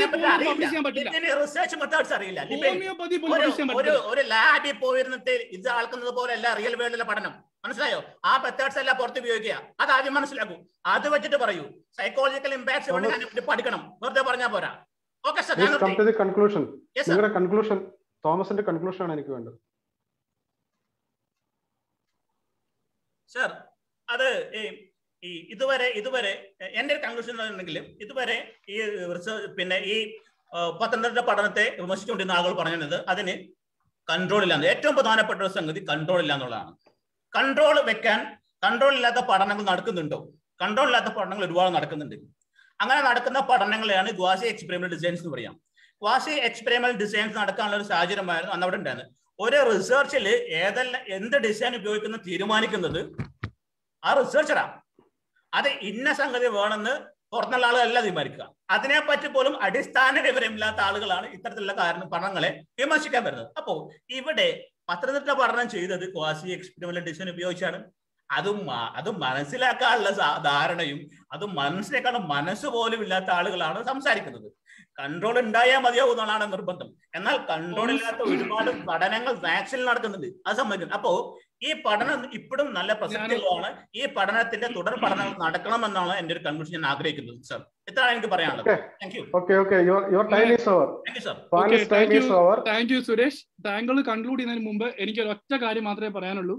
പബ്ലിഷ് ചെയ്യാൻ പറ്റില്ല. റിസർച്ച് മെത്തേഡ്സ് അറിയില്ല. ഹോമിയോപ്പതി പബ്ലിഷ് ചെയ്യാൻ പറ്റില്ല. ഒരു ലാബിൽ പോയിരുന്നിട്ട് ഇത് ആൾക്കുന്നത് പോലെയല്ല റിയൽ വേൾഡിലെ പഠനം. മനസ്സിലായോ? ആ മെത്തേഡ്സ് എല്ലാം പുറത്ത് ഉപയോഗിക്കുക. അത് ആദ്യം മനസ്സിലാക്കൂ. അത് വെച്ചിട്ട് പറയൂ. സൈക്കോളജിക്കൽ ഇമ്പാക്ട്സ് പഠിക്കണം. വെറുതെ പറഞ്ഞാൽ പോരാ. ഓക്കെ സർ, നിങ്ങളുടെ കൺക്ലൂഷൻ, തോമസിന്റെ കൺക്ലൂഷൻ ആണ് എനിക്ക് വേണ്ടത്. സർ, അത് ഇതുവരെ എന്റെ ഒരു കൺക്ലൂഷൻ ഉണ്ടെങ്കിലും ഇതുവരെ ഈ പിന്നെ ഈ പത്തനംതിട്ട പഠനത്തെ വിമർശിച്ചുകൊണ്ടിരുന്ന ആളുകൾ പറഞ്ഞത് അതിന് കൺട്രോൾ ഇല്ലാന്ന്. ഏറ്റവും പ്രധാനപ്പെട്ട ഒരു സംഗതി കൺട്രോൾ ഇല്ല എന്നുള്ളതാണ്. കൺട്രോൾ വെക്കാൻ കൺട്രോൾ ഇല്ലാത്ത പഠനങ്ങൾ നടക്കുന്നുണ്ടോ? കൺട്രോൾ ഇല്ലാത്ത പഠനങ്ങൾ ഒരുപാട് നടക്കുന്നുണ്ട്. അങ്ങനെ നടക്കുന്ന പഠനങ്ങളെയാണ് ക്വാസി എക്സ്പെരിമെന്റൽ ഡിസൈൻസ് എന്ന് പറയാം. ക്വാസി എക്സ്പെരിമെന്റൽ ഡിസൈൻസ് നടക്കാനുള്ള ഒരു സാഹചര്യമായിരുന്നു അന്ന് അവിടെ ഉണ്ടായിരുന്നത്. ഒരു റിസർച്ചിൽ എന്ത് ഡിസൈൻ ഉപയോഗിക്കുന്ന തീരുമാനിക്കുന്നത് ആ റിസർച്ചറാണ്. അത് ഇന്ന സംഗതി വേണമെന്ന് പുറത്തുള്ള ആളുകളല്ല തീരുമാനിക്കുക. അതിനെപ്പറ്റി പോലും അടിസ്ഥാന വിവരമില്ലാത്ത ആളുകളാണ് ഇത്തരത്തിലുള്ള പഠനങ്ങളെ വിമർശിക്കാൻ വരുന്നത്. അപ്പോ ഇവിടെ പത്തനംതിട്ട പഠനം ചെയ്തത് ക്വാസി എക്സ്പെരിമെന്റൽ ഡിസൈൻ ഉപയോഗിച്ചാണ്. അത് മനസ്സിലാക്കാനുള്ള ധാരണയും അത് മനസ്സിലാക്കാനുള്ള മനസ്സ് പോലും ഇല്ലാത്ത ആളുകളാണ് സംസാരിക്കുന്നത്. കൺട്രോൾ ഉണ്ടായാൽ മതിയാവും എന്നുള്ളതാണ് നിർബന്ധം. എന്നാൽ കൺട്രോൾ ഇല്ലാത്ത ഒരുപാട് പഠനങ്ങൾ വാക്സിനിൽ നടക്കുന്നുണ്ട്. അത് സംബന്ധിക്കുന്നു. അപ്പോ ഈ പഠനം ഇപ്പോഴും നല്ല പ്രസക്തിയുള്ളതാണ്. ഈ പഠനത്തിന്റെ തുടർ പഠനങ്ങൾ നടക്കണമെന്നാണ് എന്റെ ഒരു കൺക്ലൂഷൻ ഞാൻ ആഗ്രഹിക്കുന്നത്. സർ, ഇതാണ് എനിക്ക് പറയാനുള്ളത്. Thank you Suresh. താങ്കൾ കൺക്ലൂഡ് ചെയ്യുന്നതിന് മുമ്പ് എനിക്ക് ഒരു ഒറ്റ കാര്യം മാത്രമേ പറയാനുള്ളൂ.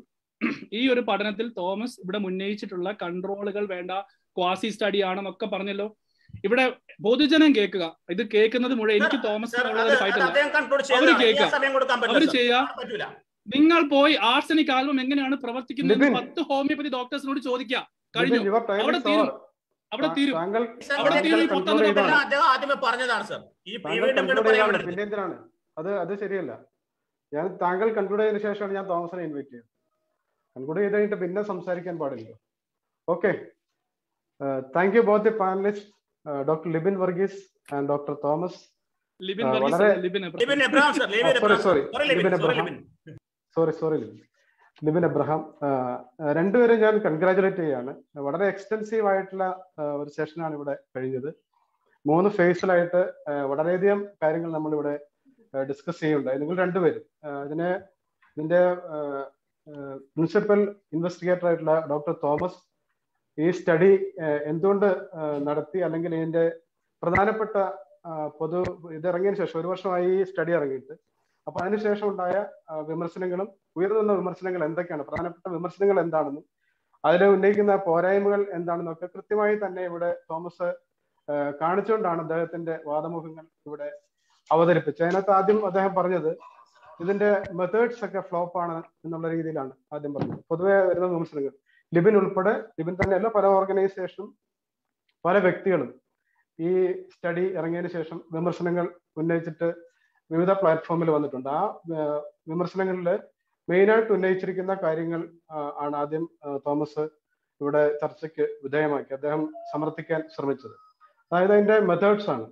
ഈ ഒരു പഠനത്തിൽ തോമസ് ഇവിടെ ഉന്നയിച്ചിട്ടുള്ള കൺട്രോളുകൾ വേണ്ട, ക്വാസി സ്റ്റഡി ആണെന്നൊക്കെ പറഞ്ഞല്ലോ. ഇവിടെ പൊതുജനം കേൾക്കുക. ഇത് കേൾക്കുന്നത് മുഴുവൻ എനിക്ക് തോമസിനുള്ള അവര് കേൾക്കുക, അവര് ചെയ്യാ. നിങ്ങൾ പോയി ആർസെനിക് ആൽബം എങ്ങനെയാണ് പ്രവർത്തിക്കുന്നത് 10 ഹോമിയോപ്പതി ഡോക്ടേഴ്സിനോട് ചോദിക്കുക. കഴിഞ്ഞു. അവിടെ തീരും. അത് ശരിയല്ല. ഞാൻ താങ്കൾ കൺക്ലൂഡ് ചെയ്തതിനു ശേഷമാണ് ഞാൻ തോമസിനെ ഇൻവൈറ്റ് ചെയ്തത്. കൺക്ലൂഡ് ചെയ്ത് കഴിഞ്ഞിട്ട് പിന്നെ സംസാരിക്കാൻ പാടില്ല. Okay, thank you both the panellist, doctor Libin Varghese and doctor Thomas. Libin Abraham. രണ്ടുപേരും ഞാൻ കൺഗ്രാജുലേറ്റ് ചെയ്യാണ്. വളരെ എക്സ്റ്റെൻസീവ് ആയിട്ടുള്ള ഒരു സെഷനാണ് ഇവിടെ കഴിഞ്ഞത്. 3 ഫേസിലായിട്ട് വളരെയധികം കാര്യങ്ങൾ നമ്മളിവിടെ ഡിസ്കസ് ചെയ്യുന്നുണ്ടായി. നിങ്ങൾ രണ്ടുപേരും ഇതിന്റെ പ്രിൻസിപ്പൽ ഇൻവെസ്റ്റിഗേറ്റർ ആയിട്ടുള്ള ഡോക്ടർ തോമസ് ഈ സ്റ്റഡി എന്തുകൊണ്ട് നടത്തി, അല്ലെങ്കിൽ ഇതിന്റെ പ്രധാനപ്പെട്ട ഇതിറങ്ങിയതിനു ശേഷം 1 വർഷമായി ഈ സ്റ്റഡി ഇറങ്ങിയിട്ട്, അപ്പൊ അതിനുശേഷം ഉണ്ടായ വിമർശനങ്ങളും ഉയർന്നുവന്ന വിമർശനങ്ങൾ എന്തൊക്കെയാണ്, പ്രധാനപ്പെട്ട വിമർശനങ്ങൾ എന്താണെന്നും അതിൽ ഉന്നയിക്കുന്ന പോരായ്മകൾ എന്താണെന്നും ഒക്കെ കൃത്യമായി തന്നെ ഇവിടെ തോമസ് കാണിച്ചുകൊണ്ടാണ് അദ്ദേഹത്തിന്റെ വാദമുഖങ്ങൾ ഇവിടെ അവതരിപ്പിച്ചത്. അതിനകത്ത് ആദ്യം അദ്ദേഹം പറഞ്ഞത് ഇതിന്റെ മെത്തേഡ്സ് ഒക്കെ ഫ്ലോപ്പ് ആണ് എന്നുള്ള രീതിയിലാണ് ആദ്യം പറഞ്ഞത്. പൊതുവെ വരുന്ന വിമർശനങ്ങൾ ലിബിൻ ഉൾപ്പെടെ, ലിബിൻ തന്നെയല്ല, പല ഓർഗനൈസേഷനും പല വ്യക്തികളും ഈ സ്റ്റഡി ഇറങ്ങിയതിനു ശേഷം വിമർശനങ്ങൾ ഉന്നയിച്ചിട്ട് വിവിധ പ്ലാറ്റ്ഫോമിൽ വന്നിട്ടുണ്ട്. ആ വിമർശനങ്ങളിൽ മെയിനായിട്ട് ഉന്നയിച്ചിരിക്കുന്ന കാര്യങ്ങൾ ആണ് ആദ്യം തോമസ് ഇവിടെ ചർച്ചയ്ക്ക് വിധേയമാക്കി അദ്ദേഹം സമർത്ഥിക്കാൻ ശ്രമിച്ചത്. അതായത് അതിന്റെ മെത്തേഡ്സ് ആണ്,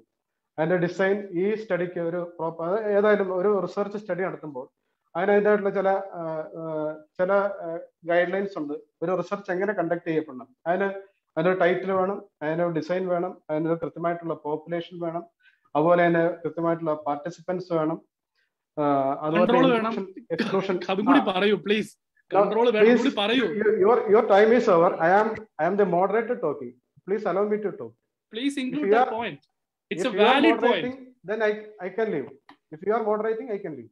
അതിന്റെ ഡിസൈൻ. ഈ സ്റ്റഡിക്ക് ഒരു ഏതായാലും ഒരു റിസർച്ച് സ്റ്റഡി നടത്തുമ്പോൾ അതിനതിൻ്റെതായിട്ടുള്ള ചില ഗൈഡ് ലൈൻസ് ഉണ്ട്. ഒരു റിസർച്ച് എങ്ങനെ കണ്ടക്ട് ചെയ്യപ്പെടണം, അതിനൊരു ടൈറ്റിൽ വേണം, അതിനൊരു ഡിസൈൻ വേണം, അതിനൊരു കൃത്യമായിട്ടുള്ള പോപ്പുലേഷൻ വേണം, അതുപോലെ തന്നെ കൃത്യമായിട്ടുള്ള പാർട്ടിസിപ്പൻസ് വേണം, അതുപോലെ എക്സ്ക്ലൂഷൻ. പ്ലീസ് കൺട്രോൾ വേണം, കൂടി പറയൂ. Your time is over. I am the moderator talking. Please allow me to talk. Please include that point. It's a valid point. Then I can leave. If you are moderating, I can leave.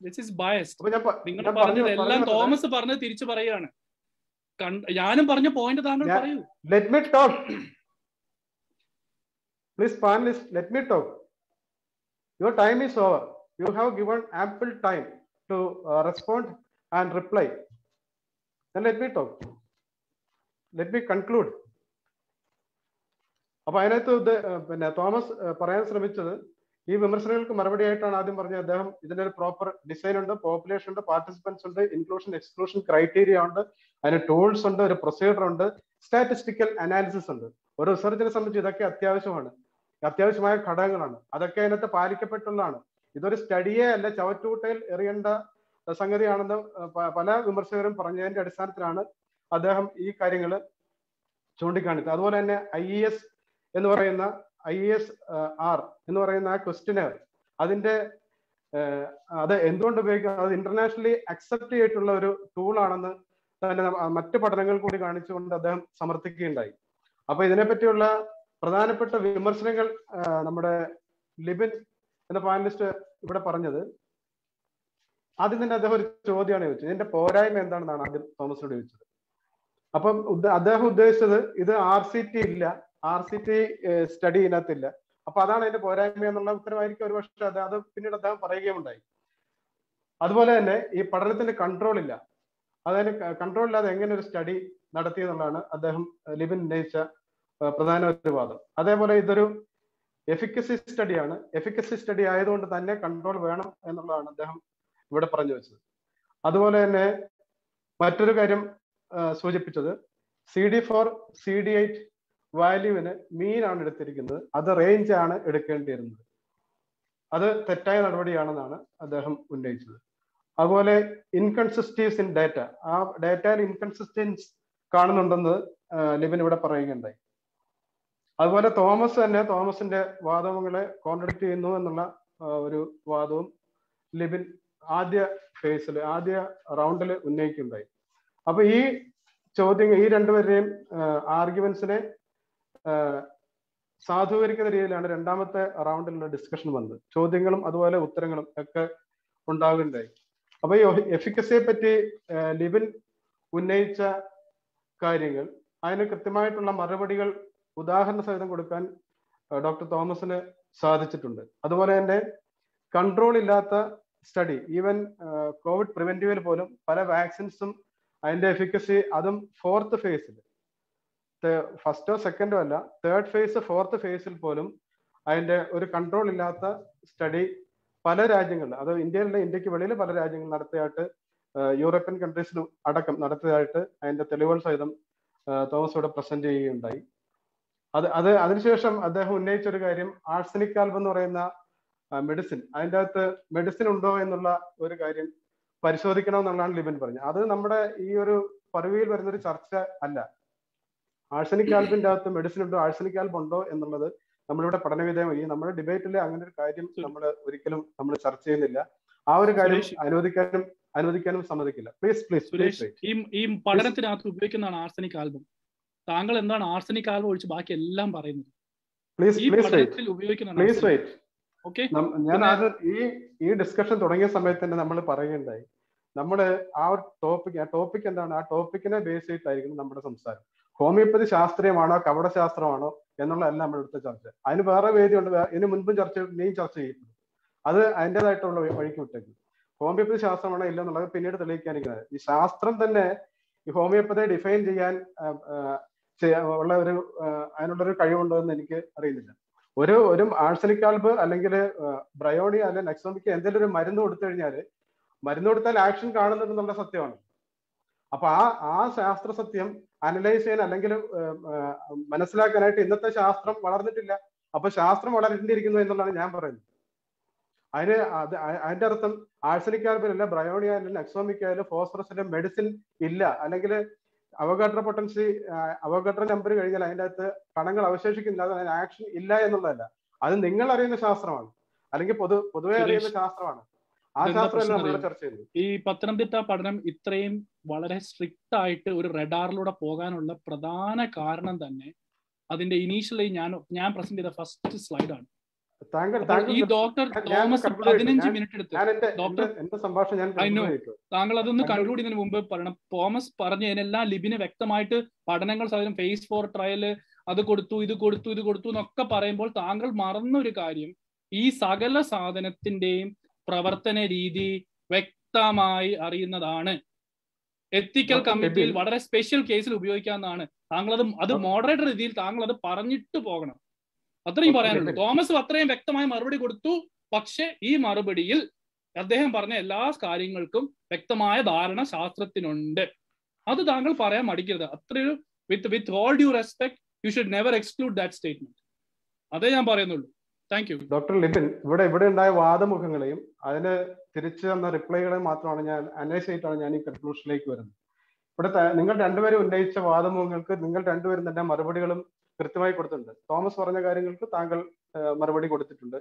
This is biased. നിങ്ങൾ പറഞ്ഞത് എല്ലാം Thomas പറഞ്ഞത് തിരിച്ചു പറയുകയാണ്. ഞാനും പറഞ്ഞ point താങ്കൾ പറയൂ. Let me talk. Please panelists, let me talk. Your time is over. You have given ample time to respond and reply. Then let me talk. Let me conclude. അപ്പൊ അതിനകത്ത് പിന്നെ തോമസ് പറയാൻ ശ്രമിച്ചത് ഈ വിമർശനങ്ങൾക്ക് മറുപടി ആയിട്ടാണ് ആദ്യം പറഞ്ഞത്. അദ്ദേഹം ഇതിന്റെ ഒരു പ്രോപ്പർ ഡിസൈൻ ഉണ്ട്, പോപ്പുലേഷൻ ഉണ്ട്, പാർട്ടിസിപ്പൻസ് ഉണ്ട്, ഇൻക്ലൂഷൻ എക്സ്ക്ലൂഷൻ ക്രൈറ്റീരിയ ഉണ്ട്, അതിന് ടൂൾസ് ഉണ്ട്, ഒരു പ്രൊസീജിയർ ഉണ്ട്, സ്റ്റാറ്റിസ്റ്റിക്കൽ അനാലിസിസ് ഉണ്ട്. ഒരു റിസർച്ചിനെ സംബന്ധിച്ച് ഇതൊക്കെ അത്യാവശ്യമായ ഘടകങ്ങളാണ്. അതൊക്കെ അതിനകത്ത് പാലിക്കപ്പെട്ടുള്ളതാണ്. ഇതൊരു സ്റ്റഡിയെ അല്ല ചവറ്റുകുട്ടയിൽ എറിയേണ്ട സംഗതിയാണെന്ന് പല വിമർശകരും പറഞ്ഞതിന്റെ അടിസ്ഥാനത്തിലാണ് അദ്ദേഹം ഈ കാര്യങ്ങൾ ചൂണ്ടിക്കാണിച്ചത്. അതുപോലെ തന്നെ IES ആർ എന്ന് പറയുന്ന ആ ക്വസ്റ്റ്യനർ അത് എന്തുകൊണ്ട് ഉപയോഗിക്കുന്നത്, അത് ഇന്റർനാഷണലി അക്സെപ്റ്റ് ചെയ്തിട്ടുള്ള ഒരു ടൂളാണെന്ന് തന്നെ മറ്റ് പഠനങ്ങൾ കൂടി കാണിച്ചുകൊണ്ട് അദ്ദേഹം സമർത്ഥിക്കുകയുണ്ടായി. അപ്പൊ ഇതിനെപ്പറ്റിയുള്ള പ്രധാനപ്പെട്ട വിമർശനങ്ങൾ നമ്മുടെ ലിബിൻ എന്ന പാനലിസ്റ്റ് ഇവിടെ പറഞ്ഞത്. ആദ്യം തന്നെ അദ്ദേഹം ഒരു ചോദ്യമാണ് ചോദിച്ചത്, ഇതിന്റെ പോരായ്മ എന്താണെന്നാണ് ആദ്യം തോമസിനോട് ചോദിച്ചത്. അപ്പം അദ്ദേഹം ഉദ്ദേശിച്ചത് ഇത് RCT ഇല്ല, RCT സ്റ്റഡി ഇതിനകത്തില്ല, അപ്പൊ അതാണ് അതിന്റെ പോരായ്മ എന്നുള്ള ഉത്തരവായിരിക്കും ഒരു പക്ഷേ അത് പിന്നീട് അദ്ദേഹം പറയുകയുണ്ടായി. അതുപോലെ തന്നെ ഈ പഠനത്തിന് കൺട്രോൾ ഇല്ല, അതിന് കൺട്രോൾ ഇല്ലാതെ എങ്ങനെ ഒരു സ്റ്റഡി നടത്തി എന്നുള്ളതാണ് അദ്ദേഹം ലിബിൻ ഉന്നയിച്ച പ്രധാന ഒരു വാദം. അതേപോലെ ഇതൊരു എഫിക്കസി സ്റ്റഡിയാണ്, എഫിക്കസി സ്റ്റഡി ആയതുകൊണ്ട് തന്നെ കൺട്രോൾ വേണം എന്നുള്ളതാണ് അദ്ദേഹം ഇവിടെ പറഞ്ഞു വെച്ചത്. അതുപോലെ തന്നെ മറ്റൊരു കാര്യം സൂചിപ്പിച്ചത് CD4 CD8 വാല്യൂവിന് മീൻ ആണ് എടുത്തിരിക്കുന്നത്, അത് റേഞ്ച് ആണ് എടുക്കേണ്ടിയിരുന്നത്, അത് തെറ്റായ നടപടിയാണെന്നാണ് അദ്ദേഹം ഉന്നയിച്ചത്. അതുപോലെ ഇൻകൺസിസ്റ്റൻസ് ഇൻ ഡാറ്റ, ആ ഡാറ്റയിൽ ഇൻകൺസിസ്റ്റൻസ് കാണുന്നുണ്ടെന്ന് ലിബിൻ ഇവിടെ പറയുകയുണ്ടായി. അതുപോലെ തോമസിന്റെ വാദങ്ങളെ കോൺട്രഡിക്ട് ചെയ്യുന്നു എന്നുള്ള ഒരു വാദവും ലിബിൻ ആദ്യ റൗണ്ടിൽ ഉന്നയിക്കുകയുണ്ടായി. അപ്പൊ ഈ രണ്ടുപേരുടെയും ആർഗ്യുമെന്റ്സിനെ സാധൂകരിക്കുന്ന രീതിയിലാണ് രണ്ടാമത്തെ റൗണ്ടിലുള്ള ഡിസ്കഷൻ വന്നത്. ചോദ്യങ്ങളും അതുപോലെ ഉത്തരങ്ങളും ഒക്കെ ഉണ്ടാകുകയുണ്ടായി. അപ്പൊ ഈ എഫിക്കസിയെ പറ്റി ലിബിൻ ഉന്നയിച്ച കാര്യങ്ങൾ, അതിന് കൃത്യമായിട്ടുള്ള മറുപടികൾ ഉദാഹരണ സഹിതം കൊടുക്കാൻ ഡോക്ടർ തോമസിന് സാധിച്ചിട്ടുണ്ട്. അതുപോലെ തന്നെ കൺട്രോൾ ഇല്ലാത്ത സ്റ്റഡി, ഈവൻ കോവിഡ് പ്രിവെന്റീവിൽ പോലും പല വാക്സിൻസും അതിന്റെ എഫിക്കസി അതും 4th ഫേസിൽ, ഫസ്റ്റോ സെക്കൻഡോ അല്ല, 3rd ഫേസ് 4th ഫേസിൽ പോലും അതിന്റെ ഒരു കൺട്രോൾ ഇല്ലാത്ത സ്റ്റഡി പല രാജ്യങ്ങളിൽ, അത് ഇന്ത്യക്ക് വെളിയിൽ പല രാജ്യങ്ങളിൽ നടത്തിയായിട്ട്, യൂറോപ്യൻ കൺട്രീസിലും അടക്കം നടത്തിയതായിട്ട് അതിന്റെ തെളിവുകൾ സഹിതം തോമസ് ഇവിടെ പ്രസന്റ് ചെയ്യുകയുണ്ടായി. അതിനുശേഷം അദ്ദേഹം ഉന്നയിച്ചൊരു കാര്യം, ആഴ്സനിക് ആൽബം എന്ന് പറയുന്ന മെഡിസിൻ, അതിൻ്റെ അകത്ത് മെഡിസിൻ ഉണ്ടോ എന്നുള്ള ഒരു കാര്യം പരിശോധിക്കണമെന്നുള്ളതാണ് ലിബിൻ പറഞ്ഞത്. അത് നമ്മുടെ ഈ ഒരു പദവിയിൽ വരുന്നൊരു ചർച്ച അല്ല. ആഴ്സനിക് ആൽബിന്റെ അകത്ത് മെഡിസിൻ ഉണ്ടോ, ആഴ്സനിക് ആൽബം ഉണ്ടോ എന്നുള്ളത് നമ്മളിവിടെ പഠനവിധേയമായി നമ്മുടെ ഡിബേറ്റിൽ അങ്ങനെ ഒരു കാര്യം ഒരിക്കലും നമ്മൾ ചർച്ച ചെയ്യുന്നില്ല. ആ ഒരു കാര്യം അനുവദിക്കാനും സമ്മതിക്കില്ല. പ്ലീസ്. ഈ പഠനത്തിനകത്ത് ഉപയോഗിക്കുന്നതാണ് ആഴ്സനിക് ആൽബം. താങ്കൾ എന്താണ് ആഴ്സനിക് ആൽബം ഒഴിച്ച് ബാക്കി എല്ലാം പറയുന്നത്? ഞാൻ അത് ഈ ഡിസ്കഷൻ തുടങ്ങിയ സമയത്ത് തന്നെ നമ്മൾ പറയുകയുണ്ടായി, നമ്മൾ ആ ടോപ്പിക് എന്താണ്, ആ ടോപ്പിക്കിനെ ബേസ് ചെയ്തിട്ടായിരിക്കും നമ്മുടെ സംസാരം. ഹോമിയോപ്പതി ശാസ്ത്രീയമാണോ കപടശാസ്ത്രമാണോ എന്നുള്ളതല്ല നമ്മുടെ അടുത്ത ചർച്ച. അതിന് വേറെ വേദിയുണ്ട്, ഇതിന് മുൻപും ചർച്ച ചെയ്തിട്ടുണ്ട്. അത് അതിൻ്റെതായിട്ടുള്ള വഴിക്ക് വിട്ടേക്കും. ഹോമിയോപ്പതി ശാസ്ത്രമാണോ ഇല്ലെന്നുള്ളത് പിന്നീട് തെളിയിക്കാനിരിക്കുന്നത്. ഈ ശാസ്ത്രം തന്നെ ഈ ഹോമിയോപ്പതിയെ ഡിഫൈൻ ചെയ്യാൻ ഉള്ള അതിനുള്ളൊരു കഴിവുണ്ടോ എന്ന് എനിക്ക് അറിയുന്നില്ല. ഒരു ആഴ്സനിക് ആൽബ് അല്ലെങ്കിൽ ബ്രയോണി അല്ലെങ്കിൽ നെക്സോമിക്ക് എന്തെങ്കിലും ഒരു മരുന്ന് കൊടുത്തു കഴിഞ്ഞാൽ മരുന്ന് കൊടുത്താൽ ആക്ഷൻ കാണുന്നുണ്ടെന്നുള്ള സത്യമാണ്. അപ്പൊ ആ ശാസ്ത്ര സത്യം അനലൈസ് ചെയ്യാൻ അല്ലെങ്കിൽ മനസ്സിലാക്കാനായിട്ട് ഇന്നത്തെ ശാസ്ത്രം വളർന്നിട്ടില്ല. അപ്പൊ ശാസ്ത്രം വളരേണ്ടിയിരിക്കുന്നു എന്നുള്ളതാണ് ഞാൻ പറയുന്നത്. അതിന്റെ അർത്ഥം ആഴ്സനിക് ആൽബിലല്ല, ബ്രയോണി ആയാലും നെക്സോമിക് ആയാലും ഫോസ്ഫറസിലും മെഡിസിൻ ഇല്ല, അല്ലെങ്കിൽ അവഗാഡ്രോ പൊട്ടൻസി അവഗാഡ്രോ നമ്പർ കഴിഞ്ഞാൽ അതിൻ്റെ അകത്ത് കണങ്ങൾ അവശേഷിക്കുന്നില്ല, അതിന് ആക്ഷൻ ഇല്ല എന്നുള്ളതല്ല. അത് നിങ്ങൾ അറിയുന്ന ശാസ്ത്രമാണ്, അല്ലെങ്കിൽ പൊതുവെ അറിയുന്ന ശാസ്ത്രമാണ്. ആ ശാസ്ത്രമല്ല നമ്മളിവിടെ ചർച്ച ചെയ്യുന്നത്. ഈ പത്തനംതിട്ട പഠനം ഇത്രയും വളരെ സ്ട്രിക്റ്റ് ആയിട്ട് ഒരു റഡാറിലൂടെ പോകാനുള്ള പ്രധാന കാരണം തന്നെ അതിന്റെ ഇനീഷ്യലി ഞാൻ പ്രസന്റ് ചെയ്ത ഫസ്റ്റ് സ്ലൈഡാണ്. ഈ ഡോക്ടർ തോമസ് 15 മിനിറ്റ് എടുത്ത് താങ്കൾ അതൊന്ന് കൺക്ലൂഡ് ചെയ്യുന്നതിന് മുമ്പ് പറയണം. തോമസ് പറഞ്ഞതിനെല്ലാം ലിബിന് വ്യക്തമായിട്ട് പഠനങ്ങൾ സാധനം ഫേസ് 4 ട്രയല് അത് കൊടുത്തു ഇത് കൊടുത്തു എന്നൊക്കെ പറയുമ്പോൾ താങ്കൾ മറന്നൊരു കാര്യം, ഈ സകല സാധനത്തിന്റെയും പ്രവർത്തന രീതി വ്യക്തമായി അറിയുന്നതാണ്. എത്തിക്കൽ കമ്മിറ്റിയിൽ വളരെ സ്പെഷ്യൽ കേസിൽ ഉപയോഗിക്കാവുന്നതാണ്. താങ്കൾ അത് മോഡറേറ്റർ രീതിയിൽ താങ്കൾ അത് പറഞ്ഞിട്ട് പോകണം. അത്രയും പറയാനുള്ളൂ. തോമസ് അത്രയും വ്യക്തമായ മറുപടി കൊടുത്തു. പക്ഷെ ഈ മറുപടിയിൽ അദ്ദേഹം പറഞ്ഞ എല്ലാ കാര്യങ്ങൾക്കും വ്യക്തമായ ധാരണ ശാസ്ത്രത്തിനുണ്ട്. അത് താങ്കൾ പറയാൻ മടിക്കരുത്. അത്രയൊരു with all due respect you should never exclude that statement. അതേ ഞാൻ പറയുന്നുള്ളൂ. Thank you. ഡോക്ടർ ലിബിൻ, ഇവിടെ ഉണ്ടായ വാദമുഖങ്ങളെയും അതിന് തിരിച്ചു തന്ന റിപ്ലൈകളെയും മാത്രമാണ് ഞാൻ അനലൈസ് ചെയ്തിട്ടാണ് ഞാൻ ഈ കൺക്ലൂഷനിലേക്ക് വരുന്നത്. ഇവിടെ നിങ്ങൾ രണ്ടുപേരും ഉന്നയിച്ച വാദമുഖങ്ങൾക്ക് നിങ്ങൾ രണ്ടുപേരും തന്നെ മറുപടികളും കൃത്യമായി കൊടുത്തിട്ടുണ്ട്. തോമസ് പറഞ്ഞ കാര്യങ്ങൾക്ക് താങ്കൾ മറുപടി കൊടുത്തിട്ടുണ്ട്.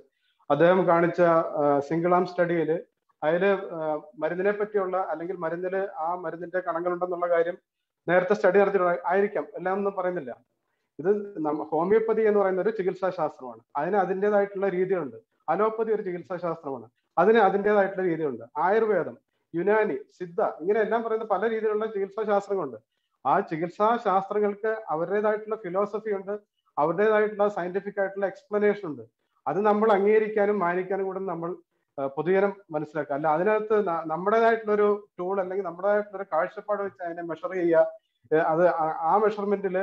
അദ്ദേഹം കാണിച്ച സിംഗിൾ ആം സ്റ്റഡിയിൽ അതില് മരുന്നിനെ പറ്റിയുള്ള അല്ലെങ്കിൽ ആ മരുന്നിന്റെ കണങ്ങളുണ്ടെന്നുള്ള കാര്യം നേരത്തെ സ്റ്റഡി നടത്തിയിട്ടുള്ള ആയിരിക്കാം, എല്ലാം ഒന്നും പറയുന്നില്ല. ഇത് ഹോമിയോപ്പതി എന്ന് പറയുന്ന ഒരു ചികിത്സാ ശാസ്ത്രമാണ്. അതിന് അതിൻ്റെതായിട്ടുള്ള രീതികളുണ്ട്. അലോപ്പതി ഒരു ചികിത്സാ ശാസ്ത്രമാണ്, അതിന് അതിൻ്റെതായിട്ടുള്ള രീതികളുണ്ട്. ആയുർവേദം, യുനാനി, സിദ്ധ, ഇങ്ങനെ എല്ലാം പറയുന്ന പല രീതിയിലുള്ള ചികിത്സാ ശാസ്ത്രങ്ങളുണ്ട്. ആ ചികിത്സാ ശാസ്ത്രങ്ങൾക്ക് അവരുടേതായിട്ടുള്ള ഫിലോസഫി ഉണ്ട്, അവരുടേതായിട്ടുള്ള സയന്റിഫിക് ആയിട്ടുള്ള എക്സ്പ്ലനേഷൻ ഉണ്ട്. അത് നമ്മൾ അംഗീകരിക്കാനും മാനിക്കാനും കൂടെ നമ്മൾ പൊതുജനം മനസ്സിലാക്കുക. അല്ല അതിനകത്ത് നമ്മുടേതായിട്ടുള്ള ഒരു ടൂൾ അല്ലെങ്കിൽ നമ്മുടേതായിട്ടുള്ള ഒരു കാഴ്ചപ്പാട് വെച്ച് അതിനെ മെഷർ ചെയ്യുക, അത് ആ മെഷർമെന്റിൽ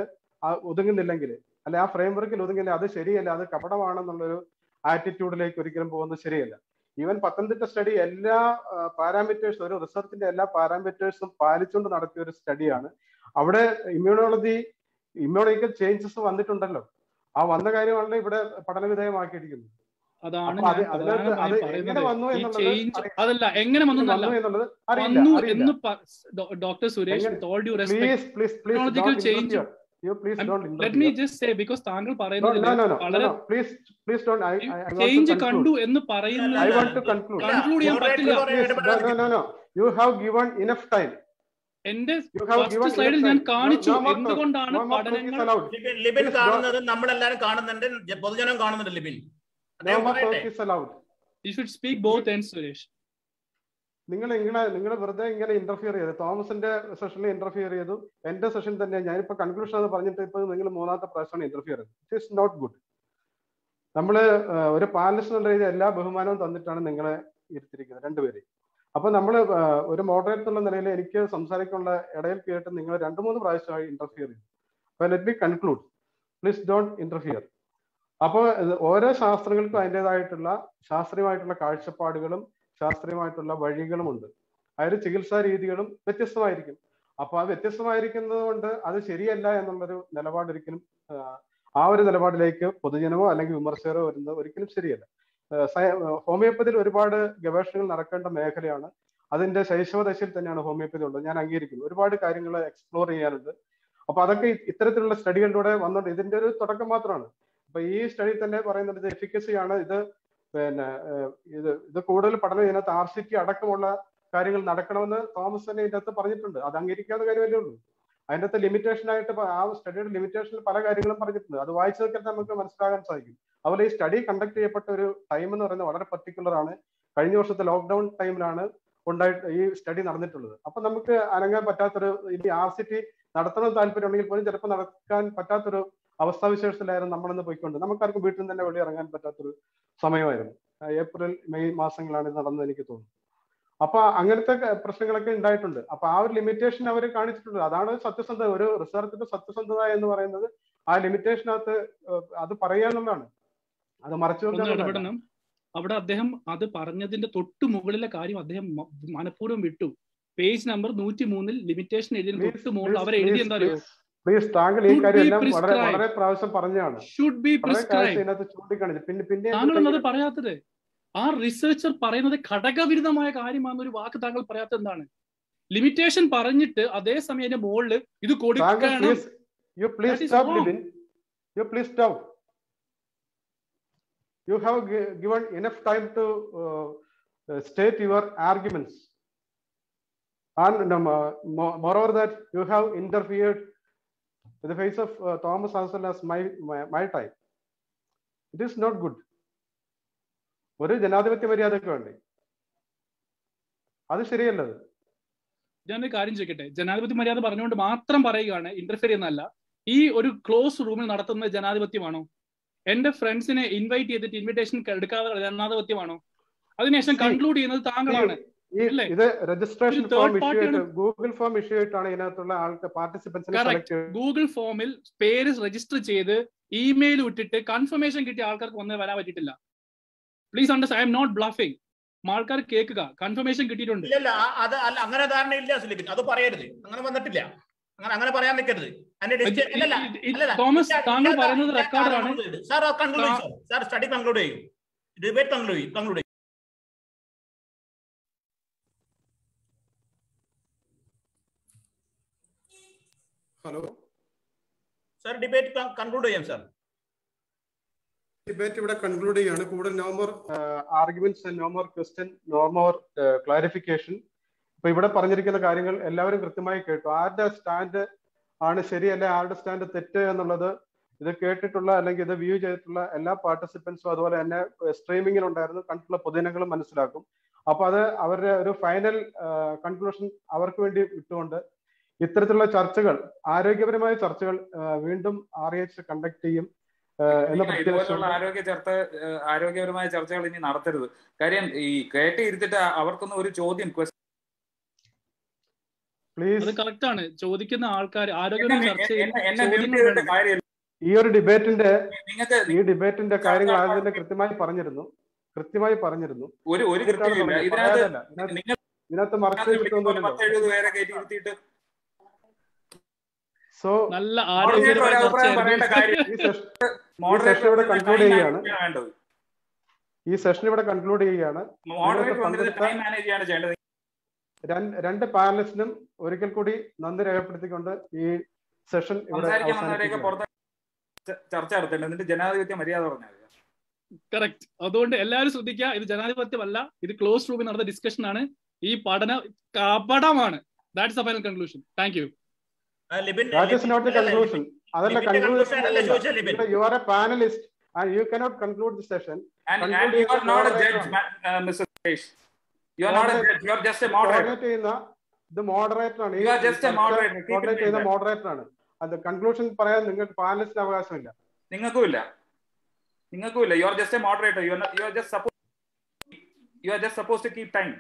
ഒതുങ്ങുന്നില്ലെങ്കിൽ അല്ലെ ആ ഫ്രെയിം വർക്കിൽ ഒതുങ്ങില്ല, അത് ശരിയല്ല, അത് കപടമാണെന്നുള്ളൊരു ആറ്റിറ്റ്യൂഡിലേക്ക് ഒരിക്കലും പോകുന്നത് ശരിയല്ല. ഈവൻ പത്തനംതിട്ട സ്റ്റഡി എല്ലാ പാരാമീറ്റേഴ്സും, ഒരു റിസർച്ചിന്റെ എല്ലാ പാരാമീറ്റേഴ്സും പാലിച്ചുകൊണ്ട് നടത്തിയ ഒരു സ്റ്റഡിയാണ്. അവിടെ ഇമ്മ്യൂണോളജിക്കൽ ചേഞ്ചസ് വന്നിട്ടുണ്ടല്ലോ, ആ വന്ന കാര്യമാണല്ലോ ഇവിടെ പഠനവിധേയമാക്കിയിരിക്കുന്നത്. അതാണ് എങ്ങനെ വന്നു എന്നുള്ളത് doctor Suresh, let me just say, because താങ്കൾ പറയുന്നത് ചേഞ്ച് കണ്ടു എന്ന് പറയുന്നത് കൺക്ലൂഡ് ചെയ്യാൻ പറ്റില്ല. You have given enough time. എന്റെ ഫസ്റ്റ് സ്ലൈഡിൽ ഞാൻ കാണിച്ചു എന്തുകൊണ്ടാണ് പഠനങ്ങൾ ലിബിൻ കാണുന്നത് നമ്മളെല്ലാരും കാണുന്നുണ്ട്, പൊതുജനം കാണുന്നുണ്ട്. Libin you should speak both ends, Suresh. നിങ്ങൾ വെറുതെ ഇങ്ങനെ ഇന്റർഫിയർ ചെയ്തു. തോമസിന്റെ സെഷനിൽ ഇന്റർഫിയർ ചെയ്തു, എന്റെ സെഷൻ തന്നെ ഞാനിപ്പോ കൺക്ലൂഷൻ എന്ന് പറഞ്ഞിട്ട് ഇപ്പൊ നിങ്ങൾ മൂന്നാമത്തെ പ്രാവശ്യമാണ് ഇന്റർഫിയർ ചെയ്തത്. It is not good. നമ്മള് ഒരു പാനലിസ്റ്റ് എന്നുള്ള രീതിയിൽ എല്ലാ ബഹുമാനവും തന്നിട്ടാണ് നിങ്ങളെ ഇരുത്തിരിക്കുന്നത് രണ്ടുപേരെയും. അപ്പൊ നമ്മൾ ഒരു മോഡറേറ്റർ എന്നുള്ള നിലയിൽ എനിക്ക് സംസാരിക്കാനുള്ള ഇടയിൽ കേട്ട് നിങ്ങൾ 2-3 പ്രാവശ്യമായി ഇന്റർഫിയർ ചെയ്തു. അപ്പൊ let me conclude, please don't interfere. അപ്പോൾ ഓരോ ശാസ്ത്രങ്ങൾക്കും അതിൻ്റെതായിട്ടുള്ള ശാസ്ത്രീയമായിട്ടുള്ള കാഴ്ചപ്പാടുകളും ശാസ്ത്രീയമായിട്ടുള്ള വഴികളും ഉണ്ട്. അതായത് ചികിത്സാ രീതികളും വ്യത്യസ്തമായിരിക്കും. അപ്പൊ ആ വ്യത്യസ്തമായിരിക്കുന്നത് കൊണ്ട് അത് ശരിയല്ല എന്നുള്ളൊരു നിലപാടൊരിക്കലും ആ ഒരു നിലപാടിലേക്ക് പൊതുജനമോ അല്ലെങ്കിൽ വിമർശകരോ വരുന്നത് ഒരിക്കലും ശരിയല്ല. ഹോമിയോപ്പതിയിൽ ഒരുപാട് ഗവേഷണങ്ങൾ നടക്കേണ്ട മേഖലയാണ്. അതിന്റെ ശൈശവദശയിൽ തന്നെയാണ് ഹോമിയോപ്പതി ഉള്ളത്, ഞാൻ അംഗീകരിക്കുന്നു. ഒരുപാട് കാര്യങ്ങൾ എക്സ്പ്ലോർ ചെയ്യാനുണ്ട്. അപ്പൊ അതൊക്കെ ഇത്തരത്തിലുള്ള സ്റ്റഡികളിലൂടെ വന്നുകൊണ്ട് ഇതിന്റെ ഒരു തുടക്കം മാത്രമാണ്. അപ്പൊ ഈ സ്റ്റഡി തന്നെ പറയുന്നത് ഇത് എഫിക്കസിയാണ്, ഇത് കൂടുതൽ പഠനം ഇതിനകത്ത് RCT അടക്കമുള്ള കാര്യങ്ങൾ നടക്കണമെന്ന് തോമസ് തന്നെ ഇതിനകത്ത് പറഞ്ഞിട്ടുണ്ട്. അത് അംഗീകരിക്കാത്ത കാര്യമല്ലേ ഉള്ളൂ. അതിൻ്റെ അകത്ത് ലിമിറ്റേഷൻ ആയിട്ട് ആ സ്റ്റഡിയുടെ ലിമിറ്റേഷനിൽ പല കാര്യങ്ങളും പറഞ്ഞിട്ടുണ്ട്. അത് വായിച്ചതൊക്കെ നമുക്ക് മനസ്സിലാക്കാൻ സാധിക്കും. അതുപോലെ ഈ സ്റ്റഡി കണ്ടക്ട് ചെയ്യപ്പെട്ട ഒരു ടൈം എന്ന് പറയുന്നത് വളരെ പർട്ടിക്കുലർ ആണ്. കഴിഞ്ഞ വർഷത്തെ ലോക്ക്ഡൌൺ ടൈമിലാണ് ഈ സ്റ്റഡി നടന്നിട്ടുള്ളത്. അപ്പൊ നമുക്ക് അനങ്ങാൻ പറ്റാത്തൊരു, ഇനി RCT നടത്തണം താല്പര്യം ഉണ്ടെങ്കിൽ പോലും ചിലപ്പോൾ നടക്കാൻ പറ്റാത്തൊരു അവസ്ഥാവിശേഷത്തിലായിരുന്നു നമ്മളിന്ന് പോയിക്കൊണ്ട്. നമുക്കാർക്കും വീട്ടിൽ നിന്ന് തന്നെ വെളിയിറങ്ങാൻ പറ്റാത്തൊരു സമയമായിരുന്നു. ഏപ്രിൽ മെയ് മാസങ്ങളാണ് ഇത് നടന്നത് എനിക്ക് തോന്നുന്നു. അപ്പൊ അങ്ങനത്തെ പ്രശ്നങ്ങളൊക്കെ ഉണ്ടായിട്ടുണ്ട്. അപ്പൊ ആ ഒരു ലിമിറ്റേഷൻ അവർ കാണിച്ചിട്ടുണ്ട്. അതാണ് സത്യസന്ധത. ഒരു റിസർച്ചിന്റെ സത്യസന്ധത എന്ന് പറയുന്നത് ആ ലിമിറ്റേഷനകത്ത് അത് പറയാന്നുള്ളതാണ്, അത് മറച്ചു വെക്കാൻ. അവിടെ അദ്ദേഹം അത് പറഞ്ഞതിന്റെ തൊട്ട് മുകളിലെ കാര്യം അദ്ദേഹം മനഃപൂർവ്വം വിട്ടു. പേജ് നമ്പർ 103 ലിമിറ്റേഷൻ എഴുതിയ തൊട്ട് മുകളിൽ അവർ എഴുതി എന്താ അറിയോ? പ്ലീസ്, താങ്കൾ ഈ കാര്യം എല്ലാം വളരെ പ്രാവശ്യം പറഞ്ഞാണ്, ചൂണ്ടിക്കാണിച്ചു. പിന്നെ താങ്കളൊന്നും പറയാത്തത് ആ റിസർച്ചർ പറയുന്നത് ഘടകവിരുദ്ധമായ കാര്യമാണെന്നൊരു വാക്ക് താങ്കൾ പറയാത്ത എന്താണ്? ലിമിറ്റേഷൻ പറഞ്ഞിട്ട് അതേസമയം അതിന്റെ മുകളിൽ ഇത് കൊടുക്കണം. You please stop, Libin. You please stop. You have given enough time to state your arguments. And moreover that you have interfered in the face of Thomas as well as my time. It is not good. ഒരു ജനാധിപത്യ മര്യാദയ്ക്ക് വേണ്ടി അത് ശരിയല്ലത്. ഞാനൊരു കാര്യം ചോദിക്കട്ടെ, ജനാധിപത്യ മര്യാദ പറഞ്ഞുകൊണ്ട് മാത്രം പറയുകയാണ്, ഇന്റർഫിയർ ചെയ്യുന്നതല്ല. ഈ ഒരു ക്ലോസ് റൂമിൽ നടത്തുന്ന ജനാധിപത്യമാണോ? എന്റെ ഫ്രണ്ട്സിനെ ഇൻവൈറ്റ് ചെയ്തിട്ട് ഇൻവിറ്റേഷൻ എടുക്കാതെ ജനാധിപത്യമാണോ? അതിനുശേഷം കൺക്ലൂഡ് ചെയ്യുന്നത് താങ്കളാണ്. ഇത് രജിസ്ട്രേഷൻ ഫോം ഇഷ്യൂ ആയിട്ട് ഗൂഗിൾ ഫോം ഇഷ്യൂ ആയിട്ടാണ് ഇതിനകത്തുള്ള ആൾക്ക് പാർട്ടിസിപ്പൻസിനെ ഗൂഗിൾ ഫോമിൽ പേര് രജിസ്റ്റർ ചെയ്ത് ഇമെയിൽ വിട്ടിട്ട് കൺഫർമേഷൻ കിട്ടിയ ആൾക്കാർക്ക് വന്നേ വരാൻ പറ്റിയിട്ടില്ല. Please understand, I'm not bluffing. ആൾക്കാർ കേൾക്കുക, കൺഫർമേഷൻ കിട്ടിയിട്ടുണ്ട്. ഇല്ല അത് അല്ല, അങ്ങനെ ധാരണയില്ല സുലിബിൻ, അത് പറയരുത്. അങ്ങനെ വന്നിട്ടില്ല, അങ്ങനെ പറയാൻ നിൽക്കരുത്. തോമസ്, താങ്കൾ പറയുന്നത് റെക്കോർഡാണ്. സാർ കൺക്ലൂഡ് ചെയ്യും. സാർ സ്റ്റഡി കൺക്ലൂഡ് ചെയ്യും. ഡിബേറ്റ് കൺക്ലൂഡ് ചെയ്യും. ഹലോ സാർ, ഡിബേറ്റ് കൺക്ലൂഡ് ചെയ്യാം സാർ. ഡിബേറ്റ് ഇവിടെ കൺക്ലൂഡ് ചെയ്യാണ്. കൂടുതൽ no more arguments, no more question, no more clarification. ഇപ്പൊ ഇവിടെ പറഞ്ഞിരിക്കുന്ന കാര്യങ്ങൾ എല്ലാവരും കൃത്യമായി കേട്ടു. ആരുടെ സ്റ്റാൻഡ് ആണ് ശരിയല്ല, ആരുടെ സ്റ്റാൻഡ് തെറ്റ് എന്നുള്ളത് ഇത് കേട്ടിട്ടുള്ള അല്ലെങ്കിൽ ഇത് വ്യൂ ചെയ്തിട്ടുള്ള എല്ലാ പാർട്ടിസിപ്പൻസും അതുപോലെ തന്നെ സ്ട്രീമിങ്ങിൽ ഉണ്ടായിരുന്നു കണ്ടിട്ടുള്ള പൊതുജനങ്ങളും മനസ്സിലാക്കും. അപ്പൊ അത് അവരുടെ ഒരു ഫൈനൽ കൺക്ലൂഷൻ അവർക്ക് വേണ്ടി വിട്ടുകൊണ്ട് ഇത്തരത്തിലുള്ള ചർച്ചകൾ, ആരോഗ്യപരമായ ചർച്ചകൾ വീണ്ടും REH കണ്ടക്ട് ചെയ്യും. ആരോഗ്യപരമായ ചർച്ചകൾ ഇനി നടത്തരുത്. കാര്യം ഈ കേട്ടിരുത്തിട്ട് അവർക്കൊന്നും ഒരു ചോദ്യം കറക്റ്റ് ആണ് ചോദിക്കുന്ന ആൾക്കാർ ഈ ഒരു ഡിബേറ്റിന്റെ കാര്യങ്ങൾ ആദ്യം കൃത്യമായി പറഞ്ഞിരുന്നു. ഇതിനകത്ത് മറച്ചു സോ നല്ല ഈ സെഷൻ ഇവിടെ കൺക്ലൂഡ് ചെയ്യുകയാണ്. രണ്ട് പാനലിസ്റ്റിനും ഒരിക്കൽ കൂടി നന്ദി രേഖപ്പെടുത്തിക്കൊണ്ട് ഈ സെഷൻ ഇവിടെ ചർച്ച നടത്തേണ്ടത്. എന്നിട്ട് ജനാധിപത്യ മര്യാദ പറഞ്ഞാൽ കറക്റ്റ്. അതുകൊണ്ട് എല്ലാവരും ശ്രദ്ധിക്കുക, ഇത് ജനാധിപത്യമല്ല, ഇത് ക്ലോസ് റൂമിൽ നടന്ന ഡിസ്കഷൻ ആണ്. ഈ പഠനം കപടമാണ്. That's the final conclusion. Thank you. That is not the conclusion. അതല്ല conclusion. You are a panelist and you cannot conclude the session. And you are not a judge, Mr. Suresh. You are not a judge. You are just a moderator. The moderator ആണ്. You are just a moderator. Moderate ചെയ്യുന്ന moderator ആണ്. അത് conclusion പറയാൻ നിങ്ങൾക്ക് പാനലിസ്റ്റിന് അവകാശമില്ല. നിങ്ങൾക്കുമില്ല. You are just a moderator. You are just supposed to keep time.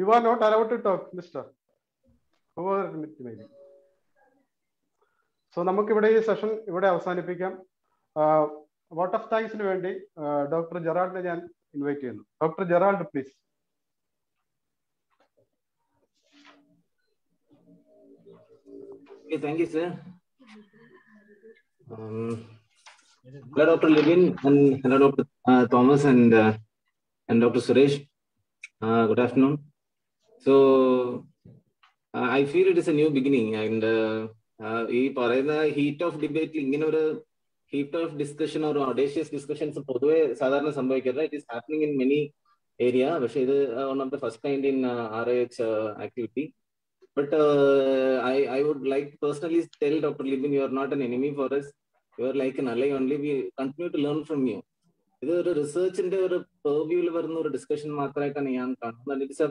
You are not allowed to talk, mister. So നമുക്കിവിടെ ഈ session ഇവിടെ അവസാനിപ്പിക്കാം. വോട്ട് ഓഫ് താങ്ക്സിന് വേണ്ടി ഡോക്ടർ ജെറാൾഡിനെ ഞാൻ ഇൻവൈറ്റ് ചെയ്യുന്നു. Doctor Gerald, please. Thank you, sir. Hello, Dr. Libin, and hello, Dr. Thomas and Dr. Suresh. Good afternoon. So I feel it is a new beginning, and ഈ പറയുന്ന heat of debate, ഇങ്ങനെ ഒരു heat of discussion ഒരു ഓഡേഷ്യസ് discussions പൊതുവെ സാധാരണ സംഭവിക്കാറില്ല. It is happening in many area. പക്ഷേ ഇത് one of the first kind in RIH activity. But I would like to personally tell Dr. Libin, you are not an enemy for us. You are like an ally only. We continue to learn from you. ഇത് ഒരു റിസർച്ചിന്റെ ഒരു പെർവ്യൂവിൽ വരുന്ന ഒരു discussion മാത്രമായിട്ടാണ് ഞാൻ കാണുന്നത്. It's a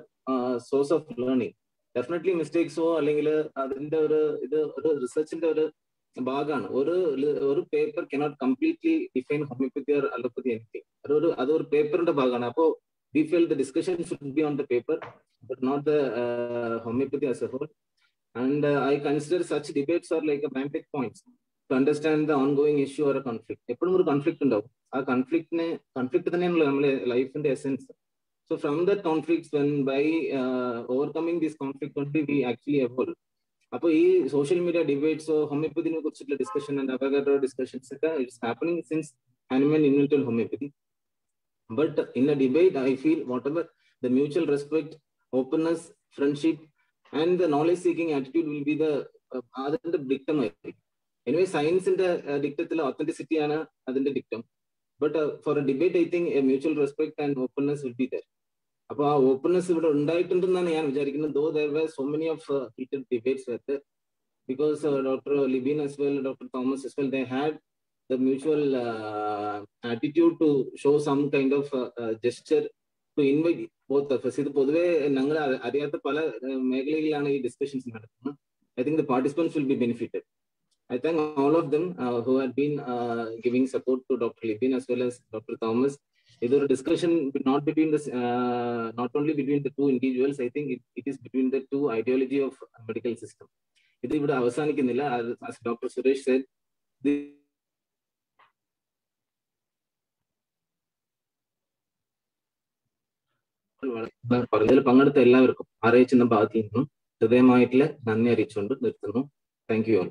source of learning. Definitely മിസ്റ്റേക്സോ അല്ലെങ്കിൽ അതിന്റെ ഒരു റിസർച്ചിന്റെ ഒരു ഭാഗമാണ്. ഒരു paper cannot completely define homeopathy or allopathy anything. അതൊരു പേപ്പറിന്റെ ഭാഗമാണ്. അപ്പോൾ we feel the discussion should be on the paper but not the homeopathy as a whole. And I consider such debates are like a vantage points to understand the ongoing issue or a conflict. എപ്പോഴും ഒരു conflict ഉണ്ടാവും. ആ conflict തന്നെയാണല്ലോ നമ്മുടെ ലൈഫിന്റെ essence. So from that conflicts, when by overcoming this conflict only we actually evolve. അപ്പോൾ ഈ social media ഡിബേറ്റ്സോ ഹോമിയോപ്പതിനെ കുറിച്ചുള്ള ഡിസ്കഷൻ ആൻഡ് അവഗാഡ്രോ ഡിസ്കഷൻസ് ഒക്കെ it's happening since Hahnemann invented homeopathy. But in a debate, I feel whatever the mutual respect, openness, friendship, and the knowledge-seeking attitude will be the other dictum. Anyway, science in the dictatil authenticity and the dictum. But for a debate, I think a mutual respect and openness will be there. അപ്പോൾ ആ openness ഇവിടെ ഉണ്ടായിട്ടുണ്ടെന്നാണ് ഞാൻ വിചാരിക്കുന്നത്. though there were so many of heated debates with it, because Dr. Libin as well, Dr. Thomas as well, they had the mutual attitude to show some kind of gesture to invite both of us. ഇത് പൊതുവെ ഞങ്ങൾ അറിയാത്ത പല മേഖലകളിലാണ് ഈ discussions നടക്കുന്നത്. I think the participants will be benefited. I thank all of them who had been giving support to Dr. Libin as well as Dr. Thomas. It is a discussion not between the not only between the two individuals. I think it is between the two ideology of medical system. It is avasanikkunill, as Dr. Suresh said. പറഞ്ഞതിൽ പങ്കെടുത്ത എല്ലാവർക്കും RH എന്ന ഭാഗത്തു നിന്നും ഹൃദയമായിട്ടുള്ള നന്ദി അറിയിച്ചുകൊണ്ട് നിർത്തുന്നു. Thank you all.